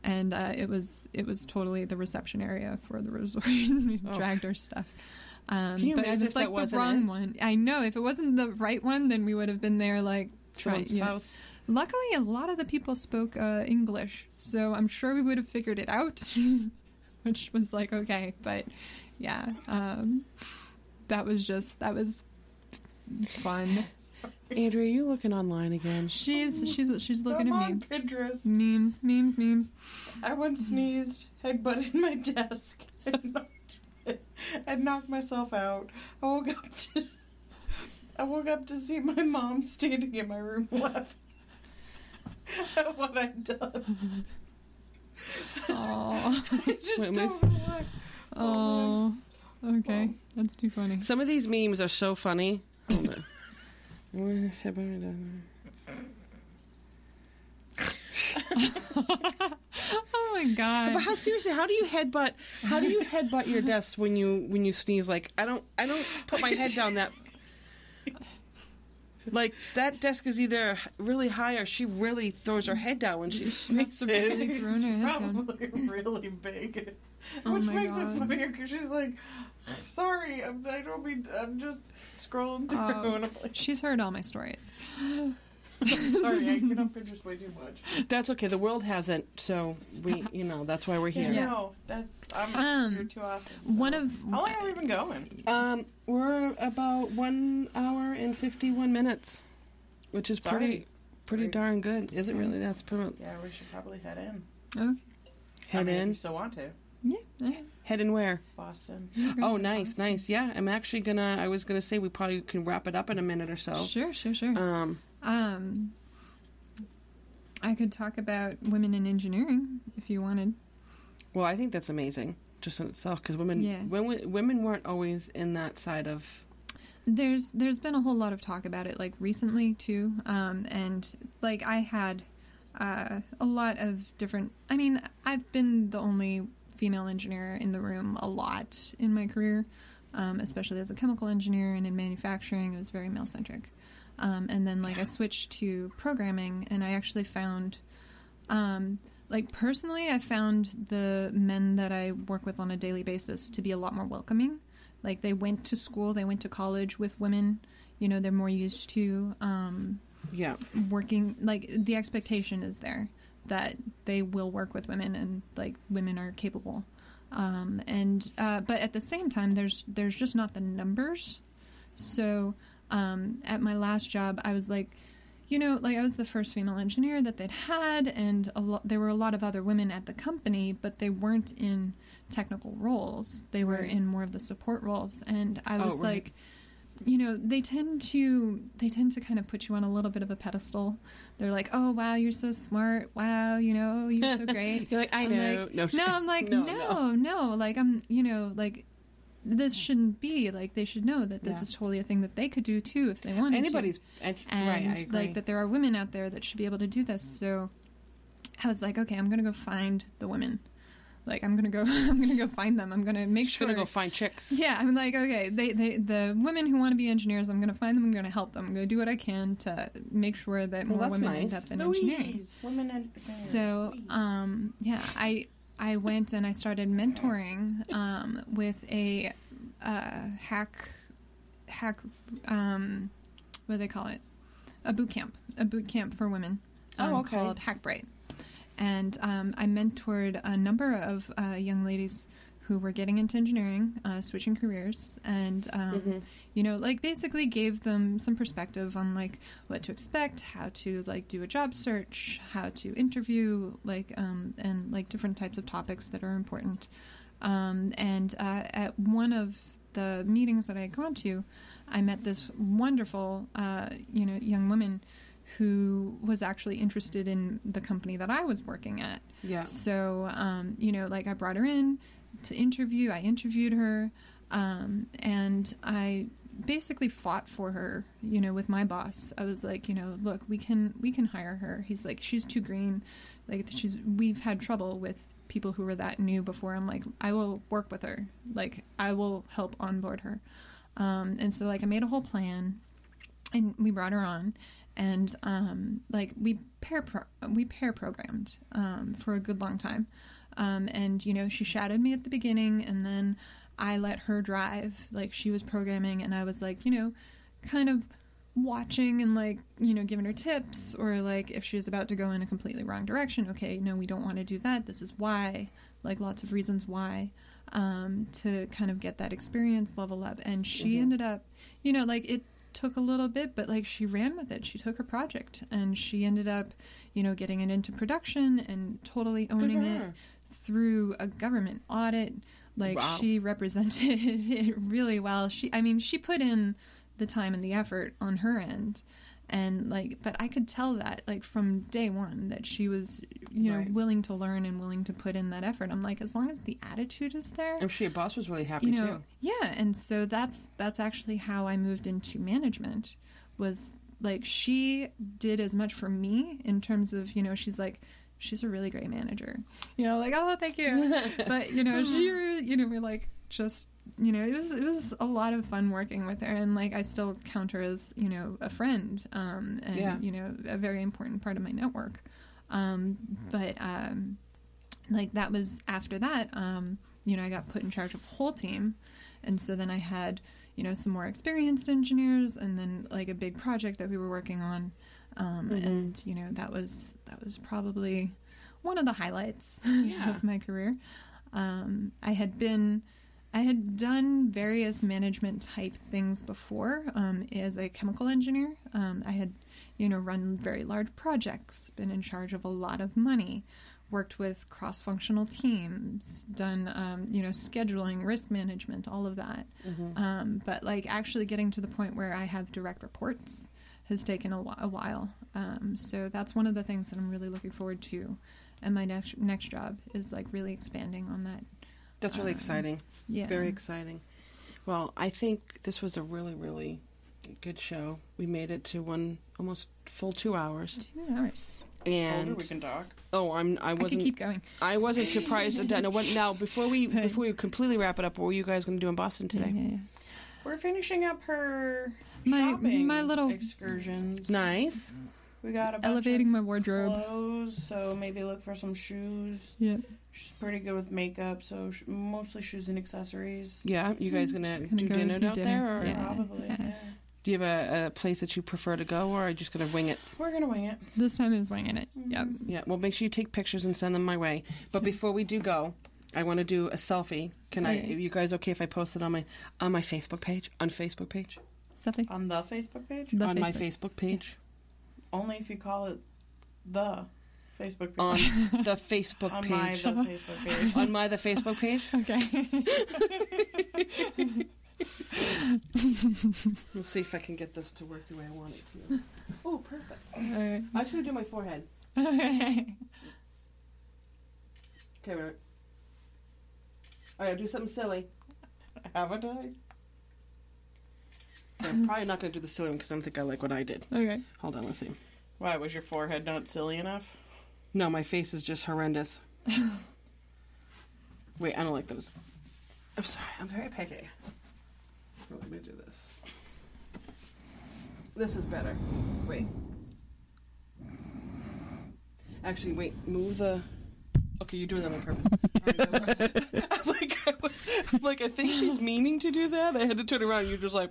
And it was totally the reception area for the resort. We dragged our stuff. Can you but imagine it was, if like, that the wasn't wrong it? one. I know. If it wasn't the right one, then we would have been there, like... Someone's house. Luckily, a lot of the people spoke English, so I'm sure we would have figured it out, which was like, okay. But yeah, that was fun. Andrea, are you looking online again? She's looking I'm at on memes. Pinterest. Memes. I once sneezed, headbutted my desk, and knocked myself out. I woke up to see my mom standing in my room laughing at what I'd done. Oh, I just don't know why. Oh, okay. That's too funny. Some of these memes are so funny. Hold on. Oh my god! But seriously, how do you headbutt your desk when you sneeze? Like, I don't put my head down that. Like, that desk is either really high or she really throws her head down when she sneezes. Really thrown her head down. Probably really big. Oh Which my makes God. it funnier because she's like, sorry, I'm just scrolling through. And I'm like, She's heard all my stories. sorry, I get on Pinterest way too much. That's okay. The world hasn't, so that's why we're here. Yeah. No, I'm here too often. So. How long have we been going? We're about 1 hour and 51 minutes, which is pretty darn good. Is it really? That's pretty. Yeah, we should probably head in. Okay. Head If in. you still want to. Yeah. Head in where? Boston. Oh, nice. Yeah, I'm actually I was gonna say we probably can wrap it up in a minute or so. Sure. I could talk about women in engineering if you wanted. Well, I think that's amazing, just in itself, because women weren't always in that side of. There's been a whole lot of talk about it, like recently too, and like I had a lot of different. I mean, I've been the only female engineer in the room a lot in my career, especially as a chemical engineer and in manufacturing. It was very male centric. And then, like, I switched to programming, and I actually found, like, personally, I found the men that I work with on a daily basis to be a lot more welcoming. Like, they went to school, they went to college with women, they're more used to, working, like, the expectation is there that they will work with women and, like, women are capable. But at the same time, there's just not the numbers. So, at my last job, I was like, I was the first female engineer that they'd had, and there were a lot of other women at the company, but they weren't in technical roles. They were in more of the support roles, and I was like, they tend to kind of put you on a little bit of a pedestal. They're like, oh wow, you're so smart. Wow, you're so great. You're like, I know. No, I'm like, no. Like, I'm, like, this shouldn't be. Like, they should know that this is totally a thing that they could do too if they wanted to. And I agree. like, that there are women out there that should be able to do this. So I was like, okay, I'm gonna go find the women. Like, I'm gonna go find them. I'm gonna make sure. Gonna go find chicks. Yeah, I'm like, okay, the women who want to be engineers, I'm gonna find them. I'm gonna help them. I'm gonna do what I can to make sure that more women end up in engineering. Women engineers. So, I went and I started mentoring with a hack what do they call it? A boot camp for women called Hack Bright. And I mentored a number of young ladies who were getting into engineering, switching careers, and like, basically gave them some perspective on, like, what to expect, how to, like, do a job search, how to interview, like, and, like, different types of topics that are important. At one of the meetings that I had gone to, I met this wonderful young woman who was actually interested in the company that I was working at. Yeah. So, you know, like I brought her in to interview. I interviewed her, and I basically fought for her, you know, with my boss. I was like, you know, look, we can hire her. He's like, she's too green. Like we've had trouble with people who were that new before. I'm like, I will work with her. Like I will help onboard her. And so like I made a whole plan and we brought her on and, like we pair programmed, for a good long time. And you know, she shadowed me at the beginning and then I let her drive, like she was programming and I was like, you know, kind of watching and like, you know, giving her tips or like if she's about to go in a completely wrong direction, okay, no, we don't want to do that. This is why, like lots of reasons why, to kind of get that experience level up. And she ended up, you know, like it took a little bit, but like she ran with it. She took her project and she ended up, you know, getting it into production and totally owning it through a government audit. Like she represented it really well. She put in the time and the effort on her end. And like, but I could tell that like from day one that she was, you know, willing to learn and willing to put in that effort. I'm like, as long as the attitude is there. I'm sure your boss was really happy too. Yeah. And so that's actually how I moved into management was like, she did as much for me in terms of, you know, she's like, she's a really great manager, you know, like, oh, thank you. But, you know, we're like, just, you know, it was a lot of fun working with her. And like, I still count her as, you know, a friend, and, you know, a very important part of my network. But like that was after that, you know, I got put in charge of the whole team. And so then I had, you know, some more experienced engineers and then like a big project that we were working on. And, you know, that was probably one of the highlights of my career. I had done various management type things before, as a chemical engineer. I had, you know, run very large projects, been in charge of a lot of money, worked with cross-functional teams, done, you know, scheduling, risk management, all of that. But like actually getting to the point where I have direct reports has taken a while. So that's one of the things that I'm really looking forward to. And my next job is like really expanding on that. That's really exciting. Yeah. Very exciting. Well, I think this was a really, really good show. We made it to almost full 2 hours. 2 hours. And we can talk. Oh, I wasn't. I could keep going. I wasn't surprised. Now, before we completely wrap it up, what were you guys going to do in Boston today? Yeah. We're finishing up her my little excursions. Nice. We got a bunch elevating of my wardrobe. Clothes, so maybe look for some shoes. Yeah. She's pretty good with makeup, so mostly shoes and accessories. Yeah, you guys gonna do dinner out there, or probably? Yeah. Do you have a place that you prefer to go, or are you just gonna wing it? We're gonna wing it. This time is winging it. Yep. Yeah. Well, make sure you take pictures and send them my way. But before we do go, I want to do a selfie. Can I? Are you guys okay if I post it on my Facebook page? On Facebook page? Selfie on the Facebook page. On my Facebook page. Yes. Only if you call it the Facebook page. On the Facebook on page. My the Facebook page. On my the Facebook page. Okay. Let's see if I can get this to work the way I want it to. Oh, perfect. Right. I should do my forehead. Okay. Okay, right. All right, do something silly. Haven't I? Okay, I'm probably not going to do the silly one because I don't think I like what I did. Okay. Hold on, let's see. Why, was your forehead not silly enough? No, my face is just horrendous. Wait, I don't like those. I'm sorry, I'm very picky. Let me do this. This is better. Wait. Actually, wait, move the... Okay, you're doing that on purpose. I'm like, I think she's meaning to do that. I had to turn around and you're just like...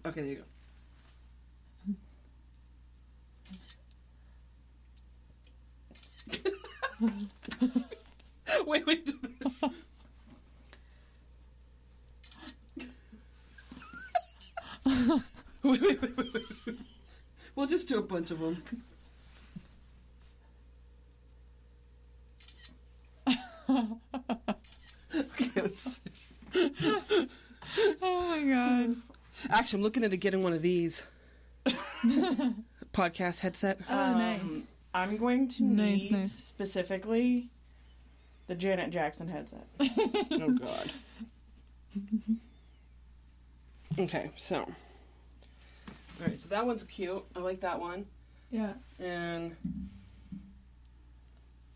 Okay, there you go. Wait. Wait. We'll just do a bunch of them. Okay, let's see. Oh my god. Actually, I'm looking into getting one of these. Podcast headset. Oh, nice. I'm going to need Nice. specifically the Janet Jackson headset. Oh, God. Okay, so. All right, so that one's cute. I like that one. Yeah. And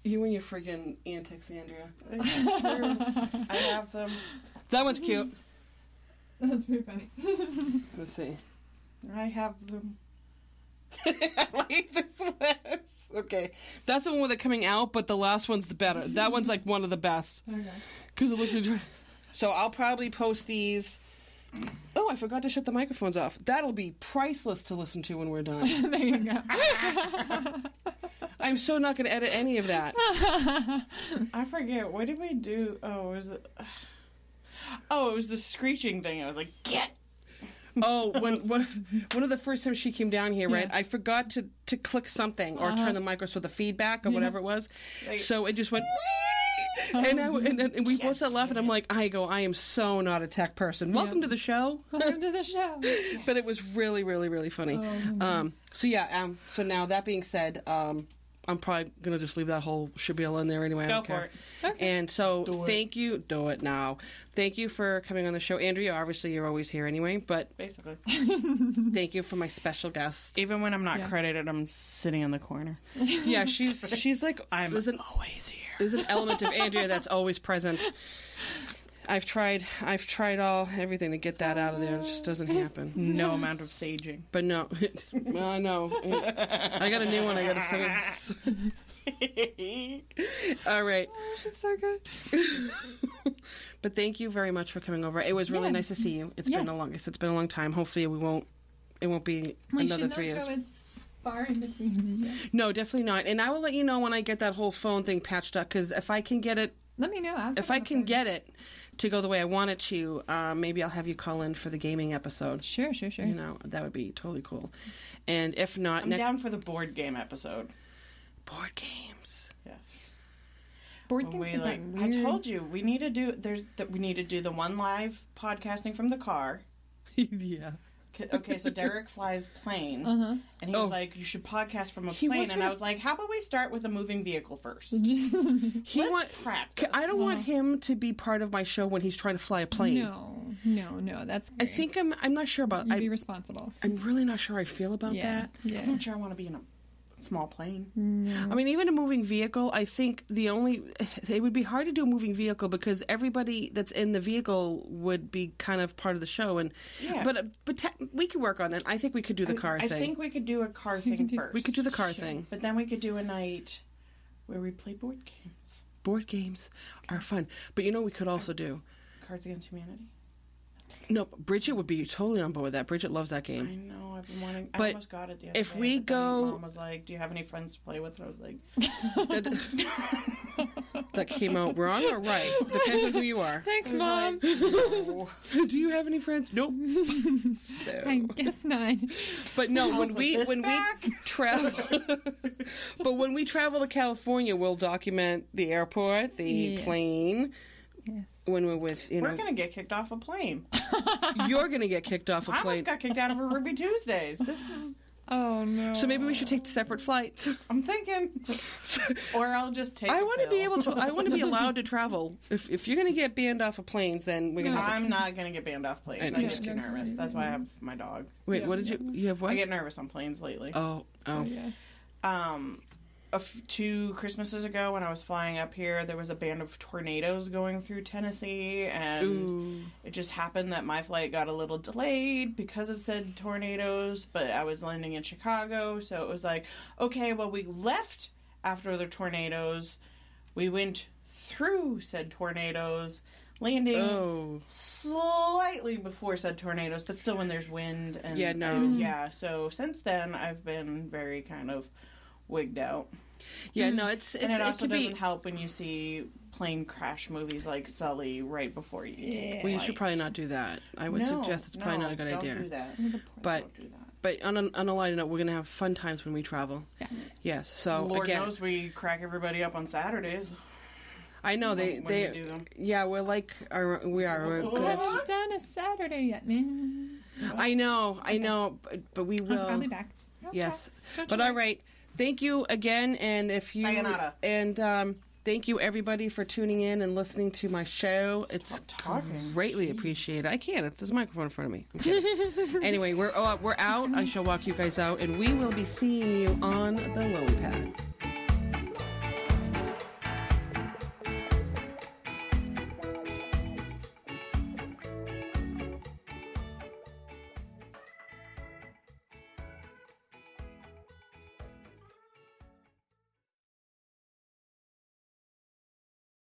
you and your friggin' antics, Andrea. It's true. I have them. That one's cute. That's pretty funny. Let's see. I have them. I like this list. Okay, that's the one with it coming out, but the last one's the better. That one's like one of the best Okay. because it looks. So I'll probably post these. Oh, I forgot to shut the microphones off. That'll be priceless to listen to when we're done. There you go. I'm so not going to edit any of that. I forget. What did we do? Oh, was it? Oh, it was the screeching thing. I was like, get. Oh, one of the first times she came down here, right? Yeah. I forgot to click something or turn the microphone so the feedback or whatever it was. Like- So it just went. And we both started laughing. I'm like, I am so not a tech person. Welcome to the show. Welcome to the show. But it was really, really, really funny. So now that being said, I'm probably gonna just leave that whole spiel in there anyway. I Go don't for care. it. Okay. And so Do it. thank you. Do it now. Thank you for coming on the show, Andrea. Obviously, you're always here anyway. But Basically. thank you for my special guest. Even when I'm not Yeah. credited, I'm sitting in the corner. Yeah, she's like I'm there's always here. there's an element of Andrea that's always present. I've tried everything to get that out of there. It just doesn't happen. No amount of saging. But no, well, I know. I got a new one. I got to send it. All right. Oh, she's so good. But thank you very much for coming over. It was really Yeah. nice to see you. It's been Yes. it's been a long time. Hopefully it won't be We another should 3 not years. go as far in between. Yeah. No, definitely not. And I will let you know when I get that whole phone thing patched up, because if I can get it, Let me know. if I can get it to go the way I want it to, maybe I'll have you call in for the gaming episode. Sure. You know, that would be totally cool. And if not, I'm down for the board game episode. board games. Yes. Board When games we, have like, been I weird. told you we need to do. We need to do the one live podcasting from the car. Yeah. Okay, so Derek flies planes, Uh-huh. and he was like, "You should podcast from a He plane." was And I gonna- was like, "How about we start with a moving vehicle first? He Let's practice." I don't want him to be part of my show when he's trying to fly a plane. No. That's I great. think I'm not sure about. You'd be responsible. I'm really not sure I feel about Yeah. that. Yeah. I'm not sure I want to be in a small plane. I mean, even a moving vehicle, I think it would be hard to do a moving vehicle because everybody that's in the vehicle would be kind of part of the show. And Yeah. but we could work on it. I think we could do the car I thing. think we could do a car thing do- first. We could do the car thing. but then we could do a night where we play board games. Board games are fun, but we could also do. Cards Against Humanity. No, Bridget would be totally on board with that. Bridget loves that I game. know. I've been wanting. I But almost got it the other if day, we but then go- Mom was like, "Do you have any friends to play with?" And I was like, That came out wrong or right? Depends on who you are. Thanks, Mom. "No." Do you have any friends? Nope. So. I guess not. But no, when put we this when back. we travel, but when we travel to California, we'll document the airport, the Yes. plane. Yes. When we're with We're gonna get kicked off a plane. you're gonna get kicked off a I plane. almost got kicked out of a Ruby Tuesdays. This is. Oh no. So maybe we should take separate flights. I'm thinking, or I'll just take. I want want to be able to. I want to be allowed to travel. If you're gonna get banned off of planes, then we're gonna. No. Have to, I'm not gonna get banned off planes. I I know. get too nervous. That's why I have my dog. wait, what did you? You have what? I get nervous on planes lately. Oh. Yeah. 2 Christmases ago when I was flying up here, there was a band of tornadoes going through Tennessee, and Ooh. it just happened that my flight got a little delayed because of said tornadoes, but I was landing in Chicago, so it was like, okay, well, we left after the tornadoes, we went through said tornadoes, landing Oh. slightly before said tornadoes, but still when there's wind, and Yeah, no. so since then, I've been very kind of wigged out. Yeah. No. It's And it also could doesn't be. help when you see plane crash movies like Sully right before you. Yeah. Well, you should probably not do that. I would suggest it's probably not a good idea. Don't do that. But Don't do that. but on a lighter note, we're gonna have fun times when we travel. Yes. Yes. So Lord again, knows we crack everybody up on Saturdays. I know when we do them. yeah, we're like, we're good. haven't done a Saturday yet, man. I know, but we will. I'll be back. Yes, Don't but you all worry. right. Thank you again, and if you Sayonara. and thank you everybody for tuning in and listening to my show. It's greatly appreciated. I can't. It's this microphone in front of me. I'm kidding. Anyway, we're out. I shall walk you guys out, and we will be seeing you on the Lone Pad.